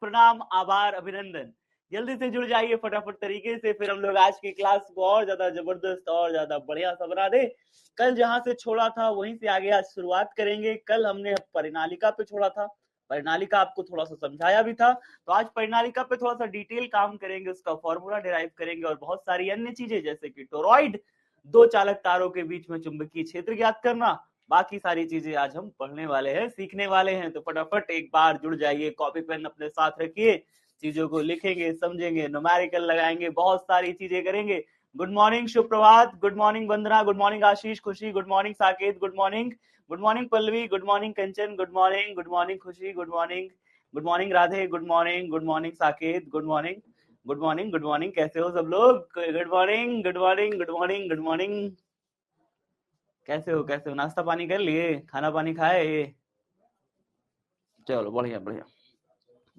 प्रणाम, आभार, अभिनंदन। जल्दी से जुड़ जाइए फटाफट तरीके से, फिर हम लोग आज की क्लास को और ज्यादा जबरदस्त और ज्यादा बढ़िया सा बना दे। कल जहां से छोड़ा था वहीं से आगे आज शुरुआत करेंगे। कल हमने परिनालिका पे छोड़ा था, परिनालिका आपको थोड़ा सा समझाया भी था, तो आज परिनालिका पे थोड़ा सा डिटेल काम करेंगे, उसका फॉर्मूला डिराइव करेंगे और बहुत सारी अन्य चीजें जैसे कि टोरॉइड, दो चालक तारों के बीच में चुंबकीय क्षेत्र ज्ञात करना, बाकी सारी चीजें आज हम पढ़ने वाले हैं, सीखने वाले हैं। तो फटाफट एक बार जुड़ जाइए, कॉपी पेन अपने साथ रखिए, चीजों को लिखेंगे, समझेंगे, न्यूमेरिकल लगाएंगे, बहुत सारी चीजें करेंगे। गुड मॉर्निंग सुप्रभात, good morning Vandana, good morning Ashish, Khushi, good morning Saket, good morning Pallavi, good morning Kanchan, good morning Khushi, good morning Radhe, good morning Saket, good morning, कैसे हो सब लोग? गुड मॉर्निंग, कैसे हो? नाश्ता पानी कर लिए? खाना पानी खाए? चलो बढ़िया बढ़िया।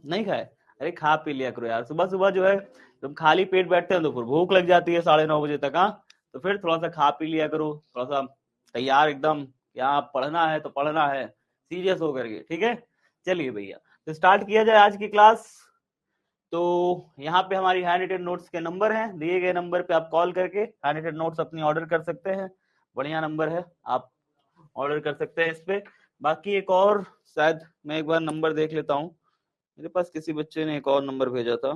नहीं खाए? अरे खा पी लिया करो यार, सुबह सुबह जो है तुम खाली पेट बैठते हो तो फिर भूख लग जाती है 9:30 बजे तक। हाँ, तो फिर थोड़ा सा खा पी लिया करो, थोड़ा सा तैयार एकदम, यहाँ पढ़ना है तो पढ़ना है सीरियस होकर के, ठीक है? चलिए भैया, तो स्टार्ट किया जाए आज की क्लास। तो यहाँ पे हमारी हैंड रिटन नोट्स के नंबर हैं, दिए गए नंबर पे आप कॉल करके हैंड रिटन नोट्स अपनी ऑर्डर कर सकते हैं। बढ़िया नंबर है, आप ऑर्डर कर सकते हैं इस पे। बाकी एक और, शायद मैं एक बार नंबर देख लेता हूँ, मेरे पास किसी बच्चे ने एक और नंबर भेजा था,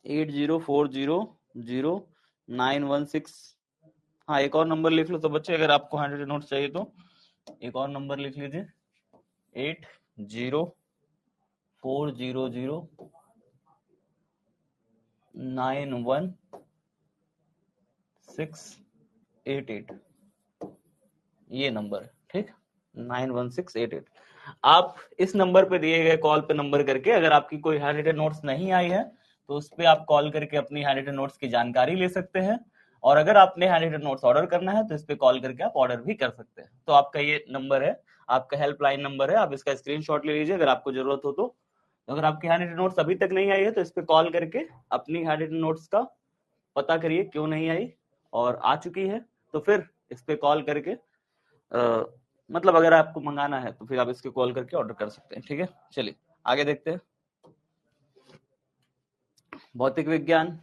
80400916। हाँ, एक और नंबर लिख लो तो बच्चे, अगर आपको 100 नोट्स चाहिए तो एक और नंबर लिख लीजिए, 8040091688, ये नंबर, ठीक, 91688। आप इस नंबर पे दिए गए कॉल पे नंबर करके, अगर आपकी कोई हैंड रिटन नोट्स नहीं आई है तो उस पे आप कॉल करके अपनी हैंड रिटन नोट्स की जानकारी ले सकते हैं। और अगर आपने हैंड रिटन नोट्स ऑर्डर करना है तो इस पे कॉल करके आप ऑर्डर भी कर सकते हैं। तो आपका ये नंबर है, आपका हेल्पलाइन नंबर है, आप इसका स्क्रीनशॉट ले लीजिए अगर आपको जरूरत हो तो। अगर आपकी हैंड रिटन नोट्स अभी तक नहीं आई है तो इस पे कॉल करके अपनी हैंड रिटन नोट्स का पता करिए क्यों नहीं आई, और आ चुकी है तो फिर इस पे कॉल करके मतलब अगर आपको मंगाना है तो फिर आप इसके कॉल करके ऑर्डर कर सकते हैं, ठीक है? चलिए आगे देखते हैं। भौतिक विज्ञान,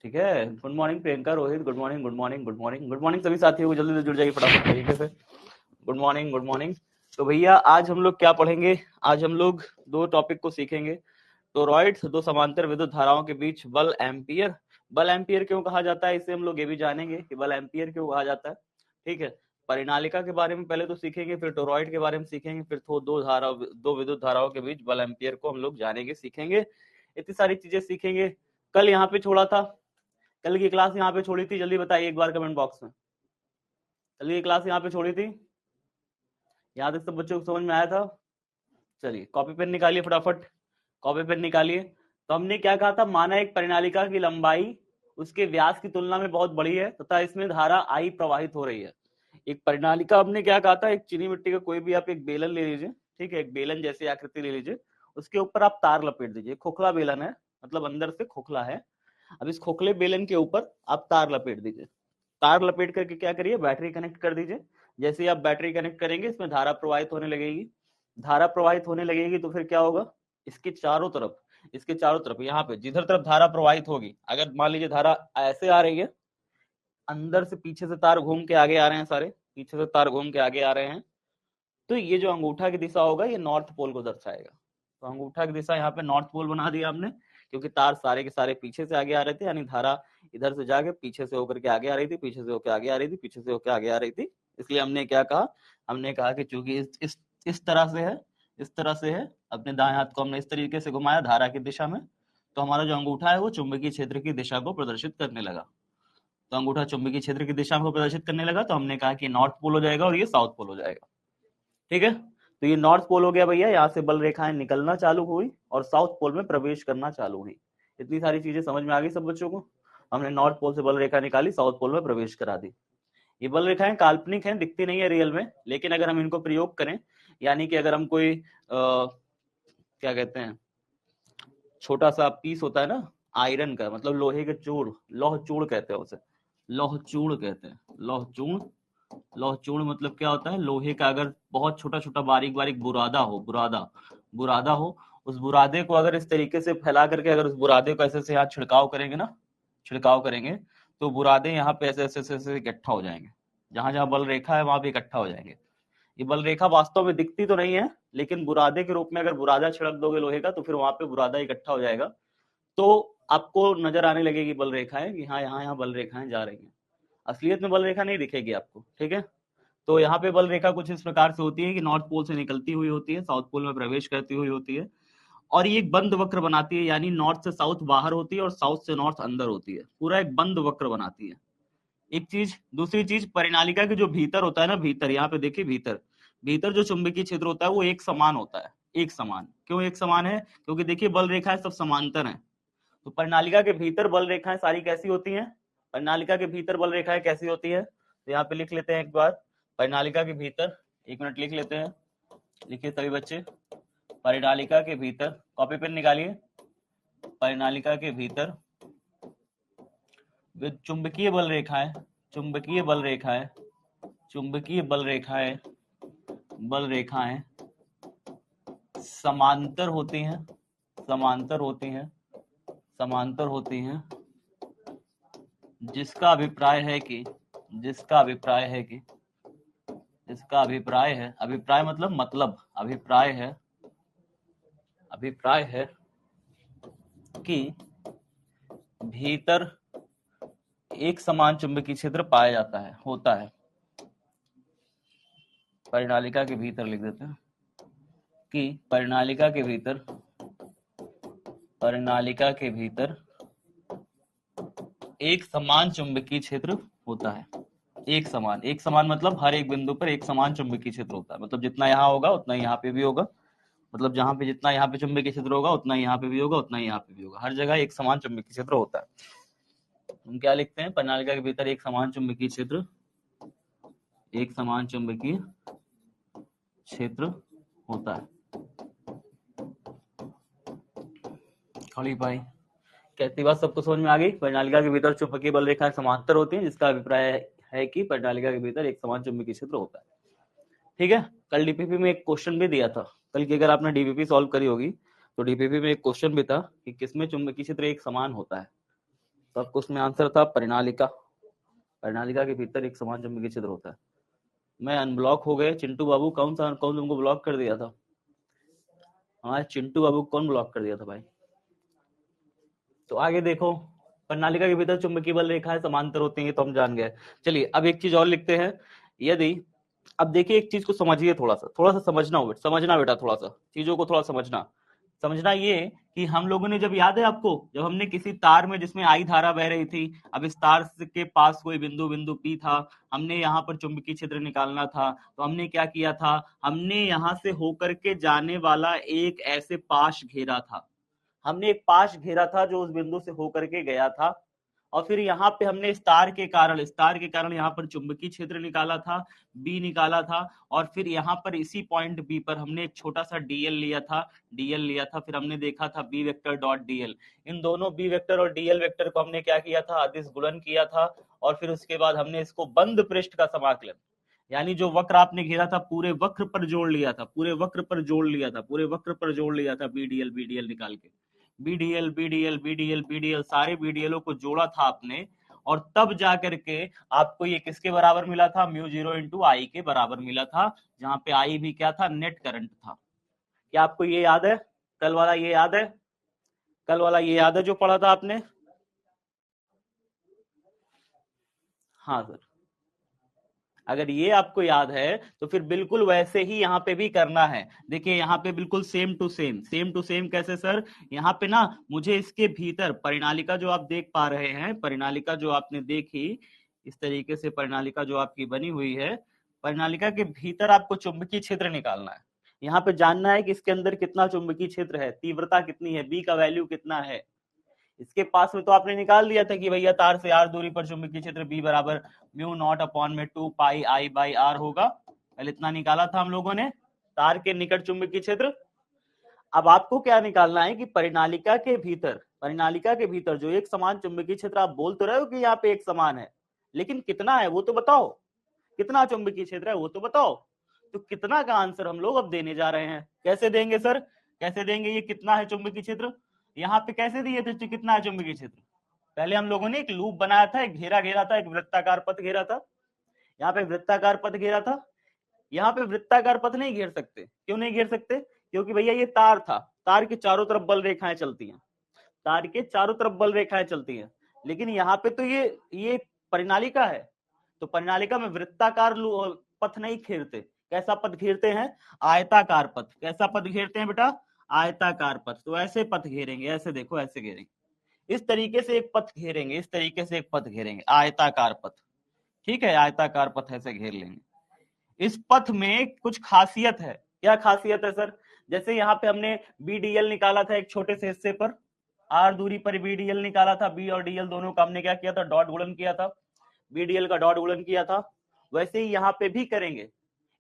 ठीक है। Good morning Priyanka, Rohit, good morning सभी साथियों को, जल्दी से जुड़ जाइए फटाफट तरीके से। Good morning. तो भैया आज हम लोग क्या पढ़ेंगे? आज हम लोग दो टॉपिक को सीखेंगे। टोरॉइड्स, दो समांतर विद्युत धाराओं के बीच बल एम्पियर। बल एम्पियर क्यों कहा जाता है, इसे हम लोग ये भी जानेंगे कि बल एम्पियर क्यों कहा जाता है, ठीक है। परिनालिका के बारे में पहले तो सीखेंगे, फिर टोरॉइड के बारे में सीखेंगे, फिर दो विद्युत धाराओं के बीच बल एम्पियर को हम लोग जानेंगे, सीखेंगे, इतनी सारी चीजें सीखेंगे। कल यहाँ पे छोड़ा था, कल की क्लास यहाँ पे छोड़ी थी, जल्दी बताइए एक बार कमेंट बॉक्स में, कल की क्लास यहाँ पे छोड़ी थी, यहाँ तक सब बच्चों को समझ में आया था? चलिए कॉपी पेन निकालिए फटाफट, कॉपी पेन निकालिए। तो हमने क्या कहा था, माना एक परिनालिका की लंबाई उसके व्यास की तुलना में बहुत बड़ी है तथा इसमें धारा आई प्रवाहित हो रही है। एक परिनालिका, हमने क्या कहा था, एक चीनी मिट्टी का कोई भी आप एक बेलन ले लीजिए, ठीक है, एक बेलन जैसी आकृति ले लीजिए, उसके ऊपर आप तार लपेट दीजिए, खोखला बेलन है, मतलब अंदर से खोखला है। अब इस खोखले बेलन के ऊपर आप तार लपेट दीजिए, तार लपेट करके क्या करिए, बैटरी कनेक्ट कर दीजिए। जैसे ही आप बैटरी कनेक्ट करेंगे इसमें धारा प्रवाहित होने लगेगी, धारा प्रवाहित होने लगेगी तो फिर क्या होगा, इसके चारों तरफ यहाँ पे जिधर तरफ धारा प्रवाहित होगी, अगर मान लीजिए धारा ऐसे आ रही है, अंदर से पीछे से तार घूम के आगे आ रहे हैं, सारे पीछे से तार घूम के आगे आ रहे हैं, तो ये जो अंगूठा की दिशा होगा ये नॉर्थ पोल को दर्शाएगा। तो अंगूठा की दिशा यहाँ पे नॉर्थ पोल बना दिया हमने, क्योंकि तार सारे के सारे पीछे से आगे आ रहे थे, यानी धारा इधर से जाके पीछे से होकर के आगे आ रही थी, पीछे से होकर आगे आ रही थी, पीछे से होकर आगे आ रही थी। इसलिए हमने क्या कहा, हमने कहा कि चूंकि इस तरह से है, इस तरह से है, अपने दाएं हाथ को हमने इस तरीके से घुमाया धारा की दिशा में, तो हमारा जो अंगूठा है वो चुंबकीय क्षेत्र की दिशा को प्रदर्शित करने लगा। तो अंगूठा चुंबकीय क्षेत्र की दिशा को प्रदर्शित करने लगा, तो हमने कहा कि नॉर्थ पोल हो जाएगा और ये साउथ पोल हो जाएगा, ठीक है। तो ये नॉर्थ पोल हो गया भैया, यहाँ से बल रेखाएं निकलना चालू हुई और साउथ पोल में प्रवेश करना चालू हुई। इतनी सारी चीजें समझ में आ गई सब बच्चों को? हमने नॉर्थ पोल से बल रेखा निकाली, साउथ पोल में प्रवेश करा दी। ये बल रेखाएं काल्पनिक हैं, दिखती नहीं है रियल में, लेकिन अगर हम इनको प्रयोग करें, यानी कि अगर हम कोई क्या कहते हैं, छोटा सा पीस होता है ना आयरन का, मतलब लोहे के चूड़, लौह चूड़ कहते हैं उसे, लौह चूड़ कहते हैं, लौह चूड़, लौह चूर्ण मतलब क्या होता है? लोहे का अगर बहुत छोटा छोटा बारीक बारीक बुरादा हो, बुरादा हो, उस बुरादे को अगर इस तरीके से फैला करके अगर उस बुरादे को ऐसे से यहाँ छिड़काव करेंगे ना, छिड़काव करेंगे तो बुरादे यहाँ पे ऐसे ऐसे ऐसे ऐसे इकट्ठा हो जाएंगे। जहां जहां बल रेखा है वहां पे इकट्ठा हो जाएंगे। ये बल रेखा वास्तव में दिखती तो नहीं है, लेकिन बुरादे के रूप में अगर बुरादा छिड़क दोगे लोहे का तो फिर वहां पे बुरादा इकट्ठा हो जाएगा। तो आपको नजर आने लगेगी बल रेखाएं कि हाँ यहाँ यहाँ बल रेखाएं जा रही हैं। असलियत में बल रेखा नहीं दिखेगी आपको, ठीक है। तो यहाँ पे बल रेखा कुछ इस प्रकार से होती है कि नॉर्थ पोल से निकलती हुई होती है, साउथ पोल में प्रवेश करती हुई होती है, और ये एक बंद वक्र बनाती है, यानी नॉर्थ से साउथ बाहर होती है और साउथ से नॉर्थ अंदर होती है, पूरा एक बंद वक्र बनाती है। एक चीज, दूसरी चीज, परिनालिका के जो भीतर होता है ना, भीतर यहाँ पे देखिए, भीतर भीतर जो चुंबकीय क्षेत्र होता है वो एक समान होता है। एक समान क्यों एक समान है? क्योंकि देखिए बल रेखाएं सब समांतर हैं। तो परिनालिका के भीतर बल रेखाएं सारी कैसी होती हैं? परिनालिका के भीतर बल रेखाएं कैसी होती है? तो यहाँ पे लिख लेते हैं एक बार, परिनालिका के भीतर, एक मिनट लिख लेते हैं, लिखिए सभी बच्चे, परिनालिका के भीतर, कॉपी पेन निकालिए, परिनालिका के भीतर चुंबकीय बल रेखाएं, चुंबकीय बल रेखाएं, चुंबकीय बल रेखाएं, बल रेखाएं समांतर होती हैं, समांतर होती हैं, समांतर होती हैं, जिसका अभिप्राय है कि, जिसका अभिप्राय है कि, जिसका अभिप्राय है, अभिप्राय मतलब अभिप्राय है, अभिप्राय है कि भीतर एक समान चुंबकीय क्षेत्र पाया जाता है, होता है। परिनालिका के भीतर लिख देते हैं कि परिनालिका के भीतर, परिनालिका के भीतर एक समान चुंबकीय क्षेत्र होता है। एक समान, एक समान मतलब हर एक बिंदु पर एक समान चुंबकीय क्षेत्र होता है, मतलब जितना यहाँ होगा उतना यहाँ पे भी होगा, मतलब जहां पे जितना यहाँ पे चुंबकीय क्षेत्र होगा उतना यहाँ पे भी होगा, उतना यहाँ पे भी होगा, हर जगह एक समान चुंबकीय क्षेत्र होता है। हम क्या लिखते हैं? परिनालिका के भीतर एक समान चुंबकीय क्षेत्र, एक समान चुंबकीय क्षेत्र होता है। खड़ी पाई, कहती बात सबको समझ में आ गई? परिनालिका के भीतर चुंबकीय बल रेखाएं समांतर होती हैं, जिसका अभिप्राय है कि परिनालिका के भीतर एक समान चुंबकीय क्षेत्र होता है। ठीक है। कल डीपीपी में एक क्वेश्चन भी दिया था, कल की अगर आपने डीपीपी सॉल्व करी होगी तो डीपीपी में एक क्वेश्चन भी था कि किसमें चुंबकीय क्षेत्र एक समान होता है, तो आपको उसमें आंसर था परिनालिका, परिनालिका के भीतर एक समान चुंबकीय क्षेत्र होता है। मैं अनब्लॉक हो गए चिंटू बाबू, कौन तुमको ब्लॉक कर दिया था? हमारे चिंटू बाबू कौन ब्लॉक कर दिया था भाई? तो आगे देखो, परिनालिका के भीतर चुंबकीय बल रेखाएं समांतर होती हैं, तो हम जान गए। चलिए अब एक चीज और लिखते हैं, यदि, अब देखिए एक चीज को समझिए, थोड़ा सा समझना बेटा, थोड़ा सा चीजों को थोड़ा समझना ये कि हम लोगों ने, जब याद है आपको, जब हमने किसी तार में जिसमें आई धारा बह रही थी, अब इस तार के पास कोई बिंदु पी था, हमने यहाँ पर चुंबकीय क्षेत्र निकालना था, तो हमने क्या किया था? हमने यहाँ से होकर के जाने वाला एक ऐसे पाश घेरा था, हमने एक पाश घेरा था जो उस बिंदु से होकर के गया था, और फिर यहाँ पे हमने स्टार के कारण यहाँ पर चुंबकीय क्षेत्र निकाला था, बी निकाला था, और फिर यहाँ पर इसी पॉइंट बी पर हमने एक छोटा सा डीएल लिया था, फिर हमने देखा था बी वेक्टर डॉट डीएल। इन दोनों बी वेक्टर और डीएल वेक्टर को हमने क्या किया था? अदिश गुणन किया था, और फिर उसके बाद हमने इसको बंद पृष्ठ का समाकलन, यानी जो वक्र आपने घेरा था पूरे वक्र पर जोड़ लिया था, पूरे वक्र पर जोड़ लिया था बीडीएल निकाल के, बीडीएल सारे बीडीएलों को जोड़ा था आपने, और तब जाकर के आपको ये किसके बराबर मिला था? म्यू 0 इंटू आई के बराबर मिला था, जहां पे आई भी क्या था? नेट करंट था। क्या आपको ये याद है? कल वाला ये याद है? कल वाला ये याद है जो पढ़ा था आपने? हाँ सर, अगर ये आपको याद है तो फिर बिल्कुल वैसे ही यहाँ पे भी करना है। देखिए यहाँ पे बिल्कुल सेम टू सेम कैसे सर? यहाँ पे ना मुझे इसके भीतर परिनालिका जो आप देख पा रहे हैं, परिनालिका जो आपने देखी, इस तरीके से परिनालिका जो आपकी बनी हुई है, परिनालिका के भीतर आपको चुंबकीय क्षेत्र निकालना है। यहाँ पे जानना है कि इसके अंदर कितना चुंबकीय क्षेत्र है, तीव्रता कितनी है, बी का वैल्यू कितना है। इसके पास में तो आपने निकाल दिया था कि भैया तार से आर दूरी पर चुंबकीय क्षेत्र बी बराबर म्यू नॉट अपॉन में 2 पाई आई बाई आर होगा। पहले इतना निकाला था हम लोगों ने, तार के निकट चुंबकीय क्षेत्र। अब आपको क्या निकालना है कि परिनालिका के भीतर जो एक समान चुंबकीय क्षेत्र, आप बोल तो रहे हो कि यहाँ पे एक समान है, लेकिन कितना है वो तो बताओ। कितना चुंबकीय क्षेत्र है वो तो बताओ। तो कितना का आंसर हम लोग अब देने जा रहे हैं। कैसे देंगे सर, कैसे देंगे, ये कितना है चुंबकीय क्षेत्र, यहाँ पे कैसे दिए थे कितना है चुंबकीय क्षेत्र। पहले हम लोगों ने एक लूप बनाया था, एक घेरा घेरा था, एक वृत्ताकार पथ घेरा था, यहाँ पे वृत्ताकार पथ घेरा था। यहाँ पे वृत्ताकार पथ नहीं घेर सकते, क्यों नहीं घेर सकते, क्योंकि भैया ये तार था, तार के चारों तरफ बल रेखाएं चलती हैं, तार के चारों तरफ बल रेखाएं चलती हैं। लेकिन यहाँ पे तो ये परिनालिका है, तो परिनालिका में वृत्ताकार पथ नहीं घेरते, कैसा पथ घेरते हैं, आयताकार पथ। कैसा पथ घेरते हैं बेटा, आयताकार पथ। तो ऐसे पथ घेरेंगे, ऐसे देखो ऐसे घेरेंगे, इस तरीके से एक पथ घेरेंगे, इस तरीके से एक पथ घेरेंगे, आयताकार पथ। ठीक है, आयताकार पथ ऐसे घेर लेंगे। इस पथ में कुछ खासियत है, क्या खासियत है सर, जैसे यहाँ पे हमने BDL निकाला था एक छोटे से हिस्से पर, R दूरी पर BDL निकाला था, B और DL दोनों का हमने क्या किया था, डॉट गुणन किया था, BDL का डॉट गुणन किया था। वैसे ही यहाँ पे भी करेंगे,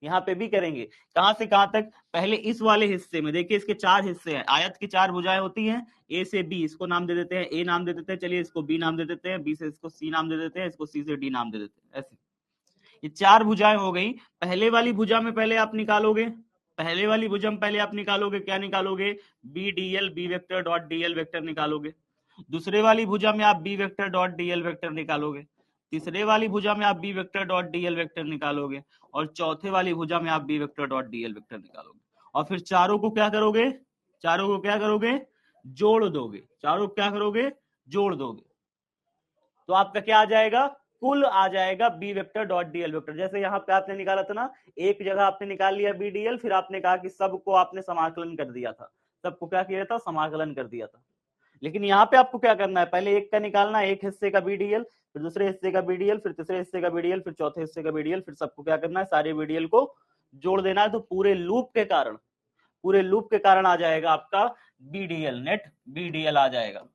यहाँ पे भी करेंगे। कहां से कहां तक, पहले इस वाले हिस्से में देखिए, इसके 4 हिस्से हैं, आयत की 4 भुजाएं होती हैं, A से B, इसको नाम दे देते हैं, A नाम दे देते हैं, चलिए इसको B नाम दे देते हैं, B से इसको C नाम दे देते हैं, इसको C से D नाम दे देते हैं। ऐसे ये 4 भुजाएं हो गई। पहले वाली भुजा में पहले आप निकालोगे, पहले वाली भुजा में पहले आप निकालोगे, क्या निकालोगे, BDL B vector dot DL vector निकालोगे। दूसरे वाली भुजा में आप B vector dot DL vector निकालोगे। तीसरे वाली भुजा में आप B vector dot DL vector निकालोगे, और चौथे वाली भुजा में आप B vector dot DL vector निकालोगे। और फिर चारों को क्या करोगे, चारों को क्या करोगे, जोड़ दोगे, चारों को क्या करोगे, जोड़ दोगे। तो आपका क्या आ जाएगा, कुल आ जाएगा B vector dot DL vector. जैसे यहाँ पे आपने निकाला था ना, एक जगह आपने निकाल लिया BDL, फिर आपने कहा कि सबको आपने समाकलन कर दिया था, सबको क्या किया था, समाकलन कर दिया था। लेकिन यहाँ पे आपको क्या करना है, पहले एक का निकालना, एक हिस्से का BDL, फिर दूसरे हिस्से का BDL, फिर तीसरे हिस्से का BDL, फिर चौथे हिस्से का BDL, फिर सबको क्या करना है, सारे BDL को जोड़ देना है। तो पूरे लूप के कारण, पूरे लूप के कारण आ जाएगा आपका BDL, नेट BDL आ जाएगा।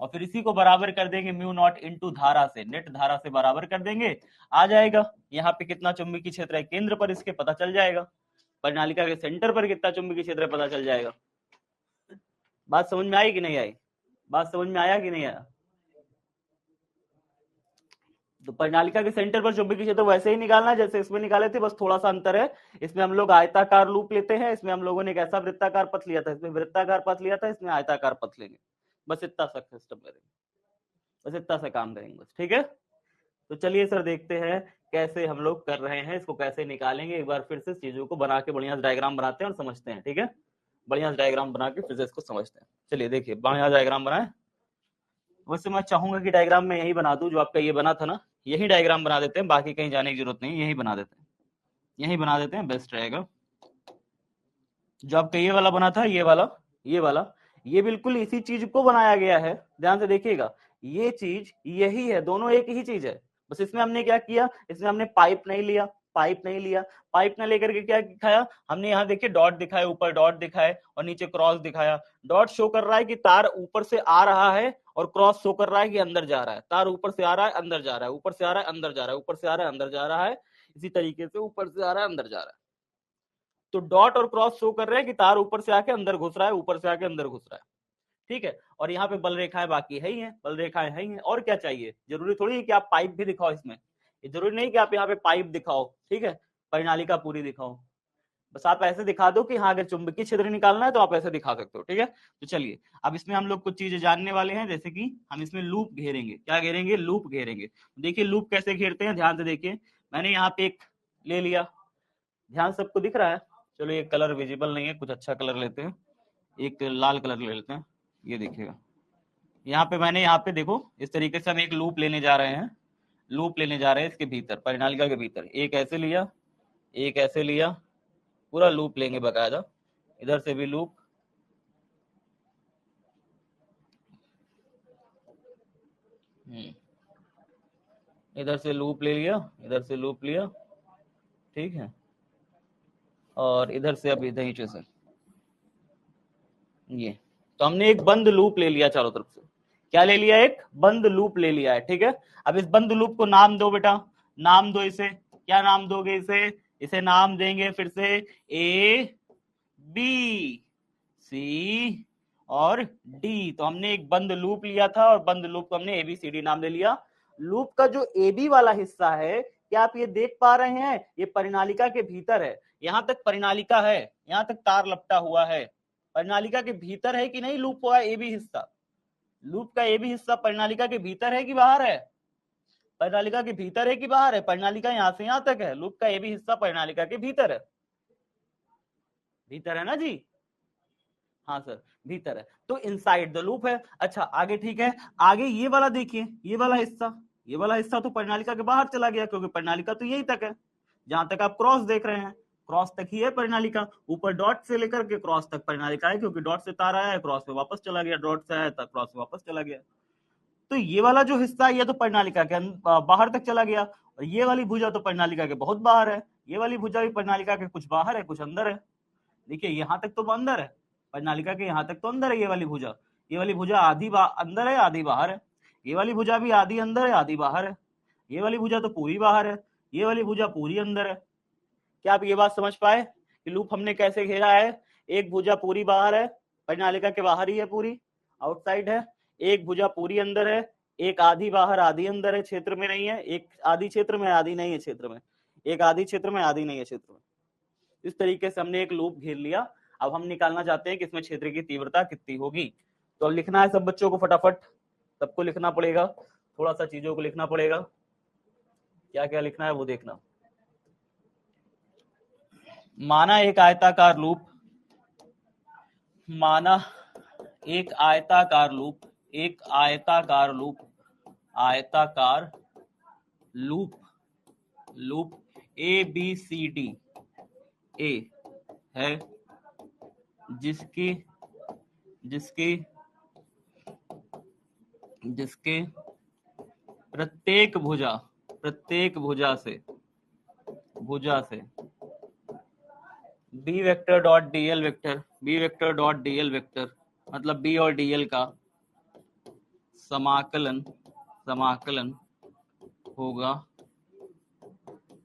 और फिर इसी को बराबर कर देंगे म्यू नॉट इंटू धारा से, नेट धारा से बराबर कर देंगे, आ जाएगा। यहाँ पे कितना चुंबकीय क्षेत्र है केंद्र पर, इसके पता चल जाएगा। परिनालिका के सेंटर पर कितना चुंबकीय क्षेत्र है पता चल जाएगा। बात समझ में आई कि नहीं आई, बात समझ में आया कि नहीं आया। तो परिनालिका के सेंटर पर चुंबकीय क्षेत्र वैसे ही निकालना है जैसे इसमें निकाले थे, बस थोड़ा सा अंतर है, इसमें हम लोग आयताकार लूप लेते हैं, इसमें हम लोगों ने एक ऐसा वृत्ताकार पथ लिया था, इसमें वृत्ताकार पथ लिया था, इसमें आयताकार पथ लेंगे। बस इतना सा सिस्टम करेंगे, बस इतना सा काम करेंगे बस, ठीक है। तो चलिए सर देखते हैं कैसे हम लोग कर रहे हैं, इसको कैसे निकालेंगे। एक बार फिर से चीजों को बना के बढ़िया डायग्राम बनाते हैं और समझते हैं, ठीक है। बढ़िया डायग्राम बना के फिर से इसको समझते हैं। चलिए देखिए, बढ़िया डायग्राम बनाए। वैसे मैं चाहूंगा कि डायग्राम में यही बना दूं, जो आपका ये बना था ना, यही डायग्राम बना देते हैं, बाकी कहीं जाने की जरूरत नहीं, यही बना देते हैं, यही बना देते हैं, बेस्ट रहेगा। जो आपका ये वाला बना था, ये वाला, ये वाला, ये बिल्कुल इसी चीज को बनाया गया है, ध्यान से देखिएगा, ये चीज यही है, दोनों एक ही चीज है। बस इसमें हमने क्या किया, इसमें हमने पाइप नहीं लिया, पाइप नहीं लिया, पाइप न लेकर के क्या दिखाया हमने, यहाँ देखिए डॉट दिखाया, ऊपर डॉट दिखाए और नीचे क्रॉस दिखाया। डॉट शो कर रहा है कि तार ऊपर से आ रहा है, और क्रॉस शो कर रहा है कि अंदर जा रहा है। तार ऊपर से आ रहा है, अंदर जा रहा है, ऊपर से आ रहा है, अंदर जा रहा है, ऊपर से आ रहा है, अंदर जा रहा है, इसी तरीके से ऊपर से आ रहा है, अंदर जा रहा है। तो डॉट और क्रॉस शो कर रहे हैं कि तार ऊपर से आके अंदर घुस रहा है, ऊपर से आके अंदर घुस रहा है, ठीक है। और यहाँ पे बल रेखाएं बाकी है ही है, बल रेखाएं है ही है, और क्या चाहिए, जरूरी थोड़ी है कि आप पाइप भी दिखाओ इसमें, ये जरूरी नहीं कि आप यहाँ पे पाइप दिखाओ, ठीक है, परिनालिका पूरी दिखाओ। बस आप ऐसे दिखा दो कि हाँ अगर चुंबकीय क्षेत्र निकालना है तो आप ऐसे दिखा सकते हो, ठीक है। तो चलिए अब इसमें हम लोग कुछ चीजें जानने वाले हैं, जैसे कि हम इसमें लूप घेरेंगे, क्या घेरेंगे, लूप घेरेंगे। देखिए लूप कैसे घेरते हैं, ध्यान से देखिए। मैंने यहाँ पे एक ले लिया, ध्यान सबको दिख रहा है, चलो ये कलर विजिबल नहीं है, कुछ अच्छा कलर लेते हैं, एक लाल कलर ले लेते हैं। ये देखिएगा, यहाँ पे मैंने, यहाँ पे देखो इस तरीके से हम एक लूप लेने जा रहे हैं, लूप लेने जा रहे हैं इसके भीतर, परिनालिका के भीतर। एक ऐसे लिया, एक ऐसे लिया, पूरा लूप लेंगे बकायदा, इधर से भी लूप, इधर से लूप ले लिया, इधर से लूप लिया, ठीक है। और इधर से अब इधर नीचे से ये, तो हमने एक बंद लूप ले लिया चारों तरफ से। क्या ले लिया, एक बंद लूप ले लिया है, ठीक है। अब इस बंद लूप को नाम दो बेटा, नाम दो इसे, क्या नाम दोगे इसे, इसे नाम देंगे फिर से ए बी सी और डी। तो हमने एक बंद लूप लिया था और बंद लूप को हमने ABCD नाम दे लिया। लूप का जो AB वाला हिस्सा है क्या आप ये देख पा रहे हैं? ये परिनालिका के भीतर है, यहां तक परिनालिका है, यहां तक तार लपटा हुआ है, परिनालिका के भीतर है कि नहीं लूप हुआ ए बी हिस्सा? लूप का ए बी हिस्सा परिनालिका के भीतर है कि बाहर है? परिनालिका के भीतर है कि बाहर है? परिनालिका यहां से यहां तक है, लूप का ए बी हिस्सा परिनालिका के भीतर है, भीतर है ना जी? हाँ सर, भीतर है, तो इनसाइड द लूप है। अच्छा आगे ठीक है, आगे ये वाला देखिए, ये वाला हिस्सा, ये वाला हिस्सा तो परिनालिका के बाहर चला गया, क्योंकि परिनालिका तो यही तक है, जहां तक आप क्रॉस देख रहे हैं, क्रॉस तक ही है परिनालिका, ऊपर डॉट से लेकर के क्रॉस तक परिनालिका है, क्योंकि डॉट से तार आया है, क्रॉस में वापस चला गया, डॉट से आया था क्रॉस में वापस चला गया। तो ये वाला जो हिस्सा है ये तो परिनालिका के बाहर तक चला गया, और ये वाली भुजा तो परिनालिका के बहुत बाहर है, ये वाली भुजा भी परिनालिका के कुछ बाहर है कुछ अंदर है। देखिए यहाँ तक तो अंदर है, परिनालिका के यहाँ तक तो अंदर है, ये वाली भुजा आधी अंदर है आधी बाहर है, ये वाली भुजा भी आधी अंदर है आधी बाहर है, ये वाली भुजा तो पूरी बाहर है, ये वाली भुजा पूरी अंदर है। क्या आप ये बात समझ पाए कि लूप हमने कैसे घेरा है? एक भुजा पूरी बाहर है, परिनालिका के बाहर ही है, पूरी आउटसाइड है, एक भुजा पूरी अंदर है, एक आधी बाहर आधी अंदर है, क्षेत्र में नहीं है, एक आधी क्षेत्र में आधी नहीं है क्षेत्र में, एक आधी क्षेत्र में आधी नहीं है क्षेत्र में। इस तरीके से हमने एक लूप घेर लिया। अब हम निकालना चाहते हैं कि इसमें क्षेत्र की तीव्रता कितनी होगी। तो अब लिखना है सब बच्चों को, फटाफट सबको लिखना पड़ेगा, थोड़ा सा चीजों को लिखना पड़ेगा, क्या क्या लिखना है वो देखना। माना एक आयताकार लूप, माना एक आयताकार लूप, एक आयताकार लूप, आयताकार loop, loop A B C D A है, जिसकी जिसकी जिसके प्रत्येक भुजा से B vector dot DL vector, B vector dot DL vector मतलब बी और डीएल का समाकलन होगा।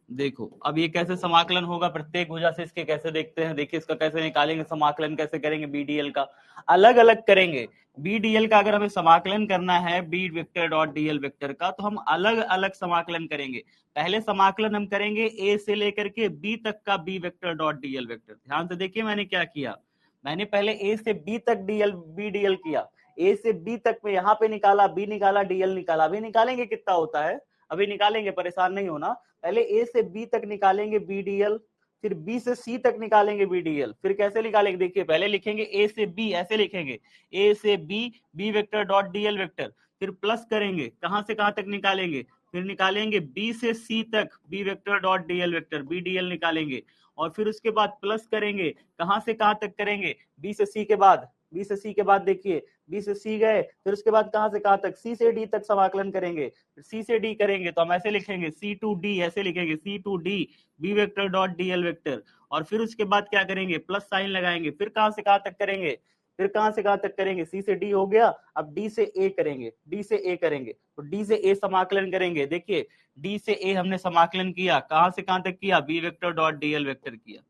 देखो अब ये कैसे समाकलन होगा प्रत्येक भुजा से, इसके कैसे देखते हैं, देखिए इसका कैसे निकालेंगे, समाकलन कैसे करेंगे, बीडीएल का अलग अलग करेंगे। बीडीएल का अगर हमें समाकलन करना है B vector dot DL vector का, तो हम अलग अलग समाकलन करेंगे। पहले समाकलन हम करेंगे ए से लेकर के बी तक का B vector dot DL vector. ध्यान से देखिए मैंने क्या किया, मैंने पहले ए से बी तक बी डीएल किया, ए से बी तक में यहाँ पे निकाला, बी निकाला, डीएल निकाला। अभी निकालेंगे कितना होता है, अभी निकालेंगे, परेशान नहीं होना। पहले ए से बी तक निकालेंगे बीडीएल, फिर बी से सी तक निकालेंगे बीडीएल। फिर कैसे निकालेंगे, देखिए पहले लिखेंगे ए से बी, ऐसे लिखेंगे ए से B B vector dot DL vector, फिर प्लस करेंगे, कहां से कहां तक निकालेंगे, फिर निकालेंगे बी से सी तक B vector dot DL vector, B DL निकालेंगे, और फिर उसके बाद प्लस करेंगे, कहां से कहां तक करेंगे, बी से सी के बाद, बी से सी के बाद देखिए बी से सी गए, फिर उसके बाद कहां से कहां तक, सी से डी तक समाकलन करेंगे, सी से डी करेंगे तो हम ऐसे लिखेंगे सी टू डी, ऐसे लिखेंगे C to D B vector dot DL vector, और फिर उसके बाद क्या करेंगे, प्लस साइन लगाएंगे, फिर कहां से कहां तक करेंगे, फिर कहां से कहां तक करेंगे, सी से डी हो गया, अब डी से ए करेंगे, डी से ए करेंगे, तो डी से ए समाकलन करेंगे। देखिए डी से ए हमने समाकलन किया, कहां से कहां तक किया, B vector dot DL vector किया।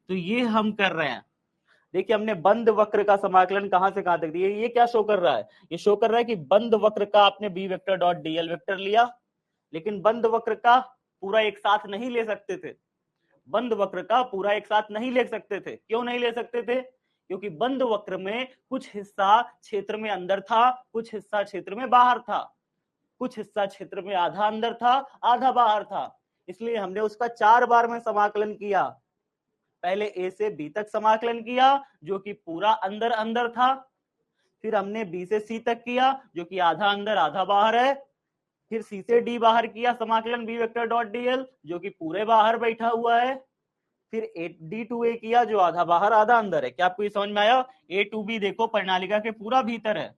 तो ये हम कर रहे हैं। देखिए हमने बंद वक्र का समाकलन कहां से कहां तक दिया, ये क्या शो कर रहा है, ये शो कर रहा है कि बंद वक्र का आपने B vector dot DL vector लिया, लेकिन बंद वक्र का पूरा एक साथ नहीं ले सकते थे, बंद वक्र का पूरा एक साथ नहीं ले सकते थे। क्यों नहीं ले सकते थे, क्योंकि बंद वक्र में कुछ हिस्सा क्षेत्र में अंदर था, कुछ हिस्सा क्षेत्र में बाहर था, कुछ हिस्सा क्षेत्र में आधा अंदर था आधा बाहर था, इसलिए हमने उसका 4 बार में समाकलन किया। पहले ए से बी तक समाकलन किया जो कि पूरा अंदर अंदर था, फिर हमने बी से सी तक किया जो कि आधा अंदर आधा बाहर है, फिर सी से डी बाहर किया समाकलन बी वेक्टर डॉट डीएल जो कि पूरे बाहर बैठा हुआ है, फिर डी टू ए किया जो आधा बाहर आधा अंदर है। क्या आपको ये समझ में आया, ए टू बी देखो परिनालिका के पूरा भीतर है,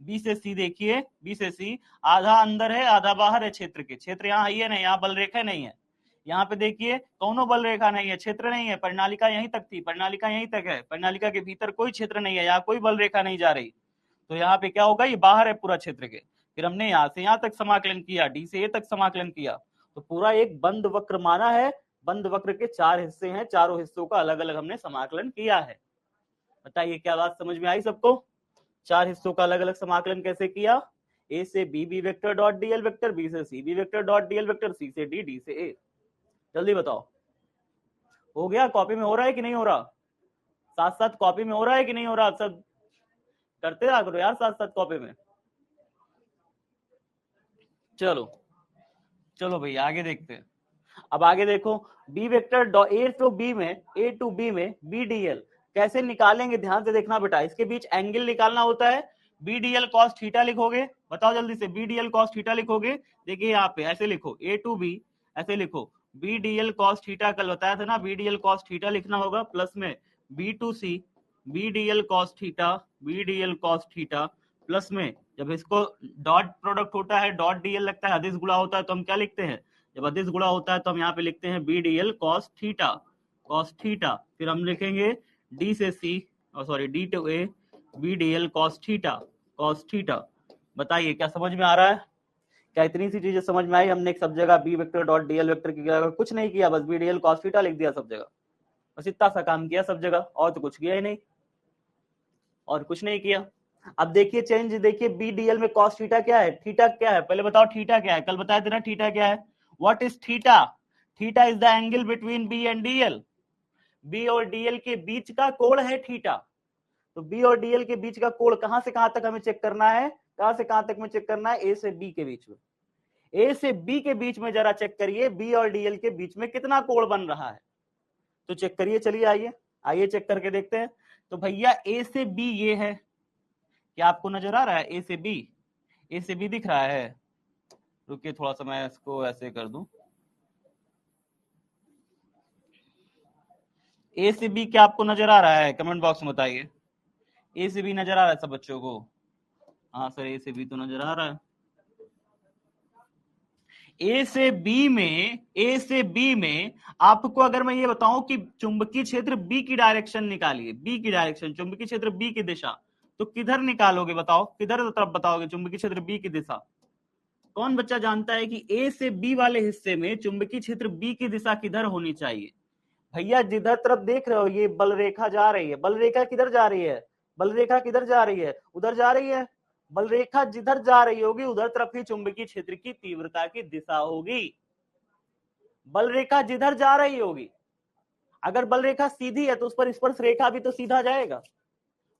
बी से सी देखिए, बी से सी आधा अंदर है आधा बाहर है, क्षेत्र के क्षेत्र यहाँ है नहीं, यहाँ बल रेखा नहीं है, यहाँ पे देखिए कौनो बल रेखा नहीं है, क्षेत्र नहीं है, परिनालिका यहीं तक थी, परिनालिका यहीं तक है, परिनालिका के भीतर कोई क्षेत्र नहीं है, यहाँ कोई बल रेखा नहीं जा रही, तो यहाँ पे क्या होगा, ये बाहर है पूरा क्षेत्र के। फिर हमने यहाँ से यहाँ तक समाकलन किया, डी से ए तक समाकलन किया, तो पूरा एक बंद वक्र माना है, बंद वक्र के 4 हिस्से हैं, चारों हिस्सों का अलग अलग हमने समाकलन किया है। बताइए क्या बात समझ में आई सबको, 4 हिस्सों का अलग अलग समाकलन कैसे किया, ए से B vector dot DL vector, B से C B vector dot DL vector, C से डी से ए। जल्दी बताओ, हो गया? कॉपी में हो रहा है कि नहीं हो रहा? साथ साथ कॉपी में हो रहा है कि नहीं हो रहा? आप सब करते रहा करो यार साथ साथ कॉपी में। चलो चलो भैया आगे देखते हैं। अब आगे देखो, B vector A to B में बी डीएल कैसे निकालेंगे, ध्यान से देखना बेटा। इसके बीच एंगल निकालना होता है, बी डीएल कॉस थीटा लिखोगे। बताओ जल्दी से, बी डीएल कॉस थीटा लिखोगे। देखिए यहाँ पे ऐसे लिखो, ए टू बी ऐसे लिखो, बी डीएल कॉस थीटा, कल बताया था ना बी डीएल कॉस थीटा लिखना होगा, प्लस में B to C B DL cos theta, B DL cos theta, plus में जब इसको डॉट प्रोडक्ट होता है, डॉट डीएल लगता है, अदिश गुणा होता है, तो हम क्या लिखते हैं? जब अदिश गुणा होता है तो हम यहाँ पे लिखते हैं B DL cos theta, cos theta. फिर हम लिखेंगे डी से C, sorry D to A, B DL cos theta, cos theta. बताइए क्या समझ में आ रहा है? क्या इतनी सी चीजें समझ में आई? हमने एक सब जगह B vector dot DL vector की जगह कुछ नहीं किया, बस बी डीएल कॉस थीटा लिख दिया सब जगह, बस इतना सा काम किया सब जगह, और तो कुछ किया ही नहीं, और कुछ नहीं किया। अब देखिए चेंज, देखिए बी डीएल में कॉस थीटा क्या है, थीटा क्या है, पहले बताओ थीटा क्या है? कल बताया था ना थीटा क्या है। What is theta? Theta is the angle between B and DL. B और डीएल के बीच का कोण है थीटा। तो बी और डीएल के बीच का कोण कहां से कहां तक हमें चेक करना है? कहां से कहां तक में चेक करना है? ए से बी के बीच में। ए से बी के बीच में जरा चेक करिए, बी और डीएल के बीच में कितना कोण बन रहा है, तो चेक करिए। चलिए आइए आइए चेक करके देखते हैं। तो भैया ए से बी ये है, क्या आपको नजर आ रहा है? ए से बी, ए से बी दिख रहा है? रुकिए थोड़ा सा मैं इसको ऐसे कर दूं। ए से बी क्या आपको नजर आ रहा है? कमेंट बॉक्स में बताइए। ए से बी नजर आ रहा है सब बच्चों को? हाँ सर ए से बी तो नजर आ रहा है। ए से बी में आपको अगर मैं ये बताऊं कि चुंबकीय क्षेत्र बी की डायरेक्शन निकालिए, बी की डायरेक्शन, चुंबकीय क्षेत्र बी की दिशा, तो किधर निकालोगे? बताओ किधर तरफ बताओगे चुंबकीय क्षेत्र बी की दिशा? कौन बच्चा जानता है कि ए से बी वाले हिस्से में चुंबकीय क्षेत्र बी की दिशा किधर होनी चाहिए? भैया जिधर तरफ देख रहे हो ये बल रेखा जा रही है, बल रेखा किधर जा रही है? बल रेखा किधर जा रही है? उधर जा रही है। बल रेखा जिधर जा रही होगी उधर तरफ ही चुंबकीय क्षेत्र की तीव्रता की दिशा होगी। बल रेखा जिधर जा रही होगी, अगर बल रेखा सीधी है तो उस पर स्पर्श रेखा भी तो सीधा जाएगा।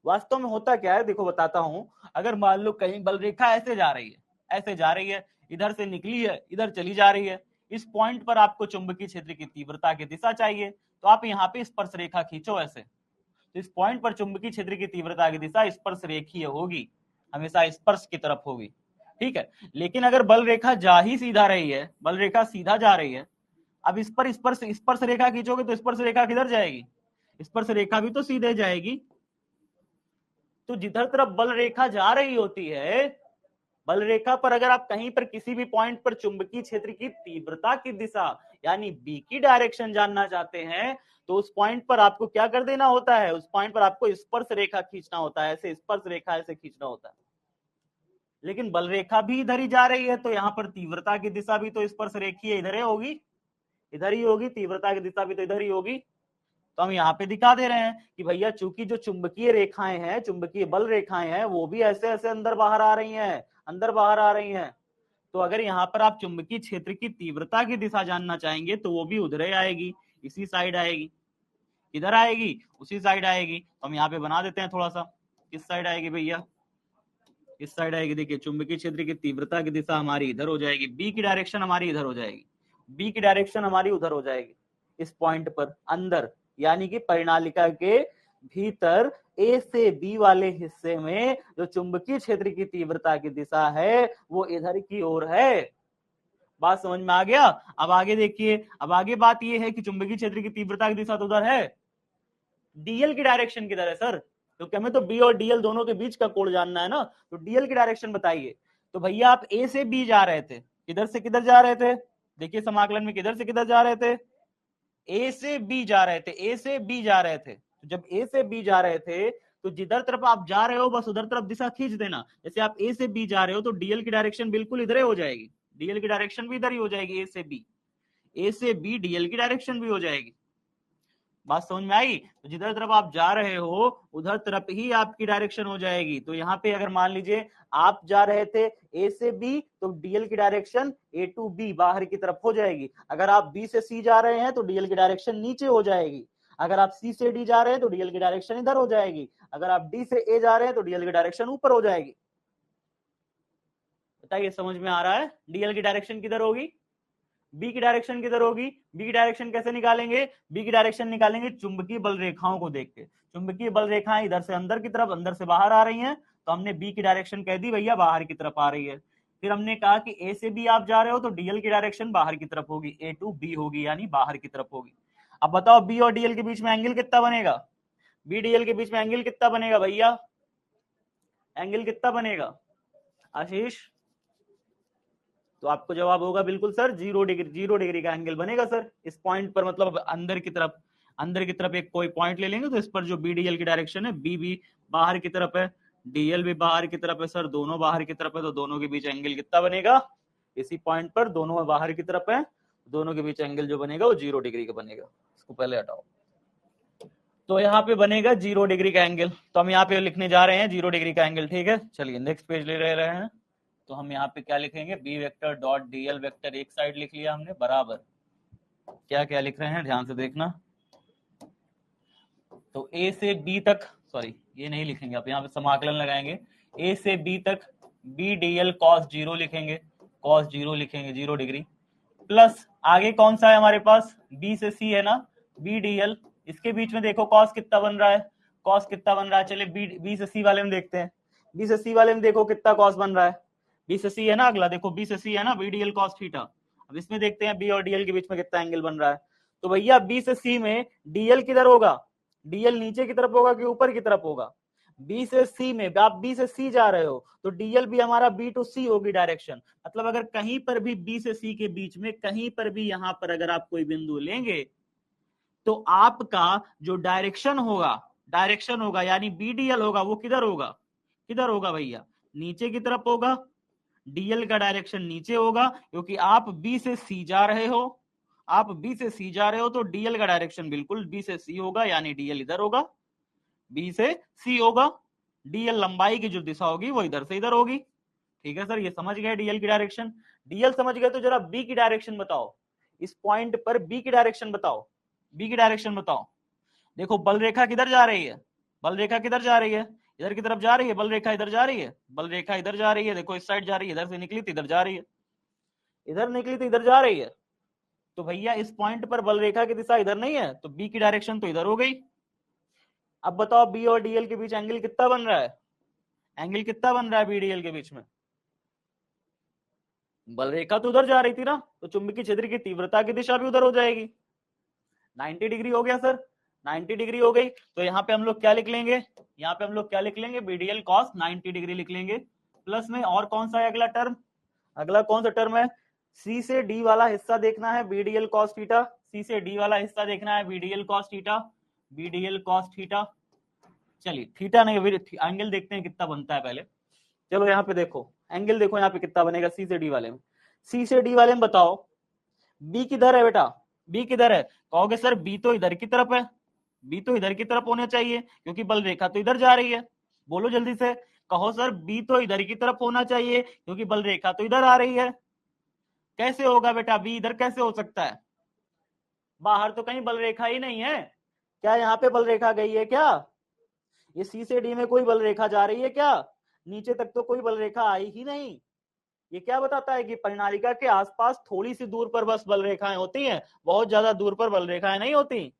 वास्तव में होता क्या है देखो बताता हूं, अगर मान लो कहीं बल रेखा ऐसे जा रही है, ऐसे जा रही है, इधर से निकली है, इधर चली जा रही है, इस पॉइंट पर आपको चुंबकीय क्षेत्र की तीव्रता की दिशा चाहिए, तो आप यहाँ पे स्पर्श रेखा खींचो ऐसे, तो इस पॉइंट पर चुंबकीय क्षेत्र की तीव्रता की दिशा स्पर्श रेखीय होगी, हमेशा स्पर्श की तरफ होगी। ठीक है, लेकिन अगर बल रेखा जा ही सीधा रही है, बल रेखा सीधा जा रही है, अब इस पर स्पर्श रेखा खींचोगे तो स्पर्श रेखा किधर जाएगी? स्पर्श रेखा भी तो सीधे जाएगी। तो जिधर तरफ बल रेखा जा रही होती है, बल रेखा पर अगर आप कहीं पर किसी भी पॉइंट पर चुंबकीय क्षेत्र की तीव्रता की दिशा यानी बी की डायरेक्शन जानना चाहते हैं, तो उस पॉइंट पर आपको क्या कर देना होता है? उस पॉइंट पर आपको स्पर्श रेखा खींचना होता है, ऐसे स्पर्श रेखा ऐसे खींचना होता है। लेकिन बल रेखा भी इधर ही जा रही है, तो यहाँ पर तीव्रता की दिशा भी तो स्पर्श रेखीय इधर ही होगी, इधर ही होगी, तीव्रता की दिशा भी तो इधर ही होगी। तो हम यहाँ पे दिखा दे रहे हैं कि भैया चूंकि जो चुंबकीय रेखाएं हैं, चुंबकीय बल रेखाएं हैं, वो भी ऐसे ऐसे अंदर बाहर आ रही हैं, अंदर बाहर आ रही हैं। तो अगर यहाँ पर आप चुंबकीय क्षेत्र की तीव्रता की दिशा जानना चाहेंगे तो वो भी उधर ही आएगी, इसी साइड आएगी। किधर आएगी? उसी साइड आएगी। तो हम यहाँ पे बना देते हैं थोड़ा सा, किस साइड आएगी भैया? इस साइड आएगी। देखिए चुंबकीय क्षेत्र की तीव्रता की दिशा हमारी इधर हो जाएगी, बी की डायरेक्शन हमारी इधर हो जाएगी, बी की डायरेक्शन हमारी उधर हो जाएगी, इस पॉइंट पर अंदर, यानी कि परिनालिका के भीतर ए से बी वाले हिस्से में जो चुंबकीय क्षेत्र की तीव्रता की दिशा है वो इधर की ओर है। बात समझ में आ गया? अब आगे देखिए, अब आगे बात ये है कि चुंबकीय क्षेत्र की तीव्रता की दिशा तो उधर है, डीएल की डायरेक्शन किधर है सर? क्योंकि हमें तो बी और डीएल दोनों के बीच का कोण जानना है ना, तो डीएल की डायरेक्शन बताइए। तो भैया आप ए से बी जा रहे थे, किधर से किधर जा रहे थे? देखिए समाकलन में किधर से किधर जा रहे थे? ए से बी जा रहे थे, ए से बी जा रहे थे। तो जब ए से बी जा रहे थे तो जिधर तरफ आप जा रहे हो बस उधर तरफ दिशा खींच देना। जैसे आप ए से बी जा रहे हो तो डीएल की डायरेक्शन बिल्कुल इधर ही हो जाएगी, डीएल की डायरेक्शन भी इधर ही हो जाएगी, ए से बी, ए से बी डीएल की डायरेक्शन भी हो जाएगी। बात समझ में आई? तो जिधर तरफ आप जा रहे हो उधर तरफ ही आपकी डायरेक्शन हो जाएगी। तो यहाँ पे अगर मान लीजिए आप जा रहे थे ए से बी, तो डीएल की डायरेक्शन ए टू बी बाहर की तरफ हो जाएगी। अगर आप बी से सी जा रहे हैं तो डीएल की डायरेक्शन नीचे हो जाएगी। अगर आप सी से डी जा रहे हैं तो डीएल की डायरेक्शन इधर हो जाएगी। अगर आप डी से ए जा रहे हैं तो डीएल की डायरेक्शन ऊपर हो जाएगी। बताइए समझ में आ रहा है? डीएल की डायरेक्शन किधर होगी? बी की डायरेक्शन किधर होगी? बी की डायरेक्शन कैसे निकालेंगे? बी की डायरेक्शन निकालेंगे चुंबकीय बल रेखाओं को देख के। चुंबकीय बल रेखाएं इधर से अंदर की तरफ, अंदर से बाहर आ रही हैं, तो हमने बी की डायरेक्शन कह दी भैया बाहर की तरफ आ रही है। फिर हमने कहा कि ए से बी आप जा रहे हो तो डीएल की डायरेक्शन बाहर की तरफ होगी, ए टू बी होगी, यानी बाहर की तरफ होगी। अब बताओ बी और डीएल के बीच में एंगल कितना बनेगा? बी डीएल के बीच में एंगल कितना बनेगा भैया? एंगल कितना बनेगा आशीष? तो आपको जवाब होगा बिल्कुल सर 0 डिग्री। 0 डिग्री का एंगल बनेगा सर इस पॉइंट पर। मतलब अंदर की तरफ एक कोई पॉइंट ले लेंगे तो इस पर जो बी डीएल की डायरेक्शन है, बी भी बाहर की तरफ है, डीएल भी बाहर की तरफ है सर, दोनों बाहर की तरफ है, तो दोनों के बीच एंगल कितना बनेगा? इसी पॉइंट पर दोनों बाहर की तरफ है, दोनों के बीच एंगल जो बनेगा वो 0 डिग्री का बनेगा। इसको पहले हटाओ। तो यहाँ पे बनेगा 0 डिग्री का एंगल। तो हम यहाँ पे लिखने जा रहे हैं 0 डिग्री का एंगल। ठीक है, चलिए नेक्स्ट पेज ले रहे हैं। तो हम यहाँ पे क्या लिखेंगे? B vector dot DL vector एक साइड लिख लिया हमने, बराबर क्या क्या लिख रहे हैं ध्यान से देखना। तो ए से बी तक, सॉरी ये नहीं लिखेंगे, आप यहाँ पे समाकलन लगाएंगे। ए से बी तक बी डीएल कॉस 0 लिखेंगे, कॉस 0 लिखेंगे 0 डिग्री, प्लस आगे कौन सा है हमारे पास? बी से सी है ना, बी डीएल। इसके बीच में देखो कॉस कितना बन रहा है, कॉस कितना बन रहा है? चलिए बी से सी वाले में देखते हैं। बी से सी वाले में देखो कितना कॉस बन रहा है। बी से सी है ना, अगला देखो बी से सी है ना, बी डीएल कॉस थीटा। अब इसमें देखते हैं बी और डीएल के बीच में कितना एंगल बन रहा है। तो भैया बी से सी में डीएल किधर होगा? डीएल नीचे की तरफ होगा कि ऊपर की तरफ होगा? बी से सी में, आप बी से सी जा रहे हो तो डीएल भी हमारा बी टू सी होगी डायरेक्शन। मतलब अगर कहीं पर भी बी से सी के बीच में कहीं पर भी यहां पर अगर आप कोई बिंदु लेंगे तो आपका जो डायरेक्शन होगा यानी बी डीएल होगा, वो किधर होगा? किधर होगा भैया? नीचे की तरफ होगा। डीएल का डायरेक्शन नीचे होगा क्योंकि आप बी से सी जा रहे हो। आप बी से सी जा रहे हो तो डीएल का डायरेक्शन बिल्कुल बी से सी होगा, यानी डीएल इधर होगा, बी से सी होगा। डीएल लंबाई की जो दिशा होगी वो इधर से इधर होगी। ठीक है सर, ये समझ गए डीएल की डायरेक्शन। डीएल समझ गए तो जरा बी की डायरेक्शन बताओ। इस पॉइंट पर बी की डायरेक्शन बताओ, बी की डायरेक्शन बताओ। देखो बल रेखा किधर जा रही है? बल रेखा किधर जा रही है? इधर की तरफ जा रही है। बल रेखा इधर जा रही है, बल रेखा इधर जा रही है, देखो इस साइड जा रही है, इधर से निकली तो इधर जा रही है, इधर निकली तो इधर जा रही है। तो भैया इस पॉइंट पर बल रेखा की दिशा इधर नहीं है, तो बी की डायरेक्शन तो इधर हो गई। अब बताओ बी और डीएल के बीच एंगल कितना बन रहा है? एंगल कितना बन रहा है बी डीएल के बीच में? बल रेखा तो उधर जा रही थी ना, तो चुंबकीय क्षेत्र की तीव्रता की दिशा भी उधर हो जाएगी। 90 डिग्री हो गया सर, 90 डिग्री हो गई। तो यहाँ पे हम लोग क्या लिख लेंगे? यहाँ पे हम लोग क्या लिख लेंगे? बीडीएल कॉस 90 डिग्री लिख लेंगे। प्लस में और कौन सा है अगला टर्म? अगला कौन सा टर्म है? सी से डी वाला हिस्सा देखना है, बीडीएल कॉस थीटा। सी से डी वाला हिस्सा देखना है, BDL cos theta, BDL cos theta. चलिए थीटा नहीं, एंगल देखते हैं कितना बनता है पहले। चलो यहाँ पे देखो एंगल, देखो यहाँ पे कितना बनेगा सी से डी वाले में। सी से डी वाले में बताओ बी किधर है बेटा? बी किधर है? कहोगे सर बी तो इधर की तरफ है, बी तो इधर की तरफ होना चाहिए क्योंकि बल रेखा तो इधर जा रही है। बोलो जल्दी से, कहो सर बी तो इधर की तरफ होना चाहिए क्योंकि बल रेखा तो इधर आ रही है। कैसे होगा बेटा? बी इधर कैसे हो सकता है? बाहर तो कहीं बल रेखा ही नहीं है। क्या यहाँ पे बल रेखा गई है क्या? ये सी से डी में कोई बल रेखा जा रही है क्या? नीचे तक तो कोई बल रेखा आई ही नहीं। ये क्या बताता है कि परिनालिका के आसपास थोड़ी सी दूर पर बस बल रेखाएं होती हैं, बहुत ज्यादा दूर पर बल रेखाएं नहीं होती।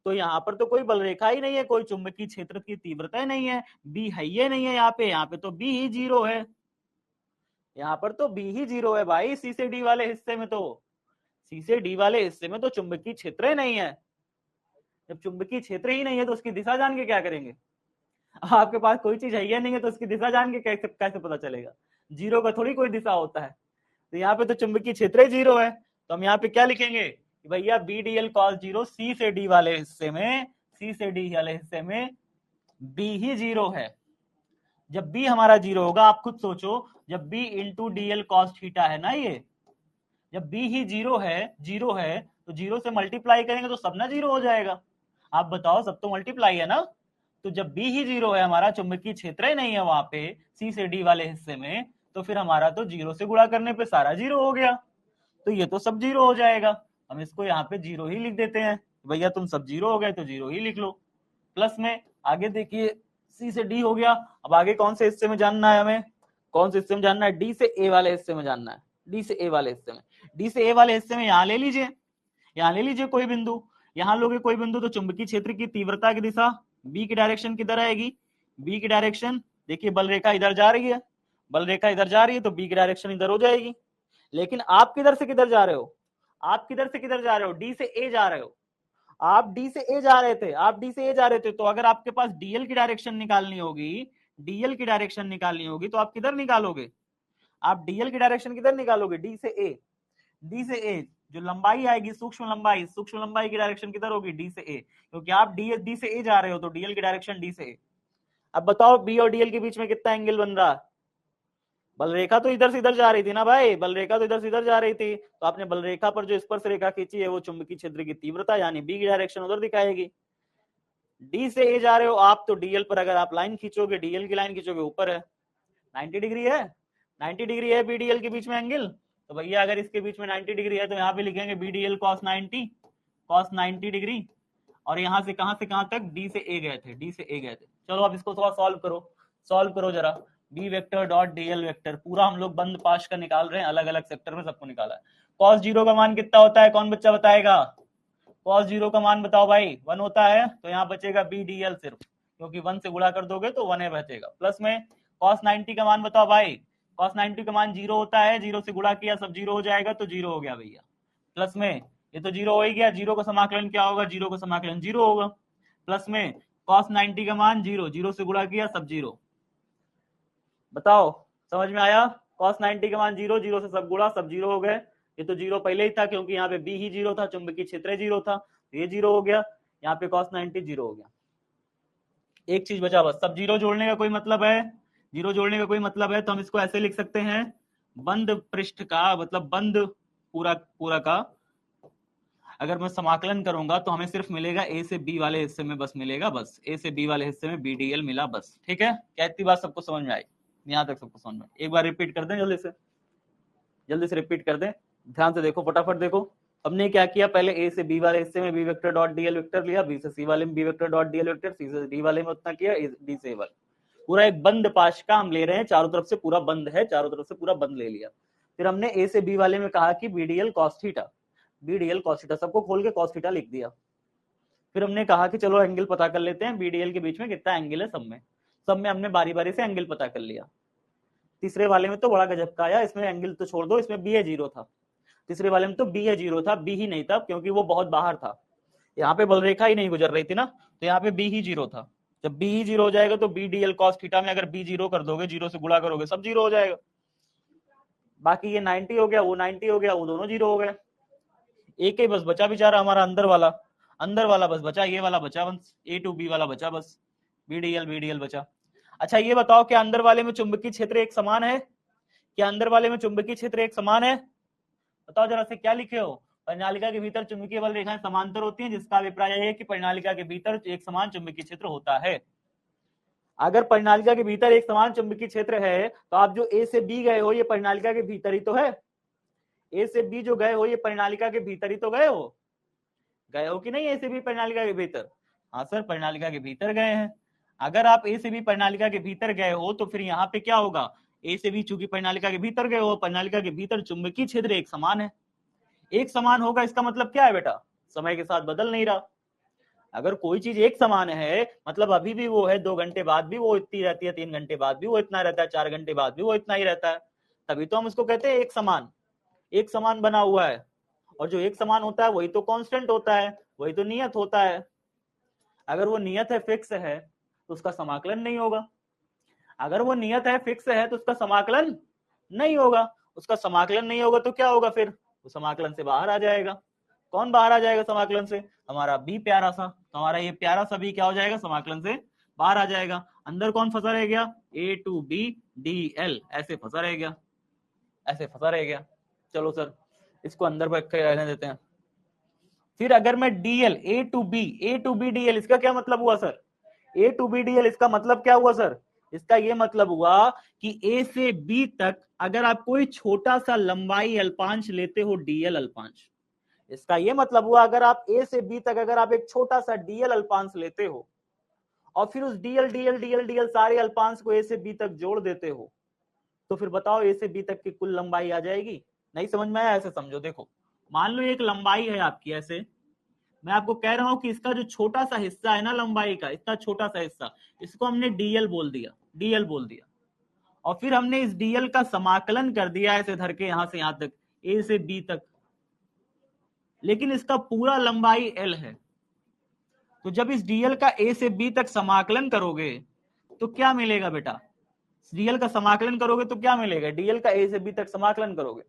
तो यहाँ पर तो कोई बल रेखा ही नहीं है, कोई चुंबकीय क्षेत्र की तीव्रता नहीं है, बी है ही नहीं है यहाँ पे तो बी ही 0 है। यहाँ पर तो बी ही 0 है भाई। सी से डी वाले हिस्से में तो, सी से डी वाले हिस्से में तो चुंबकीय क्षेत्र ही नहीं है। जब चुंबकीय क्षेत्र ही नहीं है तो उसकी दिशा जान के क्या करेंगे? आपके पास कोई चीज है ही नहीं है तो उसकी दिशा जान के कैसे कैसे पता चलेगा? 0 का थोड़ी कोई दिशा होता है। तो यहाँ पे तो चुंबकीय क्षेत्र ही 0 है, तो हम यहाँ पे क्या लिखेंगे कि भैया बी डी एल कॉस 0 सी से डी वाले हिस्से में, सी से डी वाले हिस्से में बी ही 0 है। जब बी हमारा 0 होगा, आप खुद सोचो, जब B into D L cos theta है ना, ये जब बी ही 0 है, 0 है तो 0 से मल्टीप्लाई करेंगे तो सब ना 0 हो जाएगा। आप बताओ, सब तो मल्टीप्लाई है ना। तो जब बी ही जीरो है, हमारा चुंबकीय क्षेत्र ही नहीं है वहां पे सी से डी वाले हिस्से में, तो फिर हमारा तो जीरो से गुणा करने पे सारा जीरो हो गया, तो ये तो सब जीरो हो जाएगा। हम इसको यहाँ पे जीरो ही लिख देते हैं, भैया तुम सब जीरो हो गए तो जीरो ही लिख लो। प्लस में आगे देखिए सी से डी हो गया। अब आगे कौन से हिस्से में जानना है हमें, कौन से हिस्से में जानना है, डी से ए वाले हिस्से में जानना है। डी से ए वाले हिस्से में, डी से ए वाले हिस्से में यहाँ ले लीजिए, यहाँ ले लीजिए कोई बिंदु, यहाँ लोगे कोई बिंदु, तो चुंबकीय क्षेत्र की तीव्रता की दिशा बी की डायरेक्शन किधर आएगी, बी की डायरेक्शन, देखिए बल रेखा इधर जा रही है, बल रेखा इधर जा रही है, तो बी की डायरेक्शन इधर हो जाएगी। लेकिन आप किधर से किधर जा रहे हो, आप किधर से किधर जा रहे हो, डी से ए जा रहे हो, आप डी से ए जा रहे थे, आप डी से ए जा रहे थे, तो अगर आपके पास डीएल की डायरेक्शन निकालनी होगी, डीएल की डायरेक्शन निकालनी होगी, तो आप किधर निकालोगे, आप डीएल की डायरेक्शन किधर निकालोगे, डी से ए, डी से ए जो लंबाई आएगी, सूक्ष्म लंबाई की डायरेक्शन किधर होगी, डी से ए, क्योंकि आप डी से ए जा रहे हो, तो डीएल की डायरेक्शन डी से ए। अब बताओ बी और डीएल के बीच में कितना एंगल बन रहा है, बल रेखा तो इधर से इधर जा रही थी ना भाई, बल रेखा तो इधर से इधर जा रही थी, तो आपने बल रेखा पर जो स्पर्श रेखा खींची है वो चुंबकीय क्षेत्र की तीव्रता यानी बी की डायरेक्शन उधर दिखाएगी। डी से ए जा रहे हो आप, तो डीएल पर अगर आप लाइन खींचोगे, डीएल की लाइन खींचोगे, ऊपर है 90 डिग्री है, 90 डिग्री है बीडीएल के बीच में एंगल, तो भैया अगर इसके बीच में 90 डिग्री है तो यहाँ पे लिखेंगे बीडीएल cos 90 डिग्री, और यहाँ से कहां तक, डी से ए गए थे, डी से ए गए थे। चलो अब इसको थोड़ा सॉल्व करो जरा, B vector dot DL vector, पूरा हम लोग बंद पाश का निकाल रहे हैं, अलग अलग सेक्टर में सबको निकाला है। cos जीरो का मान कितना होता है, कौन बच्चा बताएगा, cos जीरो का मान बताओ भाई, 1 होता है, तो यहाँ बचेगा बी डीएल सिर्फ, क्योंकि 1 से गुणा कर दोगे तो 1 बचेगा। प्लस में cos 90 का मान बताओ भाई, cos 90 का मान 0 होता है, 0 से गुणा किया सब 0 हो जाएगा, तो 0 हो गया भैया। प्लस में ये तो 0 हो ही गया, 0 का समाकलन क्या होगा, 0 का समाकलन 0 होगा। प्लस में cos 90 का मान 0, 0 से गुणा किया सब 0, बताओ समझ में आया, cos 90 का मान 0, 0 से सब गुणा सब 0 हो गए, ये तो 0 पहले ही था क्योंकि यहाँ पे बी ही 0 था, चुंबकीय क्षेत्र 0 था, तो ये 0 हो गया, यहाँ पे cos 90 0 हो गया। एक चीज बचा बस, सब 0 जोड़ने का कोई मतलब है, 0 जोड़ने का कोई मतलब है, तो हम इसको ऐसे लिख सकते हैं, बंद पृष्ठ का मतलब बंद पूरा का अगर मैं समाकलन करूंगा तो हमें सिर्फ मिलेगा ए से बी वाले हिस्से में, बस मिलेगा, बस ए से बी वाले हिस्से में बीडीएल मिला बस, ठीक है। क्या इतनी बात सबको समझ में आई, यहाँ तक सबको समझ में, एक बार रिपीट कर दें, जल्दी से रिपीट कर दें, ध्यान से देखो, फटाफट देखो। हमने क्या किया, पहले ए से बी वाले हिस्से में B vector dot DL vector लिया, बी से सी वाले में B vector dot DL vector, C से डी वाले में उतना किया, डी से ए वाले, पूरा एक बंद पाश का हम ले रहे हैं, चारों तरफ से पूरा बंद है, चारों तरफ से पूरा बंद ले लिया। फिर हमने ए से बी वाले में कहा कि BDL cos theta, BDL cos theta, सबको खोल के cos थीटा लिख दिया। फिर हमने कहा कि चलो एंगल पता कर लेते हैं, बीडीएल के बीच में कितना एंगल है, सब में हमने बारी बारी से एंगल पता कर लिया। तीसरे वाले में तो बड़ा गजब का आया, इसमें एंगल तो छोड़ दो, इसमें बी ए 0 था, तीसरे वाले में तो बी ए 0 था, बी ही नहीं था क्योंकि वो बहुत बाहर था, यहाँ पे बल रेखा ही नहीं गुजर रही थी ना, तो यहाँ पे बी ही 0 था। जब बी ही 0 हो जाएगा तो बी डीएल cos थीटा में अगर बी 0 कर दोगे, 0 से गुणा करोगे, सब 0 हो जाएगा। बाकी ये 90 हो गया, वो 90 हो गया, वो दोनों 0 हो गए। एक ही बस बचा बेचारा हमारा अंदर वाला बस बचा, ये वाला बचा, बस ए टू बी वाला बचा, बस बीडीएल बचा। अच्छा ये बताओ, क्या अंदर वाले में चुंबकीय क्षेत्र एक समान है, क्या अंदर वाले में चुंबकीय क्षेत्र एक समान है, बताओ जरा से, क्या लिखे हो, परिनालिका के भीतर चुंबकीय बल रेखाएं समांतर होती हैं, जिसका अभिप्राय है कि परिनालिका के भीतर एक समान चुंबकीय क्षेत्र होता है। अगर परिनालिका के भीतर एक समान चुंबकीय क्षेत्र है, तो आप जो ए से बी गए हो, ये परिनालिका के भीतर ही तो है, ए से बी जो गए हो, ये परिनालिका के भीतर ही तो गए हो कि नहीं, ए से बी परिनालिका के भीतर, हाँ सर परिनालिका के भीतर गए हैं। अगर आप ए से बी परिनालिका के भीतर गए हो, तो फिर यहाँ पे क्या होगा, ए से बी चूंकि परिनालिका के भीतर गए हो, परिनालिका के भीतर चुंबकीय क्षेत्र एक समान है, एक समान होगा, इसका मतलब क्या है बेटा, समय के साथ बदल नहीं रहा। अगर कोई चीज एक समान है, मतलब अभी भी वो है, 2 घंटे बाद भी वो इतनी रहती है, 3 घंटे बाद भी वो इतना रहता है, 4 घंटे बाद भी वो इतना ही रहता है, तभी तो हम उसको कहते हैं एक समान बना हुआ है। और जो एक समान होता है वही तो कांस्टेंट होता है, वही तो नियत होता है। अगर वो नियत है, फिक्स है, तो उसका समाकलन नहीं होगा, अगर वो नियत है, फिक्स है, तो उसका समाकलन नहीं होगा, उसका समाकलन नहीं होगा तो क्या होगा, फिर वो समाकलन से बाहर आ जाएगा। कौन बाहर आ जाएगा समाकलन से, हमारा बी प्यारा सा, तो हमारा ये प्यारा सा बी क्या हो जाएगा, समाकलन से बाहर आ जाएगा। अंदर कौन फंसा रह गया, ए टू बी डी एल, ऐसे फंसा रह गया, चलो सर इसको अंदर रहने देते हैं। फिर अगर मैं DL A to B DL, इसका क्या मतलब हुआ sir? A to B DL, इसका मतलब क्या हुआ सर? इसका ये मतलब हुआ कि ए से बी तक अगर आप कोई छोटा सा लंबाई अल्पांश लेते हो डीएल अल्पांश, इसका ये मतलब हुआ अगर आप ए से बी तक अगर आप एक छोटा सा डीएल अल्पांश लेते हो और फिर उस डीएल डीएल डीएल डीएल सारे अल्पांश को ए से बी तक जोड़ देते हो, तो फिर बताओ ए से बी तक की कुल लंबाई आ जाएगी। नहीं समझ में आया? ऐसे समझो, देखो मान लो एक लंबाई है आपकी, ऐसे मैं आपको कह रहा हूं कि इसका जो छोटा सा हिस्सा है ना लंबाई का, इतना छोटा सा हिस्सा, इसको हमने डीएल बोल दिया, डीएल बोल दिया, और फिर हमने इस डीएल का समाकलन कर दिया ऐसे धर के यहां से यहां तक ए से बी तक, लेकिन इसका पूरा लंबाई एल है। तो जब इस डीएल का ए से बी तक समाकलन करोगे तो क्या मिलेगा बेटा? डीएल का समाकलन करोगे तो क्या मिलेगा? डीएल का ए से बी तक समाकलन करोगे,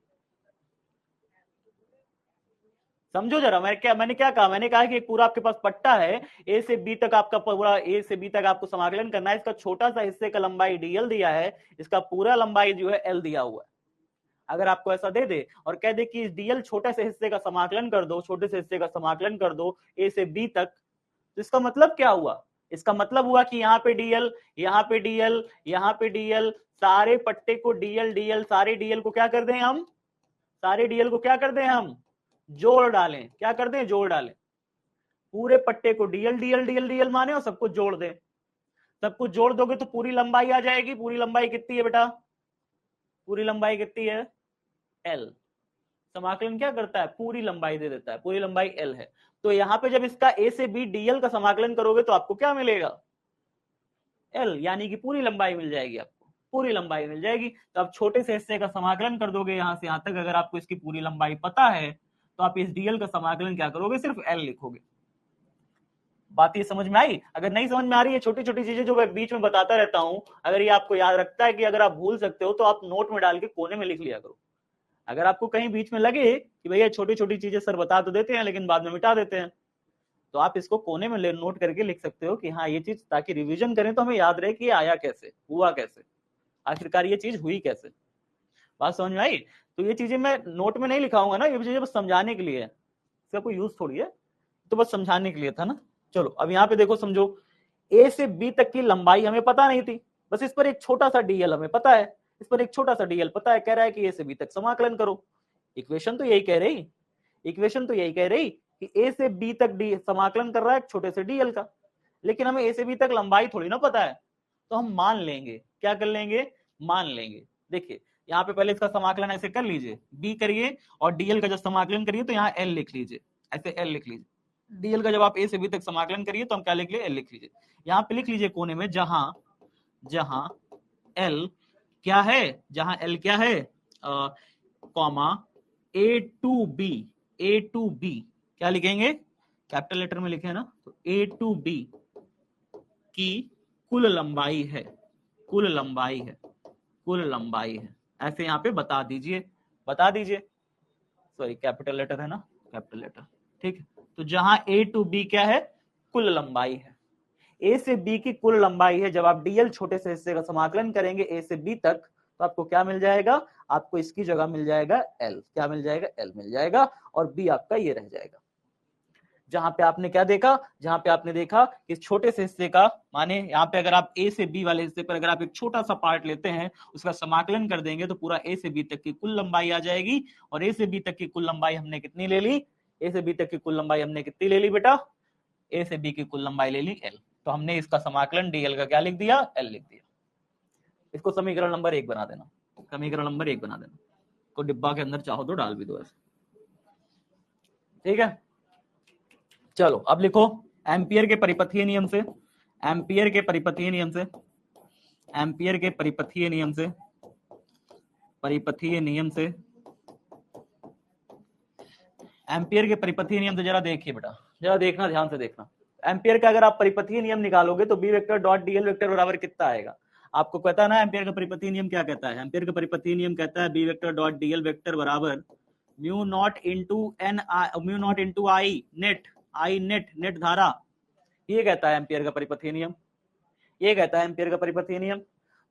समझो जरा, मैंने क्या कहा? मैंने कहा कि एक पूरा आपके पास पट्टा है, ए से बी तक आपका पूरा, ए से बी तक आपको समाकलन करना है, इसका छोटा सा हिस्से का लंबाई डीएल दिया है, इसका पूरा लंबाई जो है एल दिया हुआ है। अगर आपको ऐसा दे दे और कह दे कि इस डीएल छोटे से हिस्से का समाकलन कर दो, छोटे से हिस्से का समाकलन कर दो ए से बी तक, तो इसका मतलब क्या हुआ? इसका मतलब हुआ कि यहाँ पे डीएल, यहाँ पे डीएल, यहाँ पे डीएल, सारे पट्टे को डीएल डीएल, सारे डीएल को क्या कर दें हम? सारे डीएल को क्या कर दें हम? जोड़ डालें। क्या कर दें? जोड़ डालें। पूरे पट्टे को डीएल डीएल डीएल डीएल माने और सबको जोड़ दें। सबको जोड़ दोगे तो पूरी लंबाई आ जाएगी। पूरी लंबाई कितनी है बेटा? पूरी लंबाई कितनी है? एल। समाकलन क्या करता है? पूरी लंबाई दे देता है, पूरी लंबाई एल है। तो यहां पे जब इसका ए से बी डीएल का समाकलन करोगे तो आपको क्या मिलेगा? एल, यानी कि पूरी लंबाई मिल जाएगी आपको, पूरी लंबाई मिल जाएगी। तो आप छोटे से हिस्से का समाकलन कर दोगे यहां से यहां तक, अगर आपको इसकी पूरी लंबाई पता है तो आप इस डीएल का समाकलन क्या करोगे? सिर्फ एल लिखोगे। बात ये समझ में आई? अगर नहीं समझ में आ रही है, छोटी छोटी चीजें जो मैं बीच में बताता रहता हूं, अगर ये आपको याद रखता है कि अगर आप भूल सकते हो तो आप नोट में डाल के कोने में लिख लिया करो। अगर आपको कहीं बीच में लगे कि भैया छोटी छोटी चीजें सर बता तो देते हैं लेकिन बाद में मिटा देते हैं, तो आप इसको कोने में नोट करके लिख सकते हो कि हाँ ये चीज, ताकि रिवीजन करें तो हमें याद रहे कि ये आया कैसे, हुआ कैसे, आखिरकार ये चीज हुई कैसे। बात समझ में आई? तो ये चीजें मैं नोट में नहीं लिखाऊंगा ना, ये चीजें बस समझाने के लिए है, इसका कोई यूज थोड़ी है, तो बस समझाने के लिए था ना। चलो अब यहाँ पे देखो, समझो ए से बी तक की लंबाई हमें पता नहीं थी, बस इस पर एक छोटा सा डीएल हमें पता है, इस पर एक छोटा सा डीएल पता है, कह रहा है कि ए से बी तक समाकलन करो। इक्वेशन तो यही कह रही, इक्वेशन तो यही कह रही कि ए से बी तक डी समाकलन कर रहा है छोटे से डीएल का, लेकिन हमें ए से बी तक लंबाई थोड़ी ना पता है, तो हम मान लेंगे। क्या कर लेंगे? मान लेंगे। देखिए यहाँ पे पहले इसका समाकलन ऐसे कर लीजिए, बी करिए और डीएल का जब समाकलन करिए तो यहाँ एल लिख लीजिए, ऐसे एल लिख लीजिए। डीएल का जब आप ए से बी तक समाकलन करिए तो हम क्या लिख लिए? एल लिख लीजिए। यहाँ पे लिख लीजिए कोने में, जहां जहां एल क्या है, जहां एल क्या है, comma A to B, A to B क्या लिखेंगे? कैपिटल लेटर में लिखे ना, तो ए टू बी की कुल लंबाई है, कुल लंबाई है, कुल लंबाई है, ऐसे यहाँ पे बता दीजिए, बता दीजिए। सॉरी कैपिटल लेटर है ना, कैपिटल लेटर, ठीक है। तो जहां ए टू बी क्या है? कुल लंबाई है। ए से बी की कुल लंबाई है, जब आप डीएल छोटे से हिस्से का समाकलन करेंगे ए से बी तक, तो आपको क्या मिल जाएगा? आपको इसकी जगह मिल जाएगा एल। क्या मिल जाएगा? एल मिल जाएगा, और बी आपका ये रह जाएगा। जहां पे आपने क्या देखा? जहां पे आपने देखा कि छोटे से हिस्से का, माने यहाँ पे अगर आप ए से बी वाले हिस्से पर अगर आप एक छोटा सा पार्ट लेते हैं, उसका समाकलन कर देंगे तो पूरा ए से बी तक की कुल लंबाई आ जाएगी। और ए से बी तक की कुल लंबाई हमने कितनी ले ली? ए से बी तक की कुल लंबाई हमने कितनी ले ली बेटा? ए से बी की कुल लंबाई ले ली एल। तो हमने इसका समाकलन डीएल का क्या लिख दिया? एल लिख दिया। इसको समीकरण नंबर 1 बना देना, समीकरण नंबर 1 बना देना, को डिब्बा के अंदर चाहो तो डाल भी दो ऐसे, ठीक है। चलो अब लिखो, एम्पियर के परिपथीय नियम से, एम्पियर के परिपथीय नियम से, एम्पियर के परिपथीय नियम से, परिपथीय नियम से, एम्पियर के परिपथीय नियम से जरा देखिए बेटा, जरा देखना, ध्यान से देखना। एम्पियर का अगर आप परिपथीय नियम निकालोगे तो B vector dot DL vector बराबर कितना आएगा? आपको पता ना एम्पियर का परिपथीय नियम क्या कहता है? एम्पियर का परिपथीय नियम कहता है B vector dot DL vector बराबर mu naught into N I, mu naught into I net, I net, net धारा। ये कहता है एम्पियर का परिपथीय नियम, ये कहता है एम्पियर का परिपथीय नियम।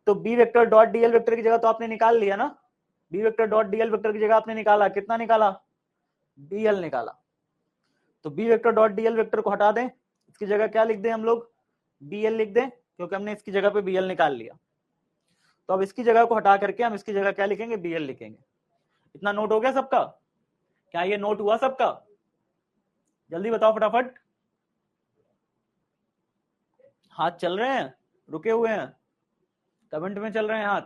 तो B vector dot DL vector की जगह तो आपने निकाल लिया ना, B vector dot DL vector की जगह आपने निकाला, कितना निकाला? डीएल निकाला। तो B vector dot DL vector को हटा दें, इसकी जगह क्या लिख दें हम लोग, बीएल लिख दें, क्योंकि हमने इसकी जगह पे बीएल निकाल लिया। तो अब इसकी जगह को हटा करके हम इसकी जगह क्या लिखेंगे, बीएल लिखेंगे। इतना नोट हो गया सबका? क्या ये नोट हुआ सबका? जल्दी बताओ फटाफट। हाथ चल रहे हैं, रुके हुए हैं, कमेंट में चल रहे हैं हाथ,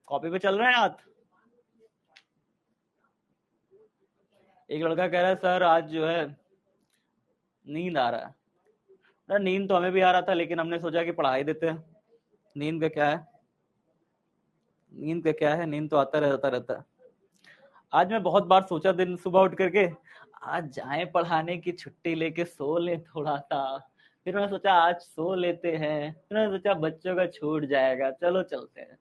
कॉपी पे चल रहे हैं हाथ? एक लड़का कह रहा है सर आज जो है नींद आ रहा है। नींद तो हमें भी आ रहा था, लेकिन हमने सोचा कि पढ़ा ही देते हैं। नींद का क्या है, नींद का क्या है, नींद तो आता रहता है। आज मैं बहुत बार सोचा दिन सुबह उठ करके आज जाएं पढ़ाने की, छुट्टी लेके सो ले थोड़ा सा। फिर मैं सोचा आज सो लेते हैं, फिर मैं सोचा बच्चों का छूट जाएगा, चलो चलते हैं।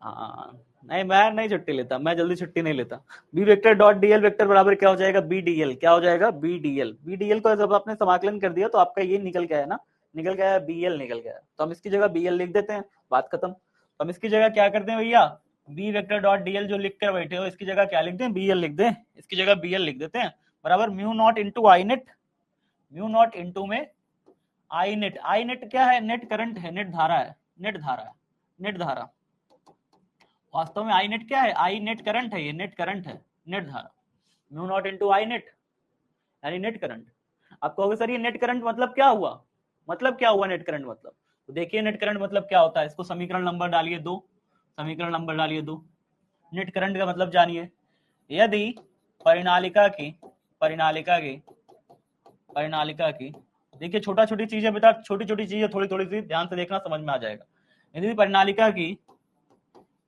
हाँ नहीं, मैं नहीं छुट्टी लेता, मैं जल्दी छुट्टी नहीं लेता। B vector dot DL vector बराबर क्या हो जाएगा, बी डीएल। क्या हो जाएगा, बी डीएल। बी डीएल को जब आपने समाकलन कर दिया तो आपका ये निकल गया है ना, निकल गया है, बीएल निकल गया है। तो हम इसकी जगह बीएल लिख देते हैं, बात खत्म। तो हम इसकी जगह क्या करते हैं भैया, बी वेक्टर डॉट डीएल जो लिख कर बैठे हो इसकी जगह क्या लिख दें, बीएल लिख दें। इसकी जगह बीएल लिख देते हैं, बराबर mu naught into I net. Mu naught into में आई नेट। आई नेट क्या है, नेट करंट है, नेट धारा है, नेट धारा है, नेट धारा। वास्तव में आई नेट क्या है, आई नेट करंट है, ये नेट करंट है, नेट धारा। Mu naught into I net यानी नेट करंट। आप कहोगे सर ये नेट करंट मतलब क्या हुआ, मतलब क्या हुआ नेट करंट मतलब? तो देखिए नेट करंट मतलब क्या होता है, इसको समीकरण नंबर डालिए 2, समीकरण नंबर डालिए 2। नेट करंट का मतलब जानिए, यदि परिनालिका की देखिए छोटा छोटी चीजें बेटा, छोटी छोटी चीजें थोड़ी थोड़ी सी ध्यान से देखना, समझ में आ जाएगा। यदि परिनालिका की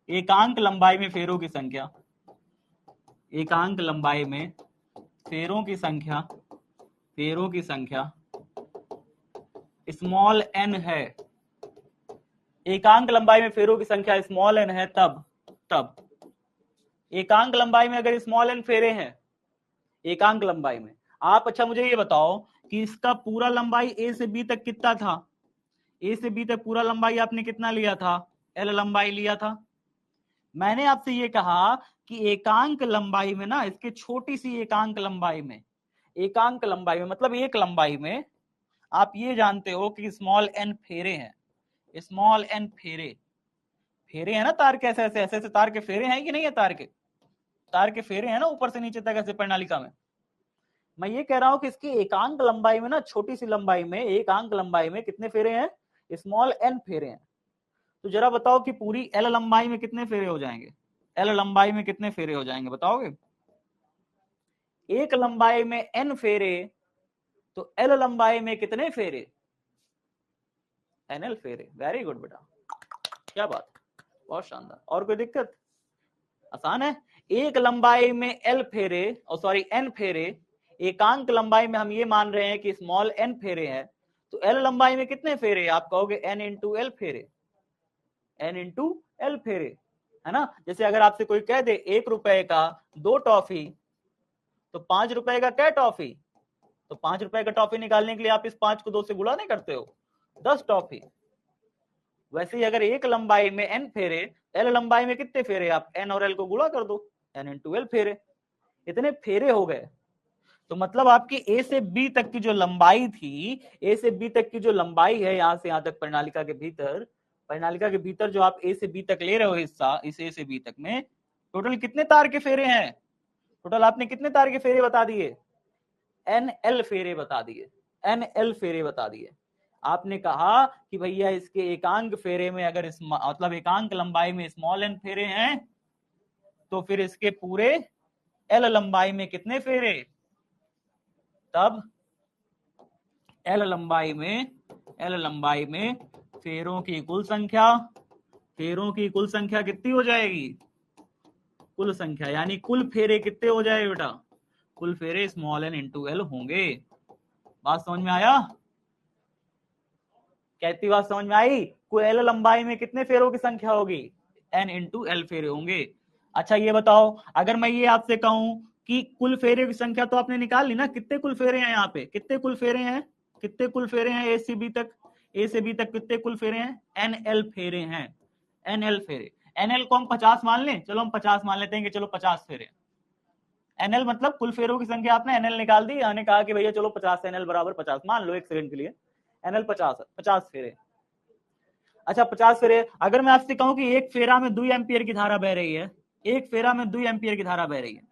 एकांक लंबाई में फेरों की संख्या, एकांक लंबाई में फेरों की संख्या स्मॉल एन है, एकांक लंबाई में फेरों की संख्या स्मॉल एन है, तब एकांक लंबाई में अगर स्मॉल एन फेरे हैं एकांक लंबाई में, आप अच्छा मुझे ये बताओ कि इसका पूरा लंबाई ए से बी तक कितना था, ए से बी तक पूरा लंबाई आपने कितना लिया था, एल लंबाई लिया था। मैंने आपसे ये कहा कि एकांक लंबाई में ना, इसके छोटी सी एकांक लंबाई में, एकांक लंबाई में मतलब एक लंबाई में आप ये जानते हो कि स्मॉल एन फेरे हैं, स्मॉल एन फेरे, फेरे हैं ना तार के, ऐसे ऐसे ऐसे तार के फेरे हैं कि नहीं है, तार के फेरे हैं ना ऊपर से नीचे तक ऐसे प्रणालिका में। मैं ये कह रहा हूं कि इसकी एकांक लंबाई में ना, छोटी सी लंबाई में, एकांक लंबाई में कितने फेरे हैं, स्मॉल एन फेरे हैं। तो जरा बताओ कि पूरी एल लंबाई में कितने फेरे हो जाएंगे, एल लंबाई में कितने फेरे हो जाएंगे बताओगे? एक लंबाई में एन फेरे, तो एल लंबाई में कितने फेरे, एनएल फेरे। वेरी गुड बेटा, क्या बात, बहुत शानदार। और कोई दिक्कत? आसान है। एक लंबाई में एल फेरे, और सॉरी एन फेरे, एकांक लंबाई में हम ये मान रहे हैं कि स्मॉल एन फेरे हैं, तो एल लंबाई में कितने फेरे, आप कहोगे एन इंटू एल फेरे, एन इंटू एल फेरे, है ना। जैसे अगर आपसे कोई कह दे 1 रुपए का 2 टॉफी, तो 5 रुपए का क्या टॉफी, तो 5 रुपए का टॉफी निकालने के लिए आप इस 5 को 2 से गुणा नहीं करते हो, 10 टॉफी। वैसे ही अगर एक लंबाई में एन फेरे, एल लंबाई में कितने फेरे, आप एन और एल को गुणा कर दो, एन इंटू एल फेरे, इतने फेरे हो गए। तो मतलब आपकी ए से बी तक की जो लंबाई थी, ए से बी तक की जो लंबाई है यहां से यहां तक प्रणालिका के भीतर, प्रणालिका के भीतर जो आप ए से बी तक ले रहे हो हिस्सा, इस ए से बी तक में टोटल कितने तार के फेरे हैं, टोटल आपने कितने तार के फेरे बता दिए, एन एल फेरे बता दिए, एन एल फेरे बता दिए। आपने कहा कि भैया इसके एकांक फेरे में अगर मतलब एकांक लंबाई में स्मॉल एन फेरे हैं, तो फिर इसके पूरे एल लंबाई में कितने फेरे, तब एल लंबाई में फेरों की कुल संख्या, फेरों की कुल संख्या कितनी हो जाएगी, कुल संख्या यानी कुल फेरे कितने हो जाए बेटा, कुल फेरे स्मॉल एन इंटू एल होंगे। बात समझ में आया, कहती बात समझ में आई? कुल एल लंबाई में कितने फेरों की संख्या होगी, एन इंटू एल फेरे होंगे। अच्छा ये बताओ, अगर मैं ये आपसे कहूं कि कुल फेरे की संख्या तो आपने निकाल ली ना, कितने कुल फेरे हैं यहाँ पे, कितने कुल फेरे हैं, कितने कुल फेरे हैं ए से बी तक, ए से बी तक कितने कुल फेरे हैं, एन एल फेरे हैं, एन एल फेरे। एनएल को हम 50 मान लें, चलो हम 50 मान लेते हैं कि चलो 50 फेरे। एनएल मतलब कुल फेरों की संख्या, आपने एनएल निकाल दी, हमने कहा कि भैया चलो 50 एनएल बराबर 50 मान लो एक सेकंड के लिए, एनएल 50 फेरे। अच्छा 50 फेरे, अगर मैं आपसे कहूं कि एक फेरा में 2 एम्पियर की धारा बह रही है, एक फेरा में 2 एम्पियर की धारा बह रही है,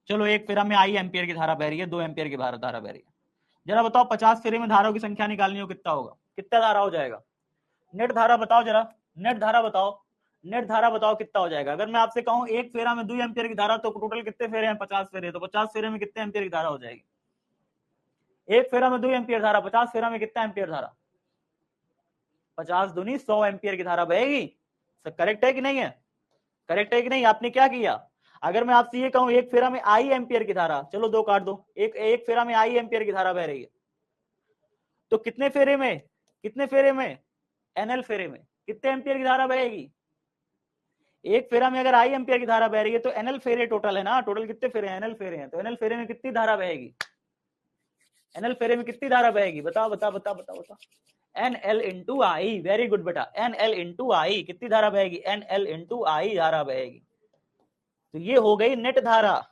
चलो एक फेरा में आई एम्पियर की धारा बह रही है, 2 एम्पियर की धारा बह रही है, जरा बताओ 50 फेरे में धाराओं की संख्या निकालनी हो कितना होगा, कितना धारा हो जाएगा? नेट धारा बताओ जरा, नेट धारा बताओ, नेट धारा बताओ कितना हो जाएगा? अगर मैं आपसे कहूं एक फेरा में 2 एम्पियर की धारा, तो टोटल कितने फेरे हैं? 50 फेरे, तो 50 फेरे में कितने एम्पियर की धारा हो जाएगी? एक फेरा में 2 एम्पियर धारा, 50 फेरा में कितना एम्पियर धारा? 50 दूनी 100 एम्पियर की धारा बहेगी। करेक्ट है कि नहीं है? करेक्ट है कि नहीं? आपने क्या किया? अगर मैं आपसे ये कहूं एक फेरा में आई एम्पियर की धारा, चलो 2 काट दो, एक फेरा में आई एम्पियर की धारा बह रही है, तो कितने फेरे में, कितने फेरे में? एनएल फेरे में कितने एम्पियर की धारा बहेगी? एक फेरा में अगर आई एम्पियर की धारा बह रही है तो एनएल फेरे टोटल है ना, टोटल कितने फेरे हैं? एनएल फेरे हैं, तो एनएल फेरे में कितनी धारा बहेगी? एनएल फेरे में कितनी धारा बहेगी? बताओ बताओ बताओ बताओ बताओ। एनएल इंटू आई, वेरी गुड बेटा, एनएल इंटू आई, कितनी धारा बहेगी? एनएल इंटू आई धारा बहेगी। तो ये हो गई नेट धारा।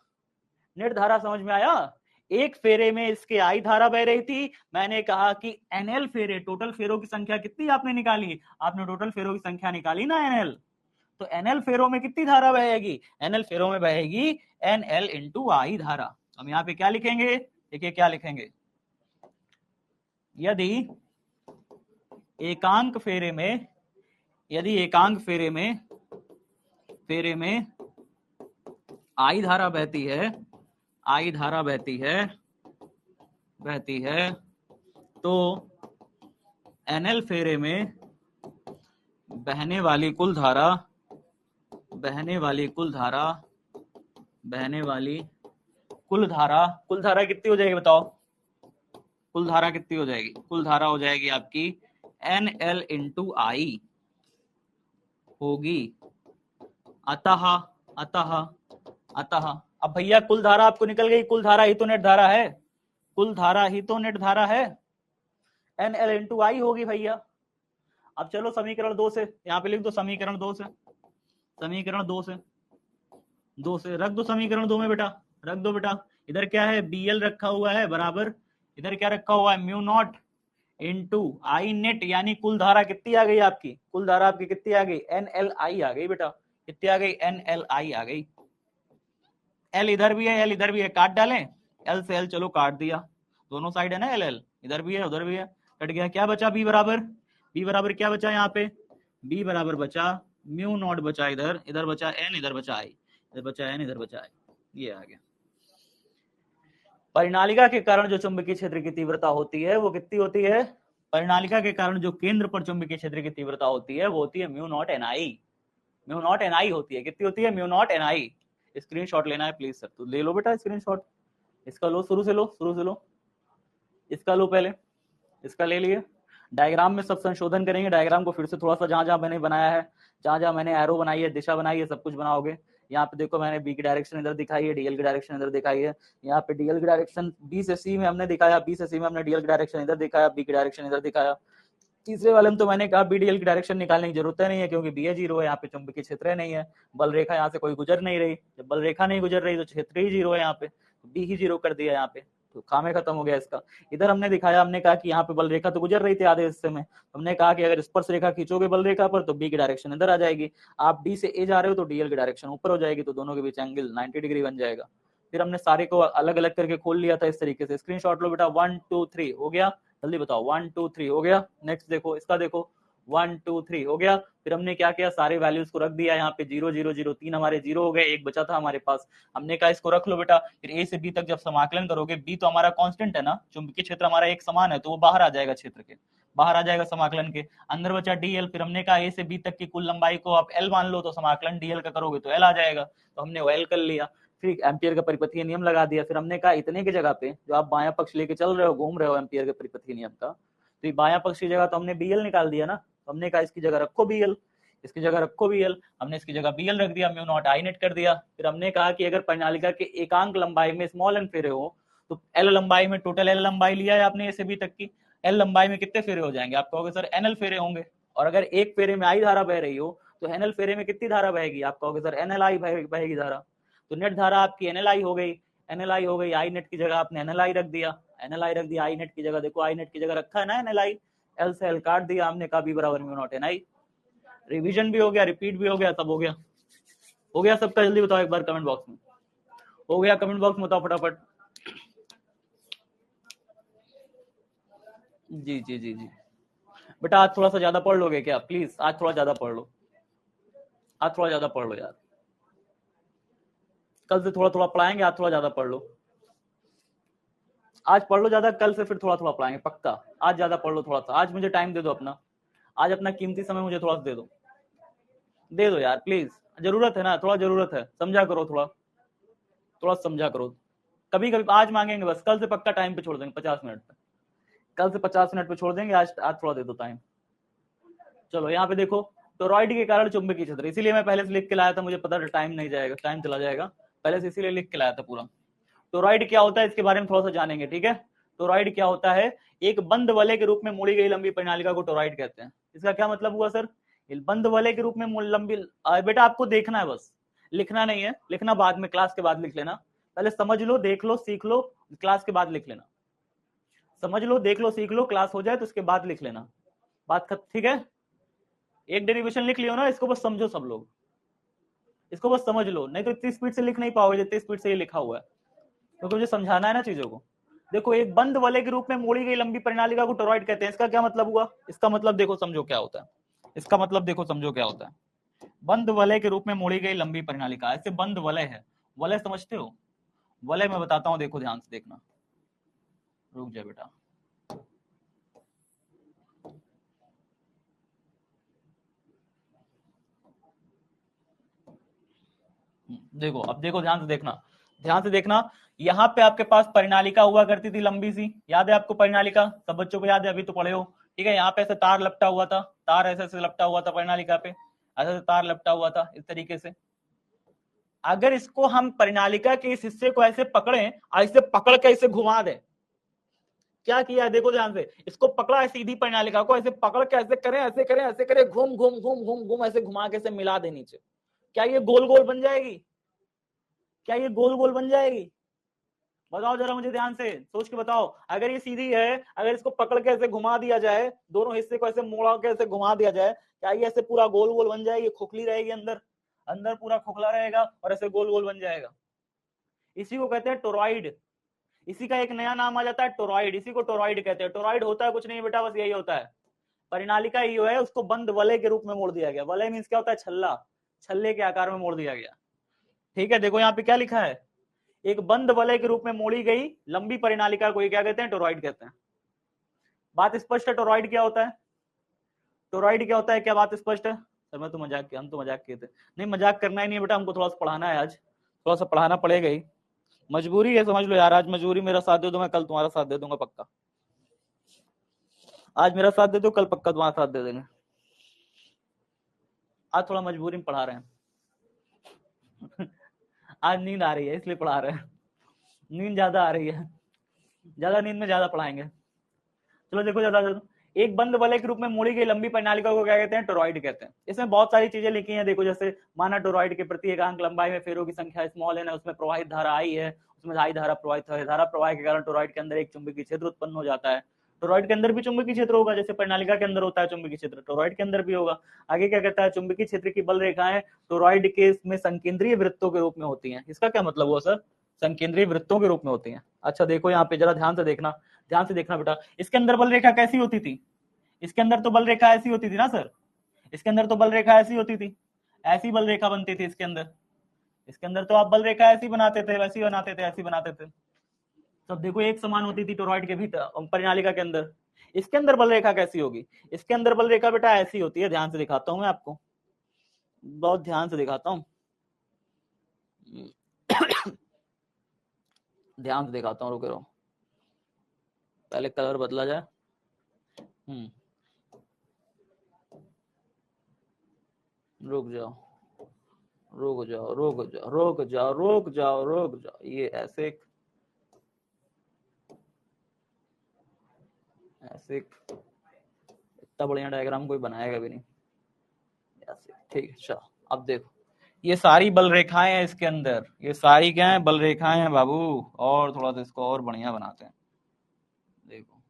नेट धारा समझ में आया? एक फेरे में इसके आई धारा बह रही थी, मैंने कहा कि एनएल फेरे, टोटल फेरों की संख्या कितनी आपने निकाली? आपने टोटल फेरों की संख्या निकाली ना एनएल, तो एनएल फेरों में कितनी धारा बहेगी? एनएल फेरों में बहेगी एनएल इंटू आई धारा। हम यहाँ पे क्या लिखेंगे? देखिए क्या लिखेंगे, यदि एकांक फेरे में, यदि एकांक फेरे में आई धारा बहती है, आई धारा बहती है, तो एनएल फेरे में बहने वाली कुल धारा, कुल धारा कितनी हो जाएगी बताओ? कुल धारा कितनी हो जाएगी? कुल धारा हो जाएगी आपकी एनएल इंटू आई होगी। अतः अब भैया कुल धारा आपको निकल गई, कुल धारा ही तो नेट धारा है, कुल धारा ही तो नेट धारा है, एनएल इंटू आई होगी भैया। अब चलो समीकरण 2 से, यहाँ पे लिख दो समीकरण 2 से, समीकरण 2 से रख दो, समीकरण 2 में बेटा रख दो बेटा। इधर क्या है? बीएल रखा हुआ है बराबर, इधर क्या रखा हुआ है? Mu naught into I net, यानी कुल धारा कितनी आ गई आपकी? कुल धारा आपकी कितनी आ गई? एनएल आई आ गई बेटा, कितनी आ गई? एनएल आई आ गई। एल इधर भी है, एल इधर भी है, काट डालें, एल से एल चलो काट दिया, दोनों साइड है ना एल एल, इधर भी है उधर भी है, कट गया। क्या बचा? बी बराबर, बी बराबर क्या बचा यहाँ पे? बी बराबर बचा म्यू नॉट बचा इधर, इधर बचा एन, इधर बचा आई, इधर बचा एन, इधर बचा आई, ये आ गया। परिनालिका के कारण जो चुंबकीय क्षेत्र की तीव्रता होती है वो कितनी होती है? परिनालिका के कारण जो केंद्र पर चुंबकीय क्षेत्र की तीव्रता होती है वो होती है mu naught N I, mu naught N I होती है। कितनी होती है? Mu naught N I. Screenshot लेना है प्लीज सर, तो ले लो बेटा स्क्रीनशॉट, इसका लो, शुरू से लो, शुरू से लो, इसका लो, पहले इसका ले लिए। डायग्राम में सब संशोधन करेंगे, डायग्राम को फिर से थोड़ा सा, जहां जहां मैंने बनाया है, जहां जहां मैंने एरो बनाई है, दिशा बनाई है, सब कुछ बनाओगे। यहाँ पे देखो मैंने बी की डायरेक्शन इधर दिखाई है, डीएल की डायरेक्शन इधर दिखाई है, यहाँ पे डीएल की डायरेक्शन बी से सी में हमने दिखाया, बी से सी में हमने डीएल की डायरेक्शन इधर दिखाया, बी की डायरेक्शन इधर दिखाया। तीसरे वाले में तो मैंने कहा बी डीएल की डायरेक्शन निकालने की जरूरत नहीं है, क्योंकि बी ए 0 है, यहाँ पे चुंबकीय क्षेत्र नहीं है, बल रेखा यहाँ से कोई गुजर नहीं रही, जब बल रेखा नहीं गुजर रही तो क्षेत्र ही 0 है, यहाँ पे बी ही 0 कर दिया यहाँ पे, तो काम खत्म हो गया इसका। इधर हमने दिखाया, हमने कहा कि यहाँ पे बल रेखा तो गुजर रही थी आधे हिस्से में, हमने कहा कि अगर स्पर्श रेखा खींचोगे बल रेखा पर तो बी की डायरेक्शन इधर आ जाएगी, आप डी से ए जा रहे हो तो डीएल की डायरेक्शन ऊपर हो जाएगी, तो दोनों के बीच एंगल 90 डिग्री बन जाएगा। फिर हमने सारे को अलग अलग करके खोल लिया था इस तरीके से। स्क्रीनशॉट लो बेटा, 1 2 3 हो गया, जल्दी बताओ, 1 2 3 हो गया। नेक्स्ट देखो, इसका देखो, 1 2 3 हो गया। फिर हमने क्या किया, सारे वैल्यूज को रख दिया यहाँ पे, 0 0 0 3 हमारे 0 हो गए, एक बचा था हमारे पास, हमने कहा इसको रख लो बेटा। फिर ए से बी तक जब समाकलन करोगे, बी तो हमारा कांस्टेंट है ना, चुंबकीय क्षेत्र हमारा एक समान है, तो वो बाहर आ जाएगा, क्षेत्र के बाहर आ जाएगा समाकलन के, अंदर बचा डीएल। फिर हमने कहा ए से बी तक की कुल लंबाई को आप एल मान लो, तो समाकलन डीएल का करोगे तो एल आ जाएगा, तो हमने वो एल कर लिया। फिर एम्पियर का परिपथीय नियम लगा दिया। फिर हमने कहा इतने की जगह पे जो आप बायां पक्ष लेके चल रहे हो, घूम रहे हो एम्पियर के परिपथीय नियम का, तो बायां पक्ष की जगह तो हमने बीएल निकाल दिया ना, तो हमने कहा इसकी जगह रखो बीएल, इसकी जगह रखो बीएल, हमने इसकी जगह बीएल रख दिया, म्यू नॉट आई नेट कर दिया। फिर हमने कहा कि अगर परिनालिका के एकांक लंबाई में स्मॉल एन फेरे हो, तो एल लंबाई में, टोटल एल लंबाई लिया है आपने ए से बी तक की, एल लंबाई में कितने फेरे हो जाएंगे? आप कहोगे सर एनएल फेरे होंगे, और अगर एक फेरे में आई धारा बह रही हो तो एनएल फेरे में कितनी धारा बहेगी? आप कहोगे सर एनएलआई बहेगी धारा, तो नेट धारा आपकी एनएलआई हो गई। एनएलआई हो गई, आई नेट की जगह आपने एनएलआई रख दिया, एनएलआई रख दिया आई नेट की जगह। देखो आई नेट की जगह रखा है ना एनएलआई, एल से एल काट दिया हमने, का बी बराबर म्यू नॉट एनआई। रिवीजन भी हो गया, रिपीट भी हो गया, सब हो गया। हो गया सबका? जल्दी बताओ एक बार कमेंट बॉक्स में। हो गया? कमेंट बॉक्स में बताओ फटाफट। जी जी जी जी बेटा आज थोड़ा सा ज्यादा पढ़ लोगे क्या? प्लीज आज थोड़ा ज्यादा पढ़ लो, आज थोड़ा ज्यादा पढ़ लो यार। कल से थोड़ा थोड़ा पढ़ाएंगे, आज थोड़ा ज्यादा पढ़ लो। आज पढ़ लो ज्यादा, कल से फिर थोड़ा थोड़ा पढ़ाएंगे पक्का। आज ज्यादा पढ़ लो थोड़ा सा, आज मुझे टाइम दे दो अपना, आज अपना कीमती समय मुझे थोड़ा सा दे दो, दे दो यार प्लीज। जरूरत है ना, थोड़ा जरूरत है, समझा करो, थोड़ा थोड़ा समझा करो। कभी कभी आज मांगेंगे बस, कल से पक्का टाइम पे छोड़ देंगे 50 मिनट पे, कल से 50 मिनट पे छोड़ देंगे, आज थोड़ा दे दो टाइम। चलो यहाँ पे देखो, टोरॉइड के कारण चुंबकीय क्षेत्र, इसीलिए मैं पहले से लिख के लाया था, मुझे पता था टाइम नहीं जाएगा, टाइम चला जाएगा, पहले से इसीलिए लिख के लाया था पूरा। टोरॉइड क्या होता है इसके बारे में थोड़ा सा जानेंगे, ठीक है। टोरॉइड क्या होता है? एक बंद वलय के रूप में मोड़ी गई लंबी परिनालिका को टोरॉइड कहते हैं। इसका क्या मतलब हुआ सर? बंद वलय के रूप में लंबी, बेटा आपको देखना है बस, लिखना नहीं है, लिखना बाद में, क्लास के बाद लिख लेना। पहले समझ लो, देख लो, सीख लो, क्लास के बाद लिख लेना। समझ लो, देख लो, सीख लो, क्लास हो जाए तो उसके बाद लिख लेना, बात खत्म, ठीक है। एक डेरिवेशन लिख लियो ना, इसको बस समझो सब लोग, इसको बस समझ लो, नहीं तो इतनी स्पीड से लिख नहीं पाओगे जितनी स्पीड से ये लिखा हुआ है, क्योंकि मुझे समझाना है ना चीजों को। देखो, एक बंद वलय के रूप में मोड़ी गई लंबी परिनालिका को टोरॉइड कहते हैं। इसका क्या मतलब हुआ? इसका मतलब देखो, समझो क्या होता है, इसका मतलब देखो, समझो क्या होता है। बंद वलय के रूप में मोड़ी गई लंबी परिनालिका, ऐसे बंद वलय है, वलय समझते हो? वलय मैं बताता हूं, देखो ध्यान से देखना, रुक जाए बेटा। देखो, अब देखो, ध्यान से देखना, ध्यान से देखना। यहाँ पे आपके पास परिनालिका हुआ करती थी लंबी सी, याद है आपको परिनालिका? सब बच्चों को याद है, अभी तो पढ़े हो, ठीक है। यहाँ पे ऐसे तार लपटा हुआ था, तार ऐसे ऐसे लपटा हुआ था परिनालिका पे, ऐसे तार लपटा हुआ था इस तरीके से। अगर इसको हम परिनालिका के इस हिस्से को ऐसे पकड़े, ऐसे पकड़ के ऐसे घुमा दे, क्या किया है देखो ध्यान से, इसको पकड़ा है सीधी परिनालिका को, ऐसे पकड़ के ऐसे करें, ऐसे करें, ऐसे करें, घूम घूम घूम घूम घूम, ऐसे घुमा के ऐसे मिला दे नीचे, क्या ये गोल गोल बन जाएगी? क्या ये गोल गोल बन जाएगी? बताओ जरा, मुझे ध्यान से सोच के बताओ। अगर ये सीधी है, अगर इसको पकड़ के ऐसे घुमा दिया जाए, दोनों हिस्से को ऐसे मोड़ा के ऐसे घुमा दिया जाए, क्या ये ऐसे पूरा गोल गोल बन जाएगी? खोखली रहेगी अंदर, अंदर पूरा खोखला रहेगा और ऐसे गोल गोल बन जाएगा। इसी को कहते हैं टोरॉइड। इसी का एक नया नाम आ जाता है टोरॉइड, इसी को टोरॉइड कहते हैं। टोरॉइड होता है कुछ नहीं बेटा, बस यही होता है, परिनालिका ही है, उसको बंद वलय के रूप में मोड़ दिया गया। वलय मींस क्या होता है? छल्ला, छल्ले के आकार में मोड़ दिया गया, ठीक है। देखो यहाँ पे क्या लिखा है, एक बंद वलय के रूप में मोड़ी गई लंबी परिनालिका को क्या कहते हैं? टोरॉइड कहते हैं। बात स्पष्ट है? टोरॉइड क्या होता है? टोरॉइड क्या होता है? क्या बात स्पष्ट है? सर मैं तो मजाक किया, हम तो मजाक किए थे। नहीं, मजाक करना ही नहीं बेटा, हमको थोड़ा सा पढ़ाना है आज, थोड़ा सा पढ़ाना पड़ेगा ही, मजबूरी है, समझ लो यार। आज मजबूरी, मेरा साथ दे दो, मैं कल तुम्हारा साथ दे दूंगा पक्का। आज मेरा साथ दे दो, कल पक्का तुम्हारा साथ दे देंगे। आज थोड़ा मजबूरी में पढ़ा रहे हैं आज नींद आ रही है इसलिए पढ़ा रहे हैं, नींद ज्यादा आ रही है, ज्यादा नींद में ज्यादा पढ़ाएंगे। चलो देखो ज्यादा, एक बंद वलय के रूप में मोड़ी गई लंबी परिनालिका को क्या कहते हैं? टोरॉइड कहते हैं। इसमें बहुत सारी चीजें लिखी हैं, देखो जैसे माना टोरॉइड के प्रति एकांक लंबाई में फेरों की संख्या स्मॉल है, उसमें प्रवाहित धारा आई है, उसमें आई धारा प्रवाहित है, धारा प्रवाह के कारण टोरॉइड के अंदर एक चुंबकीय क्षेत्र उत्पन्न हो जाता है। टोरॉइड के अंदर भी चुंबकीय क्षेत्र होगा, जैसे परिनालिका के अंदर होता है चुंबकीय क्षेत्र, टोरॉइड के अंदर भी होगा। आगे क्या कहता है? चुंबकीय क्षेत्र की बल रेखाएं टोरॉइड के में संकेंद्रीय वृत्तों के रूप में होती हैं। इसका क्या मतलब हुआ सर? संकेंद्रीय वृत्तों के रूप में होती हैं। अच्छा देखो यहाँ पे जरा ध्यान से देखना, ध्यान से देखना बेटा। इसके अंदर बल रेखा कैसी होती थी? इसके अंदर तो बल रेखा ऐसी होती थी ना सर, इसके अंदर तो बल रेखा ऐसी होती थी, ऐसी बल रेखा बनती थी इसके अंदर। इसके अंदर तो आप बल रेखा ऐसी बनाते थे, वैसी बनाते थे, ऐसी बनाते थे, सब देखो एक समान होती थी टोरॉइड के भीतर, परिनालिका के अंदर। इसके अंदर बल रेखा कैसी होगी? इसके अंदर बल रेखा बेटा ऐसी होती है, ध्यान से दिखाता हूं मैं आपको, बहुत ध्यान से दिखाता हूं ध्यान से दिखाता हूं, रुके रहो, पहले कलर बदला जाए। रुक जाओ, रुक जाओ, रुक जाओ, रुक जाओ, रुक जाओ, रुक जाओ, ये ऐसे ऐसे इतना बढ़िया डायग्राम कोई बनाएगा भी नहीं, ऐसे, ठीक है। चलो अब देखो, ये सारी बल रेखाएं हैं इसके अंदर, ये सारी क्या है, बल रेखाएं हैं बाबू। और थोड़ा सा इसको और बढ़िया बनाते हैं, देखो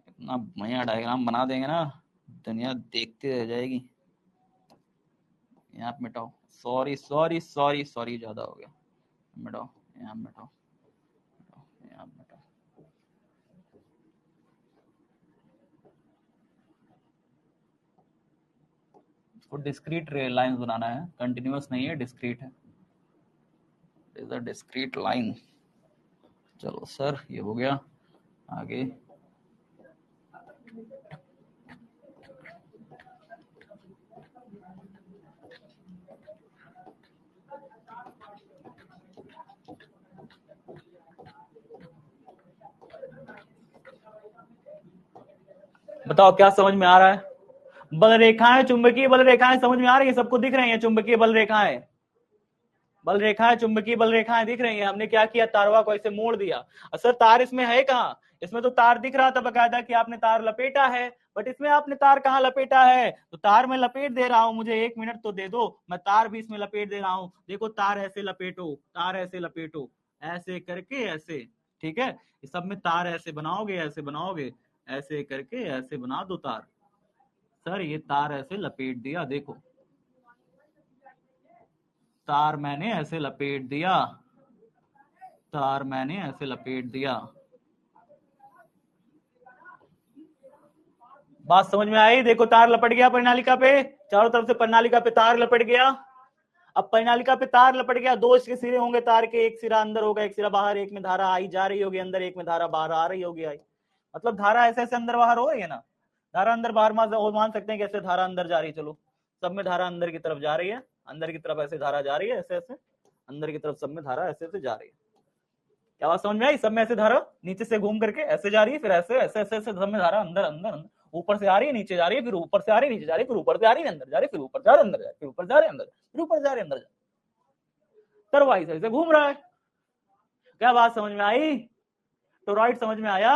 इतना बढ़िया डायग्राम बना देंगे ना, दुनिया देखते रह जाएगी। यहाँ पे मिटाओ, सॉरी सॉरी सॉरी सॉरी, ज्यादा हो गया, मिटाओ, यहाँ मिटाओ, यहाँ मिटाओ। इसको डिस्क्रीट लाइंस बनाना है, कंटिन्यूअस नहीं है, डिस्क्रीट है, इज अ डिस्क्रीट लाइन। चलो सर ये हो गया, आगे बताओ क्या समझ में आ रहा है। बल रेखाएं, चुंबकीय बल रेखाएं समझ में आ रही है, सबको दिख रही है चुंबकीय बल रेखाएं, बल रेखाएं, चुंबकीय बल रेखाएं दिख रही है। हमने क्या किया, तारवा को ऐसे मोड़ दिया। सर तार इसमें है कहाँ, इसमें तो तार दिख रहा था बकायदा कि आपने तार लपेटा है, बट इसमें आपने तार कहाँ लपेटा है, तो तार में लपेट दे रहा हूं, मुझे 1 मिनट तो दे दो, मैं तार भी इसमें लपेट दे रहा हूं। देखो तार ऐसे लपेटो, तार ऐसे लपेटो, ऐसे करके ऐसे, ठीक है, इस सब में तार ऐसे बनाओगे, ऐसे बनाओगे, ऐसे करके ऐसे बना दो तार। सर ये तार ऐसे लपेट दिया, देखो तार मैंने ऐसे लपेट दिया, तार मैंने ऐसे लपेट दिया। बात समझ में आई, देखो तार लपट गया परिनालिका पे, चारों तरफ से परिनालिका पे तार लपट गया। अब परिनालिका पे तार लपट गया, दो इसके सिरे होंगे तार के, एक सिरा अंदर होगा, एक सिरा बाहर, एक में धारा आई जा रही होगी अंदर, एक में धारा बाहर आ रही होगी आई, मतलब धारा ऐसे ऐसे अंदर बाहर हो रही है ना, धारा अंदर बाहर मान सकते हैं कैसे धारा अंदर जा रही है। चलो सब में धारा अंदर की तरफ जा रही है, अंदर की तरफ ऐसे धारा जा रही है, ऐसे ऐसे अंदर की तरफ सब में धारा ऐसे ऐसे जा रही है। क्या बात समझ में आई, सब में ऐसे धारा नीचे से घूम करके ऐसे जा रही है, फिर ऐसे ऐसे ऐसे ऐसे सब में धारा अंदर अंदर अंदर, ऊपर से आ रही है नीचे जा रही है, फिर ऊपर से आ रही है नीचे जा रही है, फिर ऊपर से आ रही है अंदर जा रही है, फिर ऊपर से आ रही है अंदर जा रही है, फिर ऊपर से आ रही है अंदर, फिर ऊपर से आ रही है अंदर, तरवाइज ऐसे घूम रहा है। क्या बात समझ में आई, टोरॉइड समझ में आया,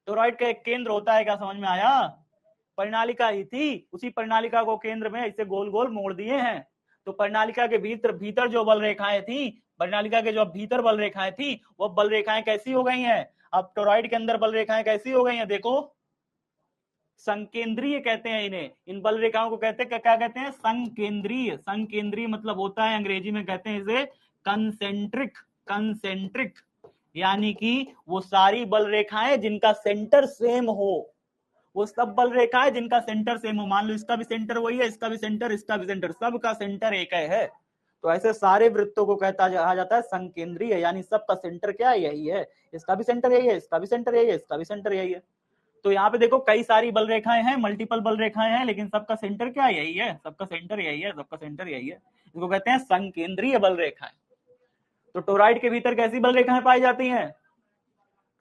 टोरॉइड का एक केंद्र होता है, क्या समझ में आया, परिनालिका ही थी, उसी परिनालिका को केंद्र में इसे गोल गोल मोड़ दिए हैं। तो परिनालिका के भीतर भीतर जो बल रेखाएं थी, परिनालिका के जो भीतर बल रेखाएं थी, वो बल रेखाएं कैसी हो गई हैं, अब टोरॉइड के अंदर बल रेखाएं कैसी हो गई हैं, देखो संकेंद्रीय कहते हैं इन्हें, इन बल रेखाओं को कहते हैं, क्या कहते हैं, संकेंद्रीय। संकेंद्रीय मतलब होता है, अंग्रेजी में कहते हैं इसे कंसेंट्रिक, कंसेंट्रिक, यानी कि वो सारी बल रेखाएं जिनका सेंटर सेम हो, वो सब बल रेखाएं जिनका सेंटर सेम हो। मान लो इसका भी सेंटर वही है, इसका भी सेंटर, इसका भी सेंटर, सबका सेंटर एक है, तो ऐसे सारे वृत्तों को कहता जाता है संकेंद्रीय, यानी सबका सेंटर क्या है, यही है, इसका भी सेंटर यही है, इसका भी सेंटर यही है, इसका भी सेंटर यही है। तो यहाँ पे देखो कई सारी बल रेखाएं हैं, मल्टीपल बल रेखाएं हैं, लेकिन सबका सेंटर क्या यही है, सबका सेंटर यही है, सबका सेंटर यही है, इसको कहते हैं संकेंद्रीय बल रेखाएं। तो टोरॉइड के भीतर कैसी बल रेखाएं पाई जाती हैं,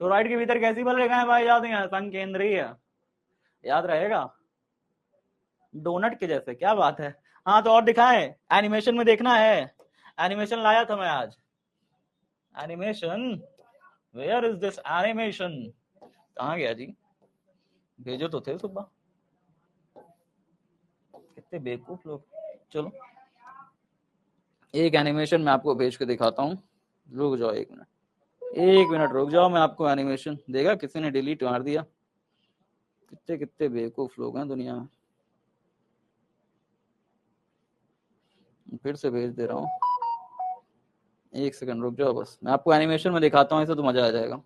टोरॉइड के भीतर कैसी बल रेखाएं पाई जाती हैं, संकेंद्रीय, याद रहेगा, डोनट के जैसे, क्या बात है। हाँ तो और दिखाए, एनिमेशन में देखना है, एनिमेशन लाया था मैं आज, animation, where is this animation, कहाँ गया जी, भेजो तो थे सुबह, कितने बेवकूफ लोग। चलो एक एनिमेशन मैं आपको भेज के दिखाता हूँ, रुक जाओ 1 मिनट, 1 मिनट रुक जाओ, मैं आपको एनिमेशन देगा, किसी ने डिलीट मार दिया, कितने कितने बेवकूफ लोग हैं दुनिया में। फिर से भेज दे रहा हूँ, 1 सेकंड रुक जाओ बस, मैं आपको एनिमेशन में दिखाता हूँ, ऐसे तो मजा आ जाएगा।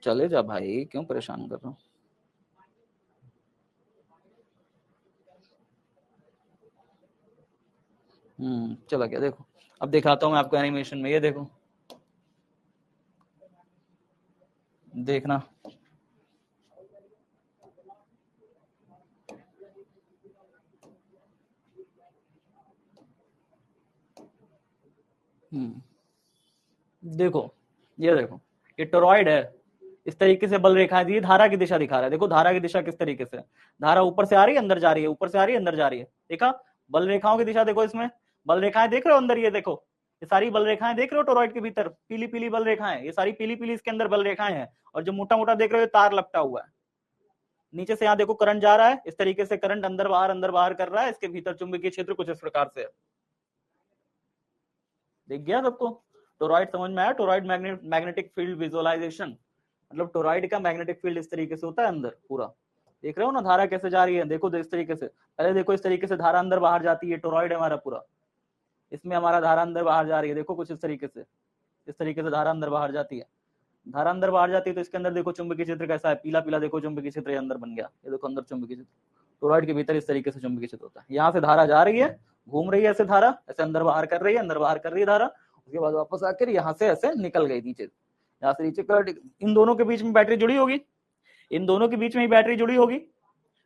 चले जा भाई, क्यों परेशान कर रहा हूँ। चला गया, देखो अब दिखाता हूँ मैं आपको एनिमेशन में, ये देखो, देखना, देखो ये देखो, ये टोरॉइड है, इस तरीके से बल रेखाएं दी, धारा की दिशा दिखा रहा है, देखो धारा की दिशा किस तरीके से, धारा ऊपर से आ रही है अंदर जा रही है, ऊपर से आ रही है अंदर जा रही है, देखा बल रेखाओं की दिशा देखो, इसमें बल रेखाएं देख रहे हो अंदर, ये देखो ये सारी बल रेखाएं देख रहे हो टोरॉइड के भीतर, पीली पीली बल रेखाएं, ये सारी पीली पीली इसके अंदर बल रेखाएं हैं, और जो मोटा मोटा देख रहे हो तार लपटा हुआ है, नीचे से यहाँ देखो करंट जा रहा है, इस तरीके से करंट अंदर बाहर कर रहा है, इसके भीतर चुंबकीय क्षेत्र कुछ इस प्रकार से है। दिख गया सबको? टोरॉइड समझ में आया? टोरॉइड मैग्नेटिक फील्ड विजुअलाइजेशन, मतलब टोरॉइड का मैग्नेटिक फील्ड इस तरीके से होता है अंदर पूरा। देख रहे हो ना धारा कैसे जा रही है? देखो इस तरीके से, पहले देखो इस तरीके से धारा अंदर बाहर जाती है, टोरॉइड है हमारा पूरा, इसमें हमारा धारा अंदर बाहर जा रही है, देखो कुछ इस तरीके से, इस तरीके से धारा अंदर बाहर जाती है। धारा अंदर बाहर जाती है तो इसके अंदर देखो चुंबकीय क्षेत्र कैसा है, पीला पीला देखो चुंबकीय क्षेत्र अंदर बन गया, ये देखो अंदर चुंबकीय क्षेत्र। टोरॉइड के भीतर इस तरीके से चुंबकीय क्षेत्र होता है। यहाँ से धारा जा रही है, घूम रही है ऐसे धारा, ऐसे अंदर बाहर कर रही है, अंदर बाहर कर रही है धारा, उसके बाद वापस आकर यहाँ से ऐसे निकल गई नीचे, यहाँ से नीचे करंट। इन दोनों के बीच में बैटरी जुड़ी होगी, इन दोनों के बीच में ही बैटरी जुड़ी होगी।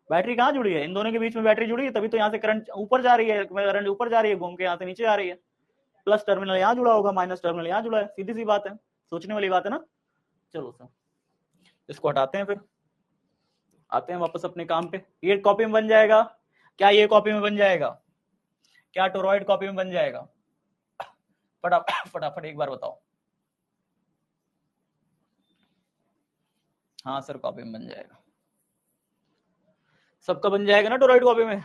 बैटरी कहाँ जुड़ी है? इन दोनों के बीच में बैटरी जुड़ी है, तभी तो यहाँ से करंट ऊपर जा रही है, करंट ऊपर जा रही है, घूम के यहाँ से नीचे आ रही है। प्लस टर्मिनल यहाँ जुड़ा होगा, माइनस टर्मिनल यहाँ जुड़ा है, सीधी सी बात है, सोचने वाली बात है ना। चलो सर इसको हटाते हैं, फिर आते हैं वापस अपने काम पे। ये कॉपी में बन जाएगा क्या? ये कॉपी में बन जाएगा क्या? टोरॉइड कॉपी में बन जाएगा? फटाफट एक बार बताओ। हाँ सर कॉपी में बन जाएगा, सबका बन जाएगा ना? टोरॉइड कॉपी में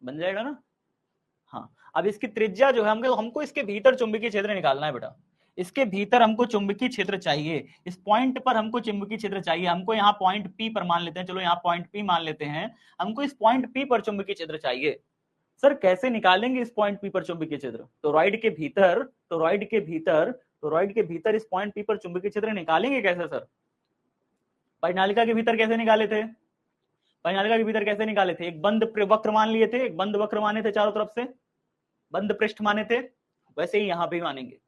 बन जाएगा ना? हाँ, अब इसकी त्रिज्या जो है हमको इसके भीतर चुंबकीय क्षेत्र निकालना है बेटा। इसके भीतर हमको चुंबकीय क्षेत्र चाहिए, इस पॉइंट पर हमको चुंबकीय क्षेत्र चाहिए। हमको यहाँ पॉइंट पी पर मान लेते हैं, चलो यहाँ पॉइंट पी मान लेते हैं, हमको इस पॉइंट पी पर चुंबकीय क्षेत्र चाहिए। सर कैसे निकालेंगे इस पॉइंट पी पर चुंबकीय क्षेत्र? टोरॉइड के भीतर इस पॉइंट पी पर चुंबकीय क्षेत्र निकालेंगे कैसे सर? परिनालिका के भीतर कैसे निकाले थे? परिनालिका के भीतर कैसे निकाले थे? एक बंद वक्र मान लिए थे, एक बंद वक्र माने थे, चारों तरफ से बंद पृष्ठ माने थे, वैसे ही यहाँ भी मानेंगे,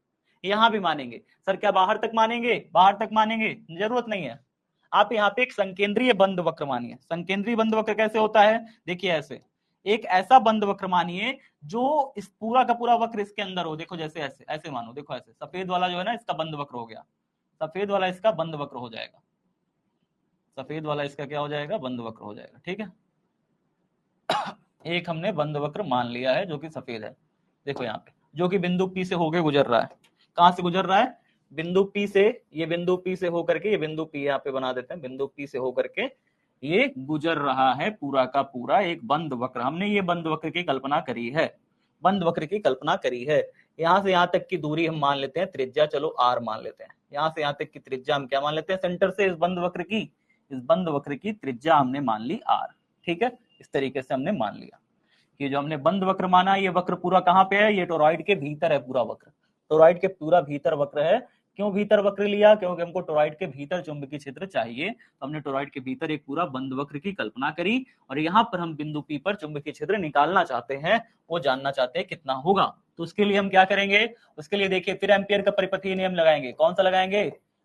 यहाँ भी मानेंगे। सर क्या बाहर तक मानेंगे? बाहर तक मानेंगे, जरूरत नहीं है। आप यहाँ पे एक संकेंद्रीय बंद वक्र मानिए। संकेंद्रीय बंद वक्र कैसे होता है? देखिए ऐसे, एक ऐसा बंद वक्र मानिए जो इस पूरा का पूरा वक्र इसके अंदर हो। देखो जैसे ऐसे ऐसे मानो, देखो ऐसे सफेद वाला जो है ना इसका बंद वक्र हो गया, सफेद वाला इसका बंद वक्र हो जाएगा, सफेद वाला इसका क्या हो जाएगा? बंद वक्र हो जाएगा। ठीक है, एक हमने बंद वक्र मान लिया है जो कि सफेद है, देखो यहाँ पे, जो कि बिंदु P से होके गुजर रहा है। कहां से गुजर रहा है? बिंदु P से। ये बिंदु P से होकर के, ये बिंदु P यहाँ पे बना देते हैं, बिंदु P से होकर के ये गुजर रहा है पूरा का पूरा एक बंद वक्र। हमने ये बंद वक्र की कल्पना करी है, बंद वक्र की कल्पना करी है। यहाँ से यहाँ तक की दूरी हम मान लेते हैं त्रिज्या, चलो r मान लेते हैं। यहाँ से यहाँ तक की त्रिज्या हम क्या मान लेते हैं? सेंटर से इस बंद वक्र की त्रिज्या हमने मान ली r। ठीक है, इस तरीके से हमने मान लिया कि जो हमने बंद वक्र माना, ये वक्र पूरा कहाँ पे है? ये टोरॉइड के भीतर है पूरा वक्र, टोरॉइड के पूरा भीतर वक्र है। क्यों भीतर वक्र लिया? क्योंकि हमको टोरॉइड के भीतर चुंबकीय क्षेत्र चाहिए, तो हमने टोरॉइड के भीतर एक पूरा बंद वक्र की कल्पना करी, और यहाँ पर हम बिंदु P पर चुंबकीय क्षेत्र निकालना चाहते हैं, वो जानना चाहते हैं कितना होगा। तो उसके लिए हम क्या करेंगे? उसके लिए देखिए फिर एम्पियर का परिपथीय नियम लगाएंगे। कौन सा लगाएंगे?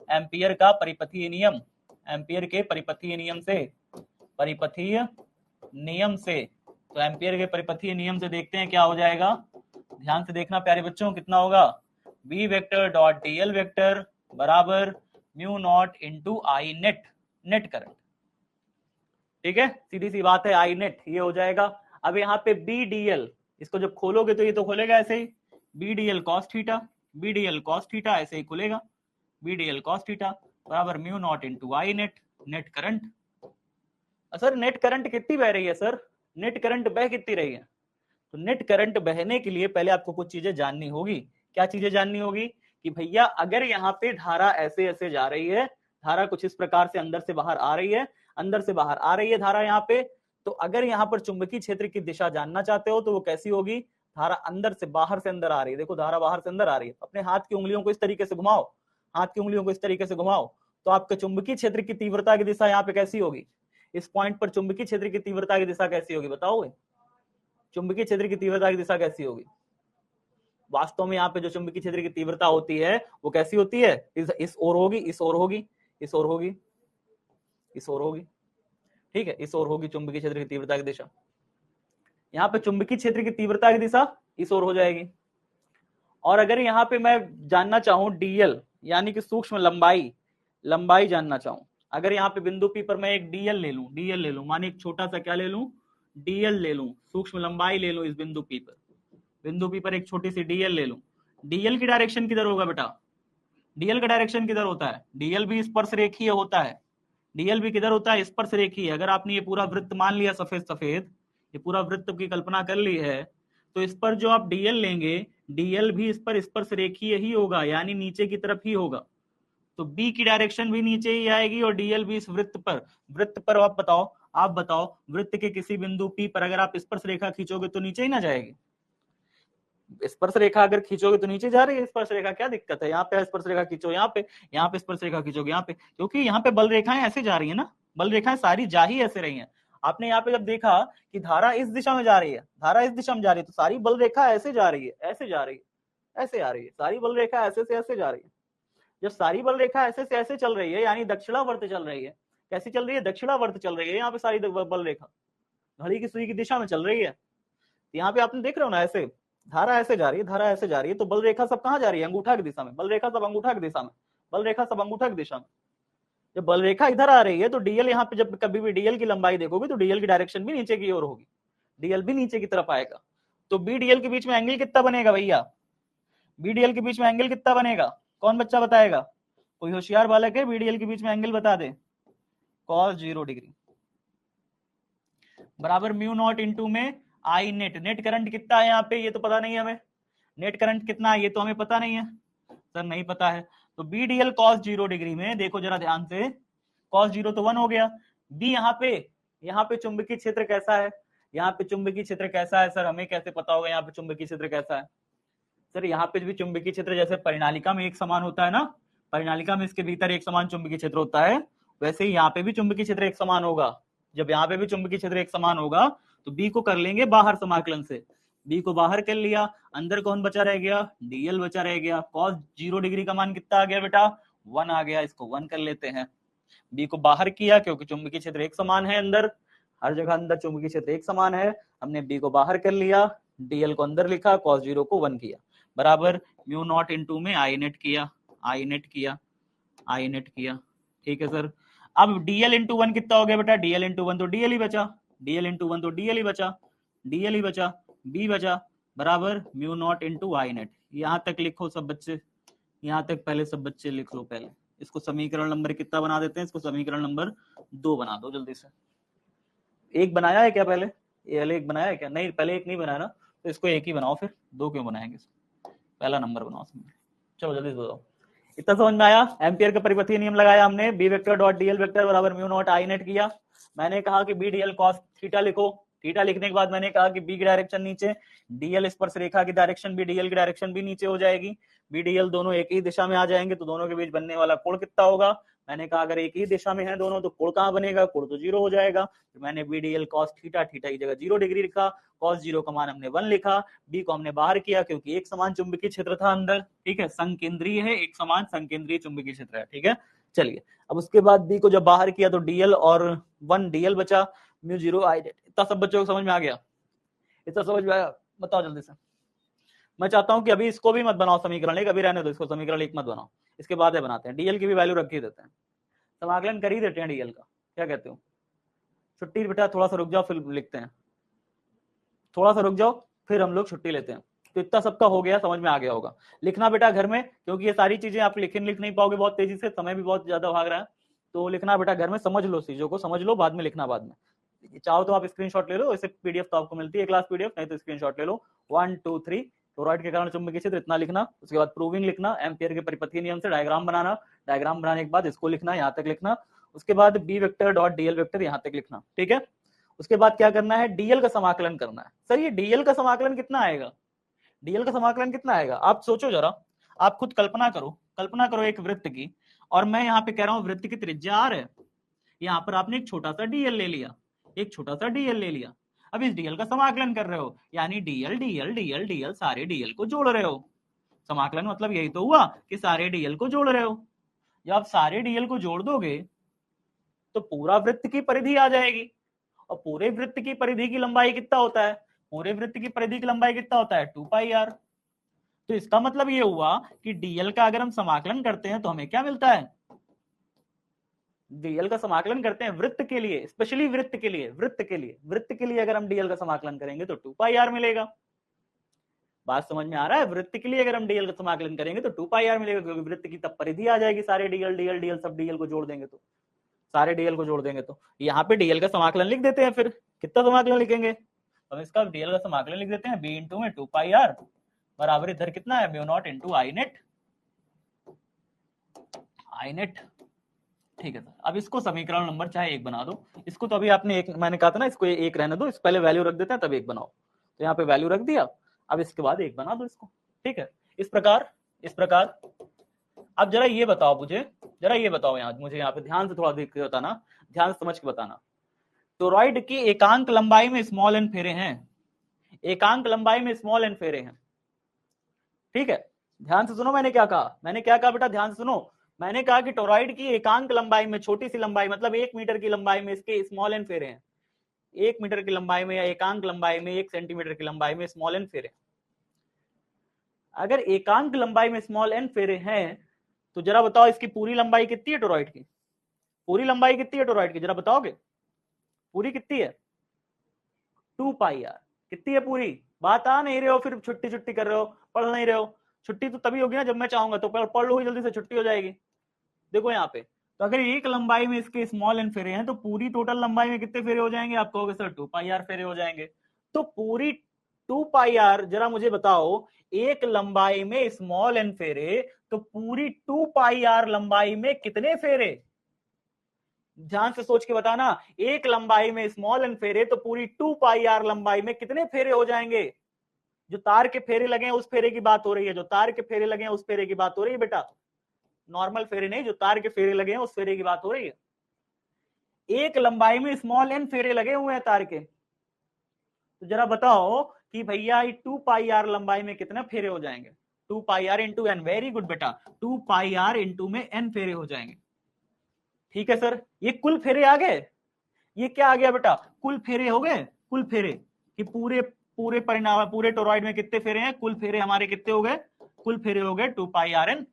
एम्पियर का परिपथीय नियम। एम्पियर के परिपथीय नियम से, तो एम्पियर के परिपथीय नियम से देखते हैं क्या हो जाएगा। ध्यान से देखना प्यारे बच्चों, कितना होगा? V vector dot dl vector बराबर mu naught into I net, net current. ठीक है, सीधी सी बात है, आई नेट ये हो जाएगा। अब यहाँ पे बी dl, इसको जब खोलोगे तो ये तो खोलेगा ऐसे ही, बी dl cos थीटा ऐसे ही खुलेगा, बी dl cos थीटा बराबर mu naught into I net, net current. Sir net current कितनी बह रही है? सर नेट करंट बह कितनी रही है? तो नेट करंट बहने के लिए पहले आपको कुछ चीजें जाननी होगी। क्या चीजें जाननी होगी? कि भैया अगर यहाँ पे धारा ऐसे ऐसे जा रही है, धारा कुछ इस प्रकार से अंदर से बाहर आ रही है, अंदर से बाहर आ रही है धारा यहाँ पे, तो अगर यहाँ पर चुंबकीय क्षेत्र की दिशा जानना चाहते हो तो वो कैसी होगी? धारा अंदर से बाहर से अंदर आ रही है, देखो धारा बाहर से अंदर आ रही है, अपने हाथ की उंगलियों को इस तरीके से घुमाओ, हाथ की उंगलियों को इस तरीके से घुमाओ, तो आपके चुंबकीय क्षेत्र की तीव्रता की दिशा यहाँ पे कैसी होगी? इस पॉइंट पर चुंबकीय क्षेत्र की तीव्रता की दिशा कैसी होगी बताओगे? चुंबकीय क्षेत्र की तीव्रता की दिशा कैसी होगी? वास्तव में यहाँ पे जो चुंबकीय क्षेत्र की तीव्रता होती है वो कैसी होती है? इस ओर होगी, इस ओर होगी, इस ओर होगी, इस ओर होगी। ठीक है, इस ओर होगी चुंबकीय क्षेत्र की तीव्रता की दिशा। यहाँ पे चुंबकीय क्षेत्र की तीव्रता की दिशा इस ओर हो जाएगी। और अगर यहाँ पे मैं जानना चाहूं डीएल, यानी कि सूक्ष्म लंबाई जानना चाहूं, अगर यहाँ पे बिंदु P पर मैं एक डीएल ले लूं, माने एक छोटा सा क्या ले लूं? डीएल ले लूं, सूक्ष्म लंबाई ले लूं इस बिंदु P पर एक छोटी सी डीएल ले लूं। डीएल की डायरेक्शन किधर होगा बेटा? डीएल का डायरेक्शन किधर होता है? डीएल भी स्पर्श रेखीय होता है, डीएल भी किधर होता है, स्पर्श रेखीय। अगर आपने ये पूरा वृत्त मान लिया सफेद सफेद, ये पूरा वृत्त की कल्पना कर ली है, तो इस पर जो आप डीएल लेंगे, डीएल भी इस पर स्पर्श रेखीय ही होगा, यानी नीचे की तरफ ही होगा। तो बी की डायरेक्शन भी नीचे ही आएगी और डीएल भी इस वृत्त पर आप बताओ वृत्त के किसी बिंदु पी पर अगर आप स्पर्श रेखा खींचोगे तो नीचे ही ना जाएगी। स्पर्श रेखा अगर खींचोगे तो नीचे जा रही है स्पर्श रेखा, क्या दिक्कत है? यहाँ पे स्पर्श रेखा खींचो, यहाँ पे स्पर्श रेखा खींचोगे यहाँ पे, क्योंकि यहाँ पे बल रेखाएं ऐसे जा रही है ना, बल रेखाएं सारी जा ही ऐसे रही हैं। आपने यहाँ पे जब देखा कि धारा इस दिशा में जा रही है, धारा इस दिशा में जा रही है, तो सारी बल रेखा ऐसे जा रही है, ऐसे जा रही है, ऐसे आ रही है, सारी बल रेखा ऐसे से ऐसे जा रही है। जब सारी बल रेखा ऐसे से ऐसे चल रही है, यानी दक्षिणावर्त चल रही है। कैसी चल रही है? दक्षिणावर्त चल रही है। यहाँ पे सारी बल रेखा घड़ी की सुई की दिशा में चल रही है। यहाँ पे आपने देख रहे हो ना, ऐसे धारा ऐसे जा रही है, धारा ऐसे जा रही है, तो बल रेखा सब कहाँ जा रही है? अंगूठा की दिशा में। बल रेखा सब अंगूठा की दिशा में, बल रेखा सब अंगूठा की दिशा में। जब बल रेखा इधर आ रही है तो डीएल यहाँ पे, जब कभी भी डीएल की लंबाई देखोगे तो डीएल की डायरेक्शन भी नीचे की ओर होगी, डीएल भी नीचे की तरफ आएगा। तो बी डीएल के बीच में एंगल कितना बनेगा भैया? बी डीएल के बीच में एंगल कितना बनेगा? कौन बच्चा बताएगा? कोई होशियार बालक है? बी डीएल के बीच में एंगल बता दे। cos 0 डिग्री बराबर म्यू नॉट इंटू में आई नेट। नेट करंट कितना है यहाँ पे, ये तो पता नहीं है हमें। नेट करंट कितना है ये तो हमें पता नहीं है सर, नहीं पता है। तो बी डीएल cos 0 डिग्री में देखो जरा ध्यान से, cos 0 तो 1 हो गया। बी यहाँ पे चुंबकीय क्षेत्र कैसा है? यहाँ पे चुंबकीय क्षेत्र कैसा है सर, हमें कैसे पता होगा यहाँ पे चुंबकीय क्षेत्र कैसा है? सर यहाँ पे भी चुंबकीय क्षेत्र जैसे परिनालिका में एक समान होता है ना, परिनालिका में इसके भीतर एक समान चुंबकीय क्षेत्र होता है, वैसे ही यहाँ पे भी चुंबकीय क्षेत्र एक समान होगा। जब यहाँ पे भी चुंबकीय क्षेत्र एक समान होगा तो बी को कर लेंगे बाहर समाकलन से। बी को बाहर कर लिया, अंदर कौन बचा रह गया? डीएल बचा रह गया। cos 0 डिग्री का मान कितना आ गया बेटा? 1 आ गया। इसको 1 कर लेते हैं। बी को बाहर किया क्योंकि चुंबकीय क्षेत्र एक समान है, अंदर हर जगह अंदर चुंबकीय क्षेत्र एक समान है। हमने बी को बाहर कर लिया, डीएल को अंदर लिखा, cos 0 को 1 किया, बराबर म्यू नॉट इंटू में आई नेट किया, आई नेट किया, आई नेट किया। ठीक है सर। अब डीएल इंटू 1 कितना हो गया बेटा? डीएल इंटू 1 तो डीएल ही बचा, डीएल इंटू 1 तो डीएल ही बचा, डीएल ही बचा, बी बचा, बराबर mu naught into I net. यहां तक लिखो सब बच्चे, यहां तक पहले सब बच्चे लिख लो। पहले इसको समीकरण नंबर कितना बना देते हैं? इसको समीकरण नंबर 2 बना दो जल्दी से। एक बनाया है क्या पहले? ये एक बनाया है क्या? नहीं, पहले एक नहीं बनाया ना, तो इसको एक ही बनाओ, फिर 2 क्यों बनाएंगे? पहला नंबर बनाओ। चलो जल्दी से बताओ। इतना समझ में आया? एम्पियर का परिपथीय नियम लगाया हमने, B vector dot DL vector बराबर म्यू नॉट आई नेट किया। मैंने कहा कि बी डीएल कॉस थीटा लिखो, थीटा लिखने के बाद मैंने कहा कि बी की डायरेक्शन नीचे, डीएल स्पर्श रेखा की डायरेक्शन भी, डीएल की डायरेक्शन भी नीचे हो जाएगी। बी डीएल दोनों एक ही दिशा में आ जाएंगे तो दोनों के बीच बनने वाला कोण कितना होगा? मैंने कहा अगर एक ही दिशा में है दोनों तो कोण कहां बनेगा? कोण तो 0 हो जाएगा। तो मैंने B DL cos theta, theta की जगह 0 डिग्री लिखा, cos 0 का मान हमने 1 लिखा, बी को हमने बाहर किया क्योंकि एक समान चुंबकीय क्षेत्र था अंदर। ठीक है, संकेंद्रीय है, एक समान संकेंद्रीय चुंबकीय क्षेत्र है। ठीक है, चलिए अब उसके बाद बी को जब बाहर किया तो डीएल और 1 डीएल बचा, म्यू 0 आई नेट। इतना सब बच्चों को समझ में आ गया? इतना समझ में आया? बताओ जल्दी से। मैं चाहता हूं कि अभी इसको भी मत बनाओ समीकरण एक, अभी रहने दो इसको, समीकरण एक मत बनाओ, इसके बाद बनाते हैं। डीएल की भी वैल्यू रख ही देते हैं, समाकलन कर ही देते हैं डीएल का। क्या कहते हो? छुट्टी बेटा, थोड़ा सा रुक जाओ फिर लिखते हैं, थोड़ा सा रुक जाओ फिर हम लोग छुट्टी लेते हैं। तो इतना सबका हो गया, समझ में आ गया होगा। लिखना बेटा घर में, क्योंकि ये सारी चीजें आप लिख नहीं पाओगे बहुत तेजी से, समय भी बहुत ज्यादा भाग रहा है। तो लिखना बेटा घर में, समझ लो चीजों को, समझ लो, बाद में लिखना बाद में। चाहो तो आप स्क्रीनशॉट ले लो, ऐसे पीडीएफ तो आपको मिलती है क्लास पीडीएफ, नहीं तो स्क्रीनशॉट ले लो। 1 2 3 टोरॉइड के कारण चुंबकीय क्षेत्र इतना लिखना, उसके बाद प्रूविंग लिखना, एम्पियर के परिपथीय नियम से डायग्राम बनाना, डायग्राम बनाने के बाद इसको लिखना, यहाँ तक लिखना, उसके बाद B vector dot DL vector यहाँ तक लिखना। ठीक है, उसके बाद क्या करना है? डीएल का समाकलन करना है। सर ये डीएल का समाकलन कितना आएगा? डीएल का समाकलन कितना आएगा? आप सोचो जरा, आप खुद कल्पना करो, कल्पना करो एक वृत्त की, और मैं यहाँ पे कह रहा हूँ वृत्त की त्रिज्या आर है, यहाँ पर आपने एक छोटा सा डीएल ले लिया, एक छोटा सा डीएल ले लिया। अब इस डीएल का समाकलन कर रहे हो, यानी डीएल डीएल डीएल डीएल सारे डीएल को जोड़ रहे हो। समाकलन मतलब यही तो हुआ कि सारे डीएल को जोड़ रहे हो। जब आप सारे डीएल को जोड़ दोगे तो पूरा वृत्त की परिधि आ जाएगी, और पूरे वृत्त की परिधि की लंबाई कितना होता है? पूरे वृत्त की परिधि की लंबाई कितना होता है? 2 पाई आर। तो इसका मतलब ये हुआ कि डीएल का अगर हम समाकलन करते हैं तो हमें क्या मिलता है? डीएल का समाकलन करते हैं वृत्त के लिए, स्पेशली वृत्त के लिए, वृत्त के लिए अगर हम डीएल का समाकलन करेंगे तो 2 पाई आर मिलेगा। बात समझ में आ रहा है? वृत्त के लिए अगर हम डीएल का समाकलन करेंगे तो 2 पाई आर मिलेगा, क्योंकि वृत्त की तब परिधि आ जाएगी, सारे डीएल डीएल डीएल सब डीएल को जोड़ देंगे तो सारे डीएल को जोड़ देंगे तो यहाँ पे डीएल का समाकलन लिख देते हैं। फिर कितना समाकलन लिखेंगे, तो इसका डीएल का समाकलन लिख देते हैं, बी इंटू में 2 पाई आर बराबर इधर कितना है, mu naught into I net. ठीक है सर। अब इसको समीकरण नंबर चाहे 1 बना दो, इसको तो अभी आपने एक, मैंने कहा था ना इसको 1 रहने दो, इस पहले वैल्यू रख देते हैं तब 1 बनाओ। तो यहाँ पे वैल्यू रख दिया, अब इसके बाद 1 बना दो इसको। ठीक है, इस प्रकार। अब जरा ये बताओ मुझे, मुझे यहाँ पे ध्यान से थोड़ा देख के बताना, ध्यान से समझ के बताना। टोरॉइड की एकांक लंबाई में स्मॉल एन फेरे हैं, एकांक लंबाई में स्मॉल एन फेरे हैं। ठीक है, ध्यान से सुनो मैंने क्या कहा, बेटा ध्यान से सुनो। मैंने कहा कि टोरॉइड की एकांक लंबाई में, छोटी सी लंबाई मतलब 1 मीटर की लंबाई में इसके स्मॉल एन फेरे हैं। 1 मीटर की लंबाई में या एकांक लंबाई में 1 सेंटीमीटर की लंबाई में स्मॉल एन फेरे। अगर एकांक लंबाई में स्मॉल एन फेरे हैं तो जरा बताओ इसकी पूरी लंबाई कितनी है टोरॉइड की, पूरी लंबाई कितनी है टोरॉइड की, जरा बताओगे पूरी कितनी है, 2 पाई आर। कितनी है पूरी, बात आ नहीं रहे हो, फिर छुट्टी कर रहे हो, पढ़ नहीं रहे हो। छुट्टी तो तभी होगी ना जब मैं चाहूंगा, तो पढ़ लो जल्दी से, छुट्टी हो जाएगी। देखो यहाँ पे, तो अगर एक लंबाई में इसके स्मॉल एन फेरे हैं तो पूरी टोटल लंबाई में कितने फेरे हो जाएंगे, आप कहोगे सर 2 पाई आर फेरे हो जाएंगे। तो पूरी 2 पाई आर, जरा मुझे बताओ एक लंबाई में स्मॉल एन फेरे, तो पूरी 2 पाई आर लंबाई में कितने फेरे, ध्यान से सोच के बताना। एक लंबाई में स्मॉल एन फेरे तो पूरी 2 पाई आर लंबाई में कितने फेरे हो जाएंगे। जो तार के फेरे लगे हैं उस फेरे की बात हो रही है, जो तार के फेरे लगे हैं उस फेरे की बात हो रही है बेटा, नॉर्मल फेरे नहीं, जो तार के फेरे लगे हैं उस फेरे की बात हो रही है। एक लंबाई में स्मॉल एन फेरे लगे हुए हैं तार के, तो जरा बताओ कि भैया 2 पाई आर लंबाई में कितने फेरे हो जाएंगे, 2 pi R into N. Very good बेटा, 2 पाई आर इंटू में एन फेरे हो जाएंगे। ठीक है सर, ये कुल फेरे आ गए, ये क्या आ गया बेटा, कुल फेरे हो गए, कुल फेरे कि पूरे परिणाम, पूरे टोरॉइड में कितने फेरे हैं, कुल फेरे हमारे कितने हो गए, कुल फेरे हो गए 2 पाई आर एन।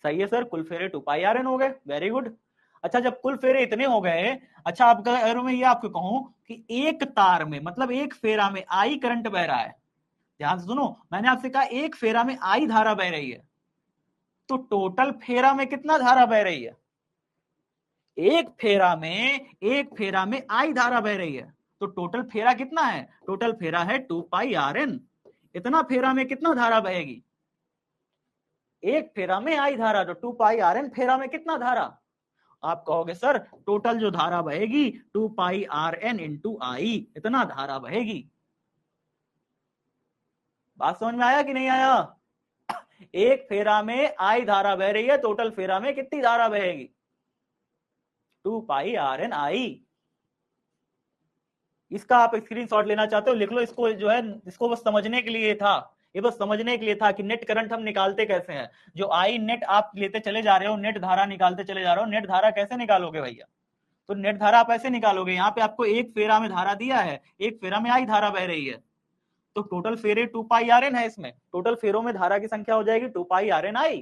सही है सर, कुल फेरे 2 पाई आर एन हो गए, वेरी गुड। अच्छा, जब कुल फेरे इतने हो गए, अच्छा आपका अगर मैं ये आपको कहूं कि एक तार में, मतलब एक फेरा में आई करंट बह रहा है, ध्यान से सुनो, मैंने आपसे कहा एक फेरा में आई धारा बह रही है, तो टोटल फेरा में कितना धारा बह रही है, एक फेरा में आई धारा बह रही है, तो टोटल फेरा कितना है, टोटल फेरा है 2 पाई आर एन। इतना फेरा में कितना धारा बहेगी, एक फेरा में आई धारा, तो 2 पाई आर एन फेरा में कितना धारा, आप कहोगे सर टोटल जो धारा बहेगी 2 पाई आर एन इंटू आई, इतना धारा बहेगी। बात समझ में आया कि नहीं आया, एक फेरा में आई धारा बह रही है, टोटल फेरा में कितनी धारा बहेगी, 2 पाई आर एन आई। इसका आप स्क्रीनशॉट लेना चाहते हो लिख लो, इसको जो है, इसको बस समझने के लिए था, ये बस समझने के लिए था कि नेट करंट हम निकालते कैसे हैं। जो आई नेट आप लेते चले जा रहे हो, नेट धारा निकालते चले जा रहे हो, नेट धारा कैसे निकालोगे भैया, तो नेट धारा आप ऐसे निकालोगे, यहाँ पे आपको एक फेरा में धारा दिया है, एक फेरा में आई धारा बह रही है, तो टोटल फेरे 2 पाई आर एन है, इसमें टोटल फेरों में धारा की संख्या हो जाएगी 2 पाई आर एन आई।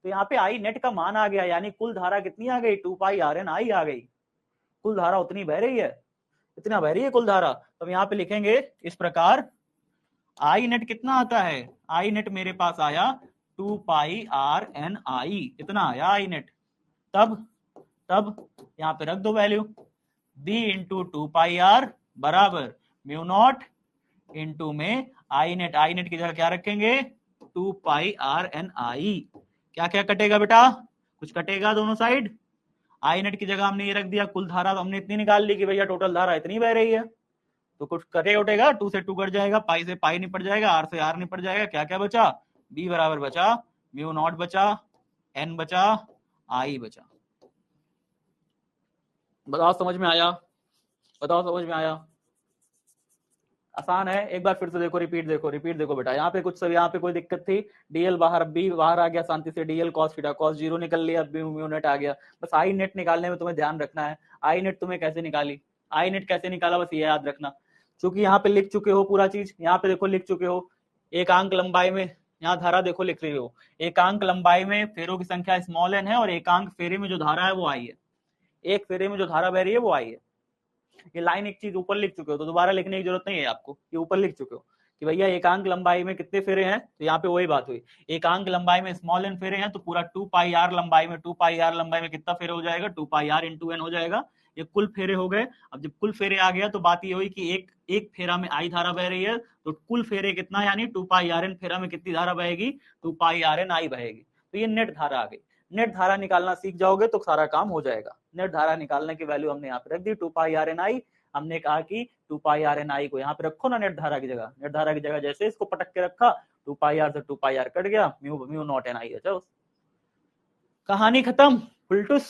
तो यहाँ पे आई नेट का मान आ गया, यानी कुल धारा कितनी आ गई, 2 पाई आर एन आई आ गई, कुल धारा उतनी बह रही है, इतना बह रही है कुल धारा। तो यहाँ पे लिखेंगे इस प्रकार, आई नेट कितना आता है, आई नेट मेरे पास आया 2 पाई आर एन आई, इतना आया आई नेट। तब यहाँ पे रख दो value, B into 2 pi R बराबर म्यू नॉट इंटू में आई नेट की जगह क्या रखेंगे, 2 पाई आर एन आई। क्या क्या कटेगा बेटा, कुछ कटेगा दोनों साइड, आई नेट की जगह हमने ये रख दिया, कुल धारा हमने इतनी निकाल ली कि भैया टोटल धारा इतनी बह रही है, तो कुछ कटे उठेगा, 2 से 2 कट जाएगा, पाई से पाई निपट जाएगा, आर से आर निपट जाएगा, क्या क्या बचा, बी बराबर बचा म्यू नॉट बचा, एन बचा, आई बचा। बताओ समझ में आया, बताओ समझ में आया, आसान है। एक बार फिर से देखो, रिपीट देखो बेटा, यहाँ पे कुछ सब, यहाँ पे कोई दिक्कत थी, डीएल बाहर, बी बाहर आ गया शांति से, डीएल कॉस थीटा कॉस 0 निकल लिया, म्यू नेट आ गया। बस आई नेट निकालने में तुम्हें ध्यान रखना है, आई नेट तुम्हें कैसे निकाली, आई नेट कैसे निकाला, बस ये याद रखना। क्योंकि यहाँ पे लिख चुके हो पूरा चीज, यहाँ पे देखो लिख चुके हो, एकांक लंबाई में, यहाँ धारा देखो लिख रही हो, एकांक लंबाई में फेरों की संख्या स्मॉल एन है, और एकांक फेरे में जो धारा है वो आई है, एक फेरे में जो धारा बह रही है वो आई है। ये लाइन एक चीज ऊपर लिख चुके हो, तो दोबारा लिखने की जरूरत नहीं है आपको, ये ऊपर लिख चुके हो कि भैया एकांक लंबाई में कितने फेरे हैं, तो यहाँ पे वही बात हुई, एकांक लंबाई में स्मॉल एन फेरे हैं तो पूरा 2 पाई आर लंबाई में, 2 पाई आर लंबाई में कितना फेरे हो जाएगा, 2 पाई आर इंटू एन हो जाएगा। ये कुल फेरे हो गए। अब जब कुल फेरे आ गया तो बात ये हुई कि एक फेरा में आई धारा बह रही है, तो कुल फेरे कितना, यानी 2 पाई आर एन फेरा में कितनी धारा बहेगी, 2 पाई आर एन आई बहेगी। तो ये नेट धारा आ गई। नेट धारा निकालना सीख जाओगे तो सारा काम हो जाएगा। नेट धारा निकालने की वैल्यू हमने यहाँ पे रख दी 2 पाई आर एन आई। हमने कहा कि 2 पाई आर एन आई को यहाँ पे रखो ना नेट धारा की जगह। नेट धारा की जगह जैसे इसको पटक के रखा, 2 पाई आर से 2 पाई आर कट गया, म्यू नॉट एन आई। अच्छा, कहानी खत्म, फुलटूस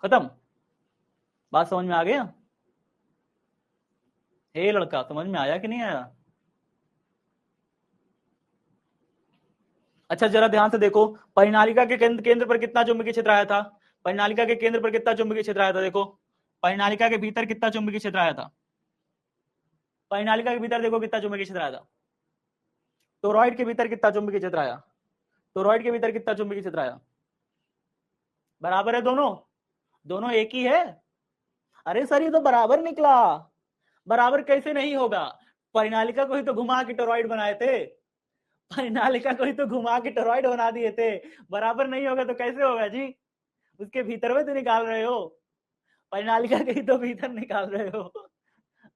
खत्म। बात समझ में आ गया? हे लड़का, समझ में आया कि नहीं आया? अच्छा, जरा ध्यान से देखो, परिनालिका के केंद्र पर कितना चुंबकीय क्षेत्र आया था? परिनालिका के केंद्र पर कितना चुंबकीय क्षेत्र आया था? देखो, परिनालिका के भीतर कितना चुंबकीय क्षेत्र आया था? परिनालिका के भीतर देखो कितना चुंबकीय क्षेत्र आया था। टोरॉइड के भीतर कितना चुंबकीय क्षेत्र आया? टोरॉइड के भीतर कितना चुंबकीय क्षेत्र आया? बराबर है दोनों? दोनों एक ही है? अरे सर, ये तो बराबर निकला। बराबर कैसे नहीं होगा? परिनालिका को ही तो घुमा के टोरॉइड बनाए थे। परिनालिका को ही तो घुमा के टोरॉइड बना दिए थे। बराबर नहीं होगा तो कैसे होगा जी? उसके भीतर में तो निकाल रहे हो, परिनालिका के ही तो भीतर निकाल रहे हो।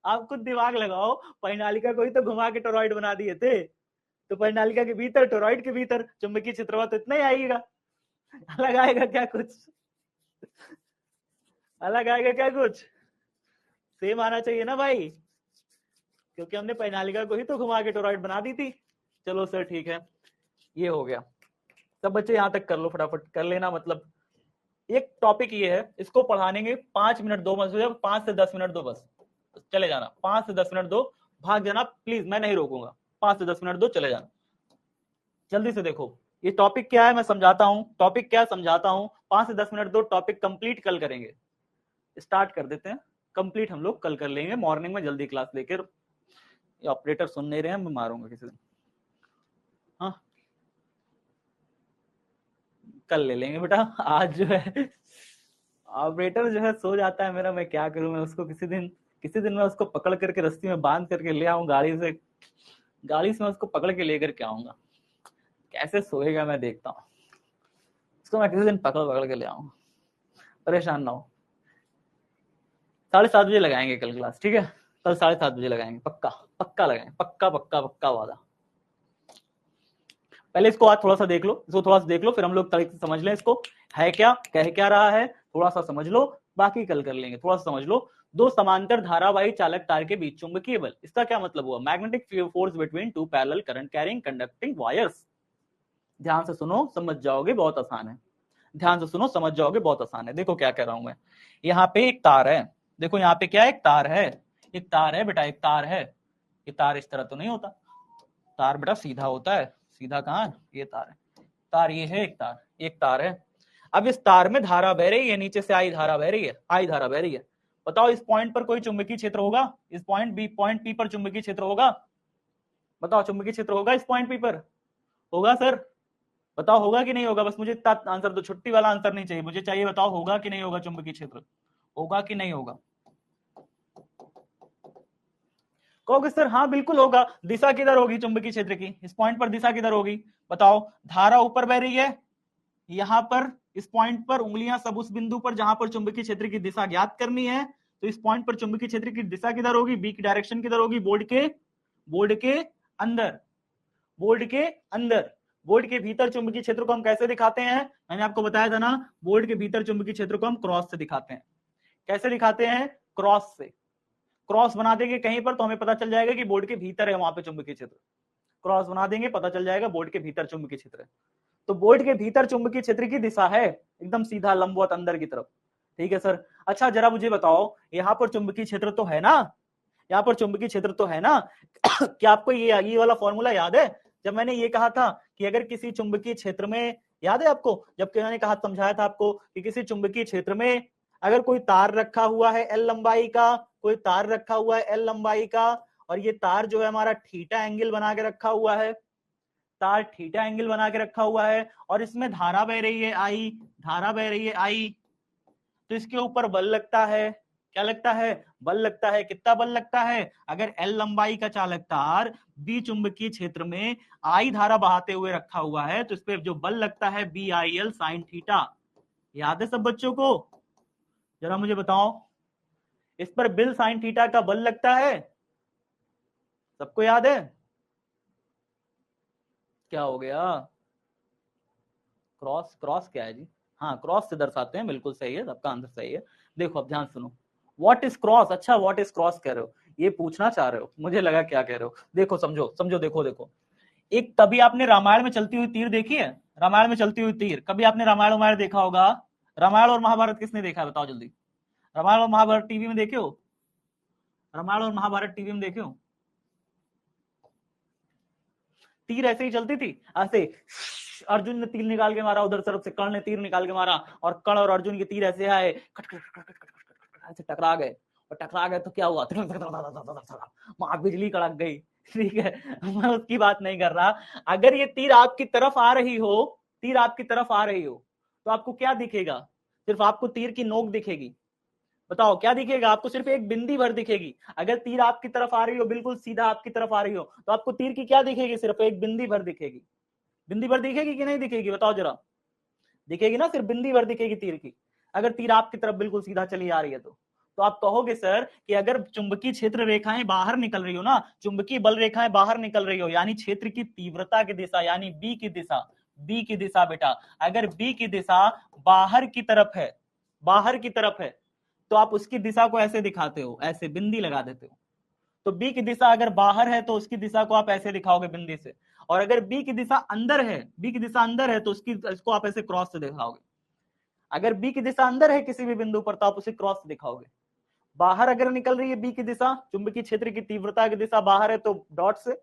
आप खुद दिमाग लगाओ, परिनालिका को ही तो घुमा के टोरॉइड बना दिए थे, तो परिनालिका के भीतर, टोरॉइड के भीतर चुंबकीय क्षेत्र तो इतना ही आएगा। अलग आएगा क्या कुछ? अलग आएगा क्या कुछ? सेम आना चाहिए ना भाई, क्योंकि हमने परिनालिका को ही तो घुमा के टोरॉइड बना दी थी। चलो सर ठीक है, ये हो गया। सब बच्चे यहाँ तक कर लो, फटाफट कर लेना। मतलब एक टॉपिक ये है, इसको पढ़ाने के 5 मिनट दो, मतलब 5 से 10 मिनट दो, बस चले जाना। 5 से 10 मिनट दो, भाग जाना प्लीज, मैं नहीं रोकूंगा। 5 से 10 मिनट दो, चले जाना। जल्दी से देखो ये टॉपिक क्या है, मैं समझाता हूँ। टॉपिक क्या समझाता हूँ, 5 से 10 मिनट दो, टॉपिक कंप्लीट कल करेंगे। स्टार्ट कर देते हैं, कंप्लीट हम लोग कल कर लेंगे मॉर्निंग में जल्दी क्लास लेकर। ऑपरेटर सुन नहीं रहे हैं, मैं मारूंगा किसी दिन। हाँ, कल ले लेंगे बेटा। आज जो है ऑपरेटर जो है सो जाता है मेरा, मैं क्या करूं। मैं उसको किसी दिन मैं उसको पकड़ करके रस्सी में बांध करके ले आऊं, गाड़ी से मैं उसको पकड़ के लेकर के आऊंगा। कैसे सोएगा मैं देखता हूँ उसको, मैं किसी दिन पकड़ के ले आऊंगा, परेशान ना हो। 7:30 बजे लगाएंगे कल क्लास, ठीक है? कल 7:30 बजे लगाएंगे, पक्का लगाएंगे, पक्का वादा। पहले इसको आज थोड़ा सा देख लो, फिर हम लोग तरीके से समझ लें इसको है क्या, कह क्या रहा है, थोड़ा सा समझ लो, बाकी कल कर लेंगे। थोड़ा सा समझ लो, दो समांतर धारावाही चालक तार के बीच चुंबकीय बल, इसका क्या मतलब हुआ? Magnetic force between two parallel current carrying conducting wires. ध्यान से सुनो, समझ जाओगे, बहुत आसान है। ध्यान से सुनो, समझ जाओगे, बहुत आसान है। देखो क्या कह रहा हूं मैं, यहाँ पे एक तार है, देखो यहाँ पे क्या है, एक तार है, बेटा, एक तार है। ये तार इस तरह तो नहीं होता, तार बेटा सीधा होता है। सीधा कहाँ? ये तार है, तार ये है, एक तार है। अब इस तार में धारा बह रही है, नीचे से आई धारा बह रही है। बताओ इस पॉइंट पर कोई चुंबकीय क्षेत्र होगा? इस पॉइंट पी पर चुंबकीय क्षेत्र होगा? बताओ, चुंबकीय क्षेत्र होगा इस पॉइंट पी पर? होगा सर? बताओ होगा कि नहीं होगा? बस मुझे इतना आंसर दो, छुट्टी वाला आंसर नहीं चाहिए, मुझे चाहिए बताओ होगा कि नहीं होगा चुंबकीय क्षेत्र? होगा कि नहीं होगा? कहोगे सर हाँ बिल्कुल होगा। दिशा किधर होगी चुंबकीय क्षेत्र की? इस पॉइंट पर दिशा किधर होगी? बताओ, धारा ऊपर बह रही है, यहां पर इस पॉइंट पर उंगलियां सब उस बिंदु पर जहां पर चुंबकीय क्षेत्र की दिशा ज्ञात करनी है, तो इस पॉइंट पर चुंबकीय क्षेत्र की दिशा किधर होगी? बी की डायरेक्शन किधर होगी? बोर्ड के अंदर, बोर्ड के भीतर चुंबकीय क्षेत्र को हम कैसे दिखाते हैं? मैंने आपको बताया था ना, बोर्ड के भीतर चुंबकीय क्षेत्र को हम क्रॉस से दिखाते हैं। कैसे दिखाते हैं? क्रॉस से। क्रॉस बना देंगे कहीं पर तो हमें पता चल जाएगा कि बोर्ड के भीतर है वहां पे चुंबकीय क्षेत्र। क्रॉस बना देंगे, पता चल जाएगा बोर्ड के भीतर चुंबकीय क्षेत्र है। तो बोर्ड के भीतर चुंबकीय क्षेत्र की दिशा है एकदम सीधा लंबवत अंदर की तरफ। ठीक है सर। अच्छा जरा मुझे बताओ, यहाँ पर चुंबकीय क्षेत्र तो है ना? यहाँ पर चुंबकीय क्षेत्र तो है ना? क्या आपको ये वाला फॉर्मूला याद है? जब मैंने ये कहा था कि अगर किसी चुंबकीय क्षेत्र में, याद है आपको जब मैंने कहा, समझाया था आपको कि किसी चुंबकीय क्षेत्र में अगर कोई तार रखा हुआ है एल लंबाई का, कोई तार रखा हुआ है एल लंबाई का, और ये तार जो है हमारा थीटा एंगल बना के रखा हुआ है, तार थीटा एंगल बना के रखा हुआ है, और इसमें धारा बह रही है आई, तो इसके ऊपर बल लगता है। क्या लगता है? बल लगता है। कितना बल लगता है? अगर L लंबाई का चालक तार B चुंबकीय क्षेत्र में I धारा बहाते हुए रखा हुआ है तो इस पर जो बल लगता है BIL sin थीटा। याद है सब बच्चों को? जरा मुझे बताओ, इस पर बिल sin थीटा का बल लगता है, सबको याद है? क्या हो गया? क्रॉस, क्रॉस क्या है जी? हाँ, क्रॉस से दर्शाते हैं, बिल्कुल सही है, सबका आंसर सही है। देखो अब ध्यान सुनो, व्हाट इज क्रॉस? अच्छा व्हाट इज क्रॉस कह रहे हो, ये पूछना चाह रहे हो, मुझे लगा क्या कह रहे हो। देखो समझो समझो, देखो देखो, एक कभी आपने रामायण में चलती हुई तीर देखी है? रामायण में चलती हुई तीर, कभी आपने रामायण वामायण देखा होगा? रामायण और महाभारत किसने देखा है बताओ जल्दी? रामायण और महाभारत टीवी में देखे हो? रामायण और महाभारत टीवी में देखे हो? तीर ऐसे ही चलती थी, ऐसे अर्जुन ने तीर निकाल के मारा, उधर तरफ से कर्ण ने तीर निकाल के मारा, और कर्ण और अर्जुन के तीर ऐसे आए, ऐसे टकरा गए, और टकरा गए तो क्या हुआ, वहां बिजली कड़क गई। ठीक है, मैं उसकी बात नहीं कर रहा। अगर ये तीर आपकी तरफ आ रही हो, तीर आपकी तरफ आ रही हो, तो आपको क्या दिखेगा? सिर्फ आपको तीर की नोक दिखेगी। बताओ क्या दिखेगा आपको? सिर्फ एक बिंदी भर दिखेगी। अगर तीर आपकी तरफ आ रही हो, बिल्कुल सीधा आपकी तरफ आ रही हो, तो आपको तीर की क्या दिखेगी? सिर्फ एक बिंदी भर दिखेगी। बिंदी भर दिखेगी कि नहीं दिखेगी बताओ जरा? दिखेगी ना, सिर्फ बिंदी भर दिखेगी तीर की, अगर तीर आपकी तरफ बिल्कुल सीधा चली आ रही है तो आप कहोगे सर कि अगर चुंबकीय क्षेत्र रेखाएं बाहर निकल रही हो ना, चुंबकीय बल रेखाएं बाहर निकल रही हो, यानी क्षेत्र की तीव्रता की दिशा, यानी बी की दिशा, बी की दिशा बेटा, अगर बी की दिशा बाहर की तरफ है, बाहर की तरफ है, तो आप उसकी दिशा को ऐसे दिखाते हो, ऐसे बिंदी लगा देते हो। तो बी की दिशा अगर बाहर है तो उसकी दिशा को आप ऐसे दिखाओगे बिंदी से, और अगर बी की दिशा अंदर है, बी की दिशा अंदर है तो उसकी इसको आप ऐसे क्रॉस से दिखाओगे। अगर बी की दिशा अंदर है किसी भी बिंदु पर तो आप उसे क्रॉस से दिखाओगे। बाहर अगर निकल रही है बी की दिशा, चुंबकीय क्षेत्र की तीव्रता की दिशा बाहर है तो डॉट से,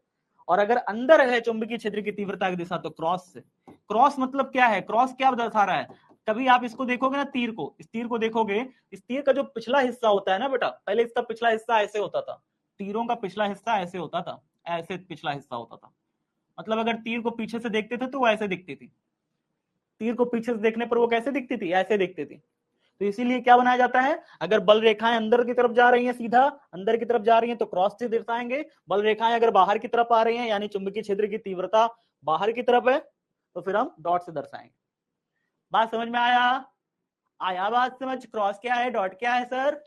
और अगर अंदर है चुंबकीय क्षेत्र की तीव्रता की दिशा तो क्रॉस से। क्रॉस मतलब क्या है? क्रॉस क्या दर्शा रहा है? कभी आप इसको देखोगे ना, तीर को, इस तीर को देखोगे, इस तीर का जो पिछला हिस्सा होता है ना बेटा, पहले इसका पिछला हिस्सा ऐसे होता था, तीरों का पिछला हिस्सा ऐसे होता था, ऐसे पिछला हिस्सा होता था, मतलब अगर तीर को पीछे से देखते थे तो वो ऐसे दिखती थी, तीर को पीछे से देखने पर वो कैसे दिखती थी? ऐसे दिखती थी। तो इसीलिए क्या बनाया जाता है, अगर बल रेखाएं अंदर की तरफ जा रही हैं, सीधा अंदर की तरफ जा रही हैं तो क्रॉस से दर्शाएंगे, बल रेखाएं अगर बाहर की तरफ आ रही हैं यानी चुंबकीय क्षेत्र की तीव्रता बाहर की तरफ है तो फिर हम डॉट से दर्शाएंगे। बात समझ में आया? आया बात समझ? क्रॉस क्या है, डॉट क्या है सर?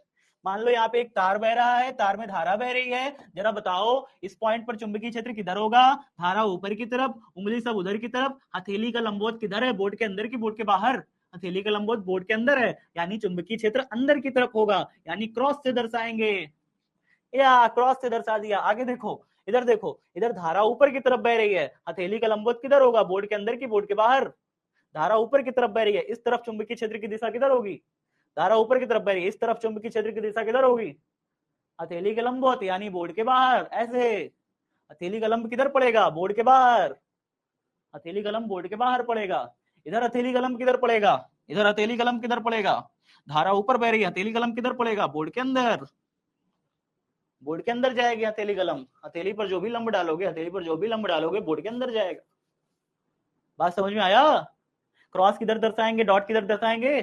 मान लो यहाँ पे एक तार बह रहा है, तार में धारा बह रही है, जरा बताओ इस पॉइंट पर चुंबकीय क्षेत्र किधर होगा? धारा ऊपर की तरफ, उंगली सब उधर की तरफ, हथेली का लंबवत किधर है? बोर्ड के अंदर की बोर्ड के बाहर? हथेली का लंबवत बोर्ड के अंदर है, यानी चुंबकीय क्षेत्र अंदर की तरफ होगा, यानी क्रॉस से दर्शाएंगे। या क्रॉस से दर्शा दिया। आगे देखो, इधर देखो, इधर धारा ऊपर की तरफ बह रही है, हथेली का लंबवत किधर होगा? बोर्ड के अंदर की बोर्ड के बाहर? धारा ऊपर की तरफ बह रही है, इस तरफ चुंबकीय क्षेत्र की दिशा किधर होगी? धारा ऊपर की तरफ बह रही है, इस तरफ चुंबकीय क्षेत्र की दिशा किधर होगी? हथेली के लंबवत, यानी बोर्ड के बाहर। ऐसे हथेली का लंब किधर पड़ेगा? बोर्ड के बाहर। हथेली का लंब बोर्ड के बाहर पड़ेगा। इधर हथेली का लंब किधर पड़ेगा? इधर हथेली का लंब किधर पड़ेगा? धारा ऊपर बह रही है, हथेली का लंब किधर पड़ेगा? बोर्ड के अंदर। बोर्ड के अंदर जाएगी हथेली का लंब, हथेली पर जो भी लंब डालोगे, हथेली पर जो भी लंब डालोगे बोर्ड के अंदर जाएगा। बात समझ में आया? क्रॉस किधर दर्शाएंगे, डॉट किधर दर्शाएंगे?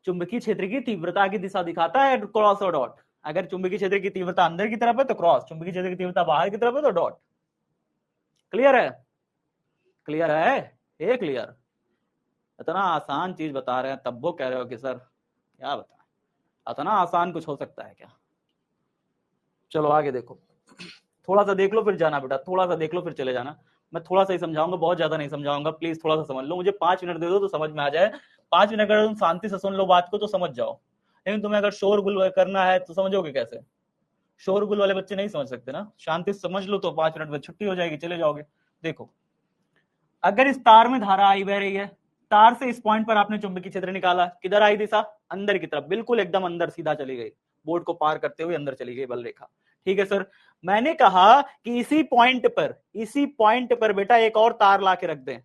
चुंबकीय क्षेत्र की तीव्रता की दिशा दिखाता है क्रॉस और डॉट। अगर चुंबकीय क्षेत्र की तीव्रता अंदर की तरफ है तो क्रॉस, चुंबकीय क्षेत्र की तीव्रता बाहर की तरफ है तो डॉट। क्लियर है? क्लियर है? ये क्लियर? इतना आसान चीज बता रहे हैं तब वो कह रहे हो कि सर क्या बताएं, इतना आसान कुछ हो सकता है क्या? चलो आगे देखो, थोड़ा सा देख लो फिर जाना बेटा, थोड़ा सा देख लो फिर चले जाना। मैं थोड़ा सा ही समझाऊंगा, बहुत ज्यादा नहीं समझाऊंगा, प्लीज थोड़ा सा समझ लो, मुझे 5 मिनट दे दो तो समझ में आ जाए। 5 मिनट अगर तुम शांति से सुन लो बात को तो समझ जाओ, लेकिन तुम्हें अगर शोरगुल करना है तो समझोगे कैसे? शोरगुल वाले बच्चे नहीं समझ सकते ना, शांति से समझ लो तो 5 मिनट में छुट्टी हो जाएगी, चले जाओगे। देखो, अगर इस तार में धारा आई बह रही है, तार से इस पॉइंट पर आपने चुंबकीय क्षेत्र निकाला, किधर आई दिशा? अंदर की तरफ, बिल्कुल एकदम अंदर सीधा चली गई, बोर्ड को पार करते हुए अंदर चली गई बल रेखा। ठीक है सर, मैंने कहा कि इसी पॉइंट पर बेटा एक और तार ला के रख दें।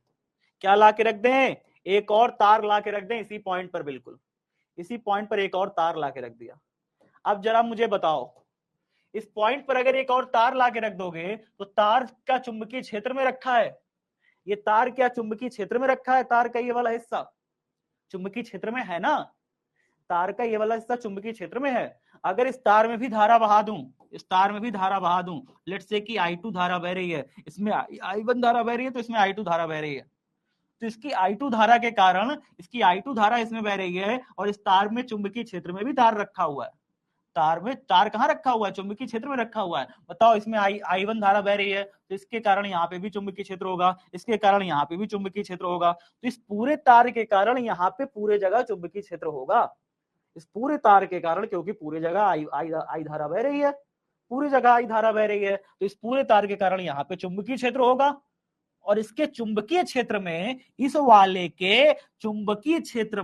क्या ला के रख दें? एक और तार ला के रख दें इसी पॉइंट पर, बिल्कुल इसी पॉइंट पर एक और तार ला के रख दिया। अब जरा मुझे बताओ, इस पॉइंट पर अगर एक और तार ला के रख दोगे तो तार का चुंबकीय क्षेत्र में रखा है, ये तार क्या चुंबकीय क्षेत्र में रखा है? तार का ये वाला हिस्सा चुंबकीय क्षेत्र में है ना? तार का ये वाला हिस्सा चुंबकीय क्षेत्र में है। अगर इस तार में भी धारा बहा दूं, इस तार में भी धारा बहा दूं, लेट्स से कि I2 धारा बह रही है, इसमें I1 धारा बह रही है, तो इसमें I2 धारा बह रही है। तो इसकी I2 धारा के कारण, इसकी I2 धारा इसमें बह रही है, और इस तार में चुंबकीय क्षेत्र में भी तार रखा हुआ है। तार में तार कहाँ रखा हुआ है? चुंबकीय क्षेत्र में रखा हुआ है। बताओ, इसमें I1 धारा बह रही है, तो इसके कारण यहाँ पे भी चुंबकीय क्षेत्र होगा, इसके कारण यहाँ पे भी चुंबकीय क्षेत्र होगा। तो इस पूरे तार के कारण यहाँ पे पूरे जगह चुंबकीय क्षेत्र होगा, इस पूरे तार के कारण, क्योंकि पूरी जगह आई धारा बह रही है, पूरी जगह आई धारा बह रही है, तो इस पूरे तार के कारण यहाँ पे चुंबकीय क्षेत्र होगा। और इसके चुंबकीय क्षेत्र में, इस वाले के चुंबकीय क्षेत्र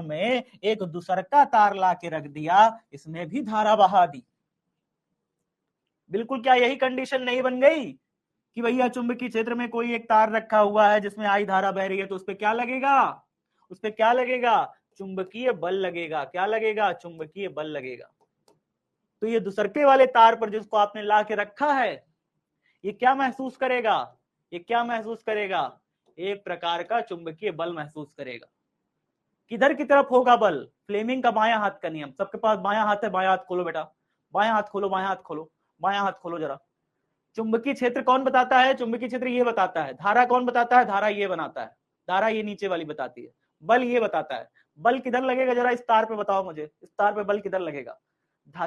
में एक दूसरका तार ला के रख दिया, इसमें भी धारा बहा दी। बिल्कुल, क्या यही कंडीशन नहीं बन गई कि भैया चुंबकीय क्षेत्र में कोई एक तार रखा हुआ है जिसमें आई धारा बह रही है, तो उस पर क्या लगेगा? उस पर क्या लगेगा? चुंबकीय बल लगेगा। क्या लगेगा? चुंबकीय बल लगेगा। तो ये दूसरके वाले तार पर जिसको आपने ला के रखा है, ये क्या महसूस करेगा? ये क्या महसूस करेगा? एक प्रकार का चुंबकीय बल महसूस करेगा। किधर की तरफ होगा बल? फ्लेमिंग का बायां हाथ का नियम। सबके पास बायां हाथ है? बायां हाथ खोलो बेटा, बायां हाथ खोलो, बायां हाथ खोलो, बायां हाथ खोलो जरा। चुंबकीय क्षेत्र कौन बताता है? चुंबकीय क्षेत्र ये बताता है। धारा कौन बताता है? धारा ये बनाता है, धारा ये नीचे वाली बताती है। बल ये बताता है। बल किधर लगेगा जरा इस तार पे बताओ मुझे, इस तार पे बल किधर लगेगा?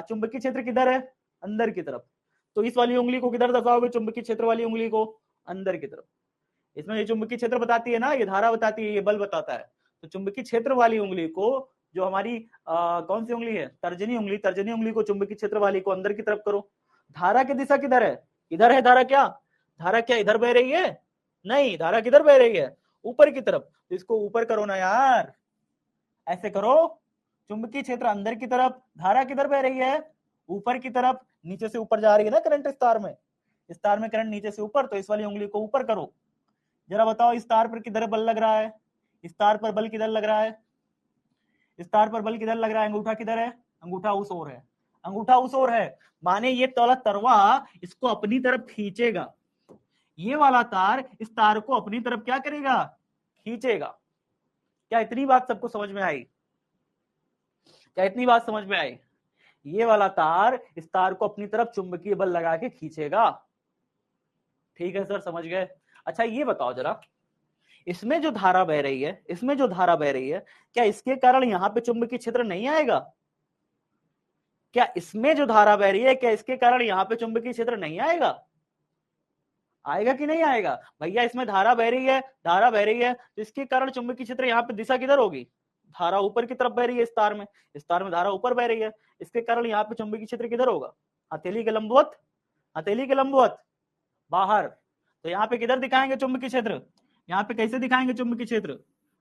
चुंबकीय क्षेत्र किधर है? अंदर की तरफ। तो इस वाली उंगली को किधर दर्शाओगे? चुंबकीय क्षेत्र वाली उंगली को अंदर की तरफ। इसमें ये चुंबकीय क्षेत्र बताती है ना, ये धारा बताती है, ये बल बताता है। तो चुंबकीय क्षेत्र वाली उंगली को, जो हमारी कौन सी उंगली है? तर्जनी उंगली, तर्जनी उंगली को चुंबकीय क्षेत्र वाली को अंदर की तरफ करो। धारा की दिशा किधर है? इधर है धारा। क्या धारा क्या इधर बह रही है? नहीं, धारा किधर बह रही है? ऊपर की तरफ। तो इसको ऊपर करो ना यार, ऐसे करो। चुंबकीय क्षेत्र अंदर की तरफ, धारा किधर बह रही है? ऊपर की तरफ। नीचे से ऊपर जा रही है ना करंट इस तार में, इस तार में करंट नीचे से ऊपर, तो इस वाली उंगली को ऊपर करो। जरा बताओ इस तार पर किधर बल लग रहा है? इस तार पर बल किधर लग रहा है? इस तार पर बल किधर लग रहा है? अंगूठा किधर है? अंगूठा उस ओर है, अंगूठा उस ओर है। माने ये वाला तरवा इसको अपनी तरफ खींचेगा, ये वाला तार इस तार को अपनी तरफ क्या करेगा? खींचेगा। क्या इतनी बात सबको समझ में आई? क्या इतनी बात समझ में आई? ये वाला तार इस तार को अपनी तरफ चुंबकीय बल लगा के खींचेगा। ठीक है सर, समझ गए। अच्छा ये बताओ जरा, इसमें जो धारा बह रही है, इसमें जो धारा बह रही है, क्या इसके कारण यहां पे चुंबकीय क्षेत्र नहीं आएगा? क्या इसमें जो धारा बह रही है, क्या इसके कारण यहां पे चुंबकीय क्षेत्र नहीं आएगा? आएगा कि नहीं आएगा? भैया इसमें धारा बह रही है, धारा बह रही है, तो इसके कारण चुंबकीय क्षेत्र यहाँ पे दिशा किधर होगी? धारा ऊपर की तरफ बह रही है, इस तार में, इस तार में धारा ऊपर बह रही है, इसके कारण यहाँ पे चुंबकीय क्षेत्र किधर होगा? हथेली के लंबवत, हथेली के लंबवत, बाहर। तो यहाँ पे किधर दिखाएंगे चुंबकीय क्षेत्र? यहाँ पे कैसे दिखाएंगे चुंबकीय क्षेत्र?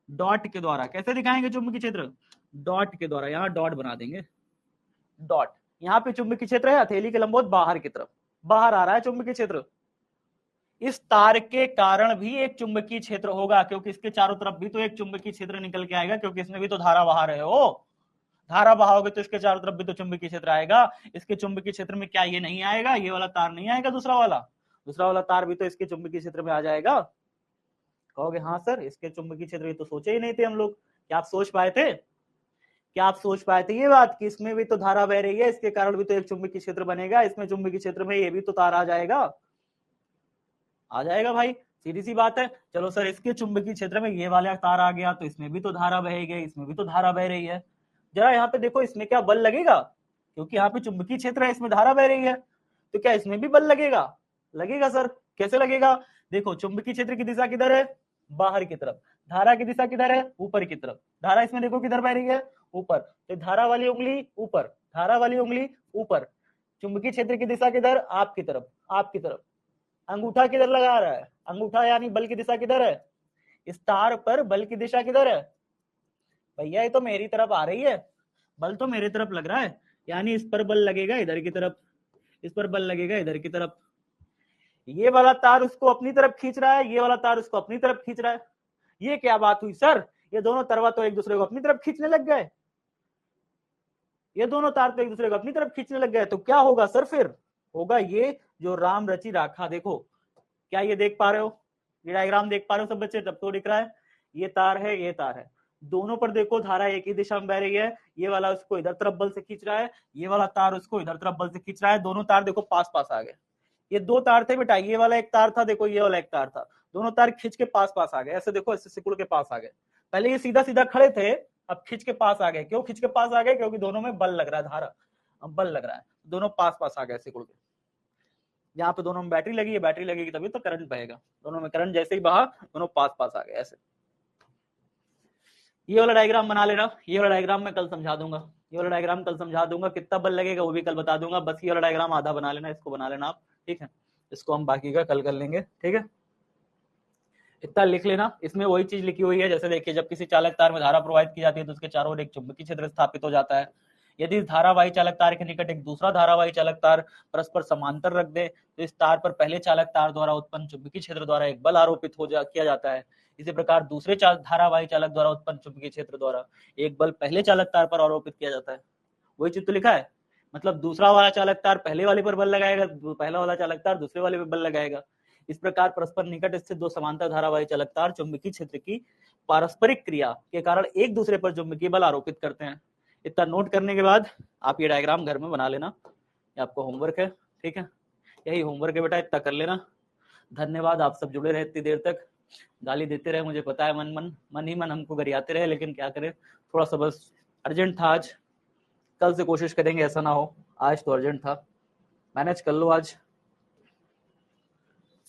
डॉट के द्वारा। कैसे दिखाएंगे चुंबकीय क्षेत्र? डॉट के द्वारा। यहाँ डॉट बना देंगे, डॉट। यहाँ पे चुंबकीय क्षेत्र है, हथेली के लंबवत बाहर की तरफ, बाहर आ रहा है चुंबकीय क्षेत्र। इस तार के कारण भी एक चुंबकीय क्षेत्र होगा, क्योंकि इसके चारों तरफ भी तो एक चुंबकीय क्षेत्र निकल के आएगा, क्योंकि इसमें भी तो धारा बहा रहे हो। धारा बहाओगे तो इसके चारों तरफ भी तो चुंबकीय क्षेत्र आएगा। इसके चुंबकीय क्षेत्र में क्या ये नहीं आएगा? ये वाला तार नहीं आएगा? दूसरा वाला तार भी तो इसके चुंबकीय क्षेत्र में आ जाएगा। कहोगे हाँ सर, इसके चुंबकीय क्षेत्र ये तो सोचे ही नहीं थे हम लोग। क्या आप सोच पाए थे? क्या आप सोच पाए थे ये बात कि इसमें भी तो धारा बह रही है, इसके कारण भी तो एक चुंबकीय क्षेत्र बनेगा, इसमें चुंबकीय क्षेत्र में ये भी तो तार आ जाएगा? आ जाएगा भाई, सीधी सी बात है। चलो सर, इसके चुंबकीय क्षेत्र में ये वाला तार आ गया, तो इसमें भी तो धारा बहेगी, इसमें भी तो धारा बह रही है। जरा यहाँ पे देखो, इसमें क्या बल लगेगा? क्योंकि यहाँ पे चुंबकीय क्षेत्र है, इसमें धारा बह रही है, तो क्या इसमें भी बल लगेगा? लगेगा सर। कैसे लगेगा? देखो, चुंबकीय क्षेत्र की दिशा किधर है? बाहर की तरफ। धारा की दिशा किधर है? ऊपर की तरफ। धारा इसमें देखो किधर बह रही है? ऊपर। तो धारा वाली उंगली ऊपर, धारा वाली उंगली ऊपर। चुंबकीय क्षेत्र की दिशा किधर? आपकी तरफ, आपकी तरफ। अंगूठा किधर लगा रहा है? अंगूठा यानी बल की दिशा किधर है? इस तार पर बल की दिशा किधर है? भैया ये तो मेरी तरफ आ रही है, बल तो मेरी तरफ लग रहा है, यानी इस पर बल लगेगा इधर की तरफ, इस पर बल लगेगा इधर की तरफ। ये वाला तार उसको अपनी तरफ खींच रहा है, ये वाला तार उसको अपनी तरफ खींच रहा है। ये क्या बात हुई सर? ये दोनों तरवा तो एक दूसरे को अपनी तरफ खींचने लग गए, ये दोनों तार तो एक दूसरे को अपनी तरफ खींचने लग गए। तो क्या होगा सर? फिर होगा ये जो राम रची राखा। देखो, क्या ये देख पा रहे हो? ये डायग्राम देख पा रहे हो सब बच्चे? तब तो दिख रहा है, ये तार है, ये तार है, दोनों पर देखो धारा एक ही दिशा में बह रही है, ये वाला उसको इधर तरफ बल से खींच रहा है, ये वाला तार उसको इधर तरफ बल से खींच रहा है, दोनों तार देखो पास पास आ गए। ये दो तार थे बेटा, ये वाला एक तार था, देखो ये वाला एक तार था, दोनों तार खींच के पास पास आ गए, ऐसे देखो ऐसे सिकुड़ के पास आ गए। पहले ये सीधा सीधा खड़े थे, अब खींच के पास आ गए। क्यों खींच के पास आ गए? क्योंकि दोनों में बल लग रहा है, धारा अब बल लग रहा है, दोनों पास पास आ गए सिकुड़ के। यहाँ पे दोनों में बैटरी लगी है, बैटरी लगेगी तभी तो करंट बहेगा, दोनों में करंट जैसे ही बहा दोनों पास पास आ गए ऐसे। ये वाला डायग्राम बना लेना, ये वाला डायग्राम मैं कल समझा दूंगा, ये वाला डायग्राम कल समझा दूंगा, कितना बल लगेगा वो भी कल बता दूंगा। बस ये वाला डायग्राम आधा बना लेना, इसको बना लेना आप, ठीक है। इसको हम बाकी का कल कर लेंगे, ठीक है। इतना लिख लेना, इसमें वही चीज लिखी हुई है। जैसे देखिए, जब किसी चालक तार में धारा प्रवाहित की जाती है तो उसके चारों ओर एक चुंबकीय क्षेत्र स्थापित हो जाता है। यदि इस धारावाही चालक तार के निकट एक दूसरा धारावाही चालक तार परस्पर समांतर रख दे तो इस तार पर पहले चालक तार द्वारा उत्पन्न चुंबकीय क्षेत्र द्वारा एक बल आरोपित किया जाता है। इसी प्रकार दूसरे धारावाही चालक द्वारा उत्पन्न चुंबकीय क्षेत्र द्वारा एक बल पहले चालक तार पर आरोपित किया जाता है। वही चित्र लिखा है, मतलब दूसरा वाला चालक तार पहले वाले पर बल लगाएगा, पहला वाला चालक तार दूसरे वाले पर बल लगाएगा। इस प्रकार परस्पर निकट स्थित दो समांतर धारावाही चालक तार चुंबकीय क्षेत्र की पारस्परिक क्रिया के कारण एक दूसरे पर चुंबकीय बल आरोपित करते हैं। इतना नोट करने के बाद आप ये डायग्राम घर में बना लेना, ये आपको होमवर्क है, ठीक है। यही होमवर्क है बेटा, इतना कर लेना। धन्यवाद, आप सब जुड़े रहे इतनी देर तक, गाली देते रहे, मुझे पता है, मन ही मन हमको गरियाते रहे, लेकिन क्या करें, थोड़ा सा बस अर्जेंट था आज। कल से कोशिश करेंगे ऐसा ना हो, आज तो अर्जेंट था, मैनेज कर लो आज।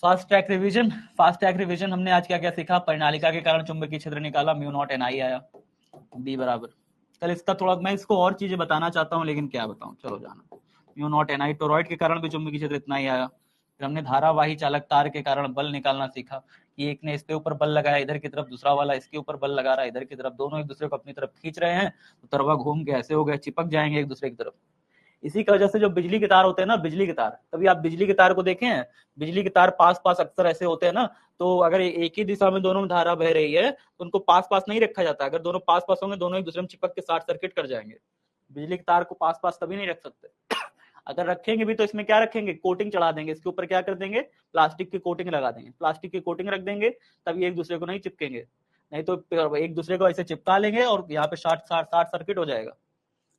फास्ट ट्रैक रिवीजन हमने आज क्या क्या सीखा? परिनालिका के कारण चुंबकीय क्षेत्र निकाला, म्यू नॉट NI आया, बी बराबर। कल इसका थोड़ा मैं इसको और चीजें बताना चाहता हूँ, लेकिन क्या बताऊं, चलो जाना। म्यू नॉट NI टोरॉइड के कारण भी चुंबकीय क्षेत्र इतना ही आया। फिर हमने धारावाही चालक तार के कारण बल निकालना सीखा कि एक ने इसके ऊपर बल लगाया इधर की तरफ, दूसरा वाला इसके ऊपर बल लगा रहा है इधर की तरफ, दोनों एक दूसरे को अपनी तरफ खींच रहे हैं, तो तरवा घूम के ऐसे हो गए, चिपक जाएंगे एक दूसरे की तरफ। इसी की वजह से जो बिजली के तार होते हैं ना, बिजली के तार, कभी आप बिजली के तार को देखे हैं? बिजली के तार पास पास अक्सर ऐसे होते हैं ना, तो अगर एक ही दिशा में दोनों में धारा बह रही है तो उनको पास पास नहीं रखा जाता। अगर दोनों पास पास होंगे, दोनों एक दूसरे में चिपक के शॉर्ट सर्किट कर जाएंगे। बिजली के तार को पास पास कभी नहीं रख सकते। अगर रखेंगे भी तो इसमें क्या रखेंगे? कोटिंग चढ़ा देंगे, इसके ऊपर क्या कर देंगे? प्लास्टिक की कोटिंग लगा देंगे, प्लास्टिक की कोटिंग रख देंगे, तब ये एक दूसरे को नहीं चिपकेंगे, नहीं तो एक दूसरे को ऐसे चिपका लेंगे और यहाँ पे शॉर्ट सर्किट हो जाएगा,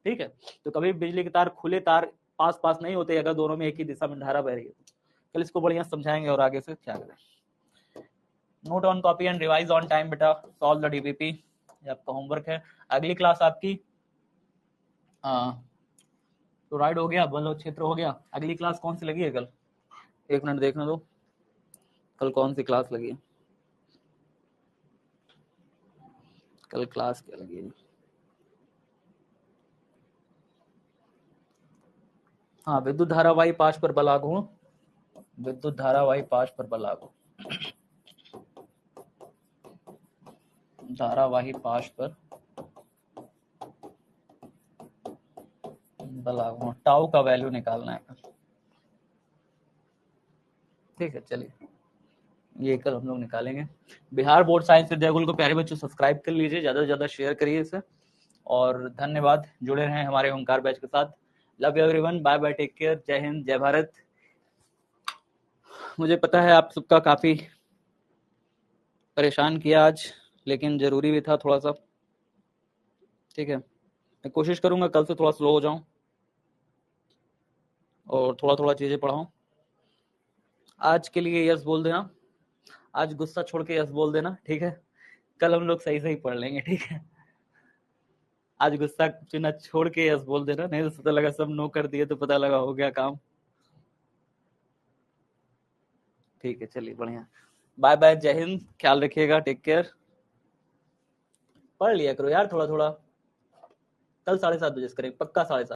ठीक है। तो कभी बिजली के तार, खुले तार पास पास नहीं होते अगर दोनों में एक ही दिशा में धारा बह रही है। कल इसको बढ़िया समझाएंगे और आगे से क्या करें। Note on copy and revise on time बेटा, सॉल्व द डीबीपी, ये आपका होमवर्क है। अगली क्लास आपकी तो राइड हो गया, बल और क्षेत्र हो गया। अगली क्लास कौन सी लगी है कल? एक मिनट देखने दो, कल कौन सी क्लास लगी है? कल क्लास क्या लगी है? हाँ, विद्युत धारावाही पाश पर बल लागू, विद्युत धारावाही पाश पर बल लागू, धारावाही पाश पर बल लागू, टाउ का वैल्यू निकालना है, ठीक है। चलिए, ये कल हम लोग निकालेंगे। बिहार बोर्ड साइंस विद्याकुल को प्यारे बच्चों सब्सक्राइब कर लीजिए, ज़्यादा से ज़्यादा शेयर करिए इसे, और धन्यवाद, जुड़े रहें हमारे ओंकार बैच के साथ। Love you everyone, bye bye, take care, जय हिंद, जय भारत। मुझे पता है आप सबका काफ़ी परेशान किया आज, लेकिन ज़रूरी भी था थोड़ा सा, ठीक है। मैं कोशिश करूँगा कल से थोड़ा स्लो हो जाऊँ और थोड़ा थोड़ा चीज़ें पढ़ाऊँ। आज के लिए यस बोल देना, आज गुस्सा छोड़ के यस बोल देना, ठीक है। कल हम लोग सही सही पढ़ लेंगे, ठीक है। आज गुस्सा चुना छोड़ के यस बोल देना, नहीं तो पता लगा सब नो कर दिए तो पता लगा हो गया काम, ठीक है। चलिए बढ़िया, बाय बाय, जय हिंद, ख्याल रखिएगा, टेक केयर। पढ़ लिया करो यार थोड़ा थोड़ा, कल 7:30 बजे से करेंगे, पक्का 7:30।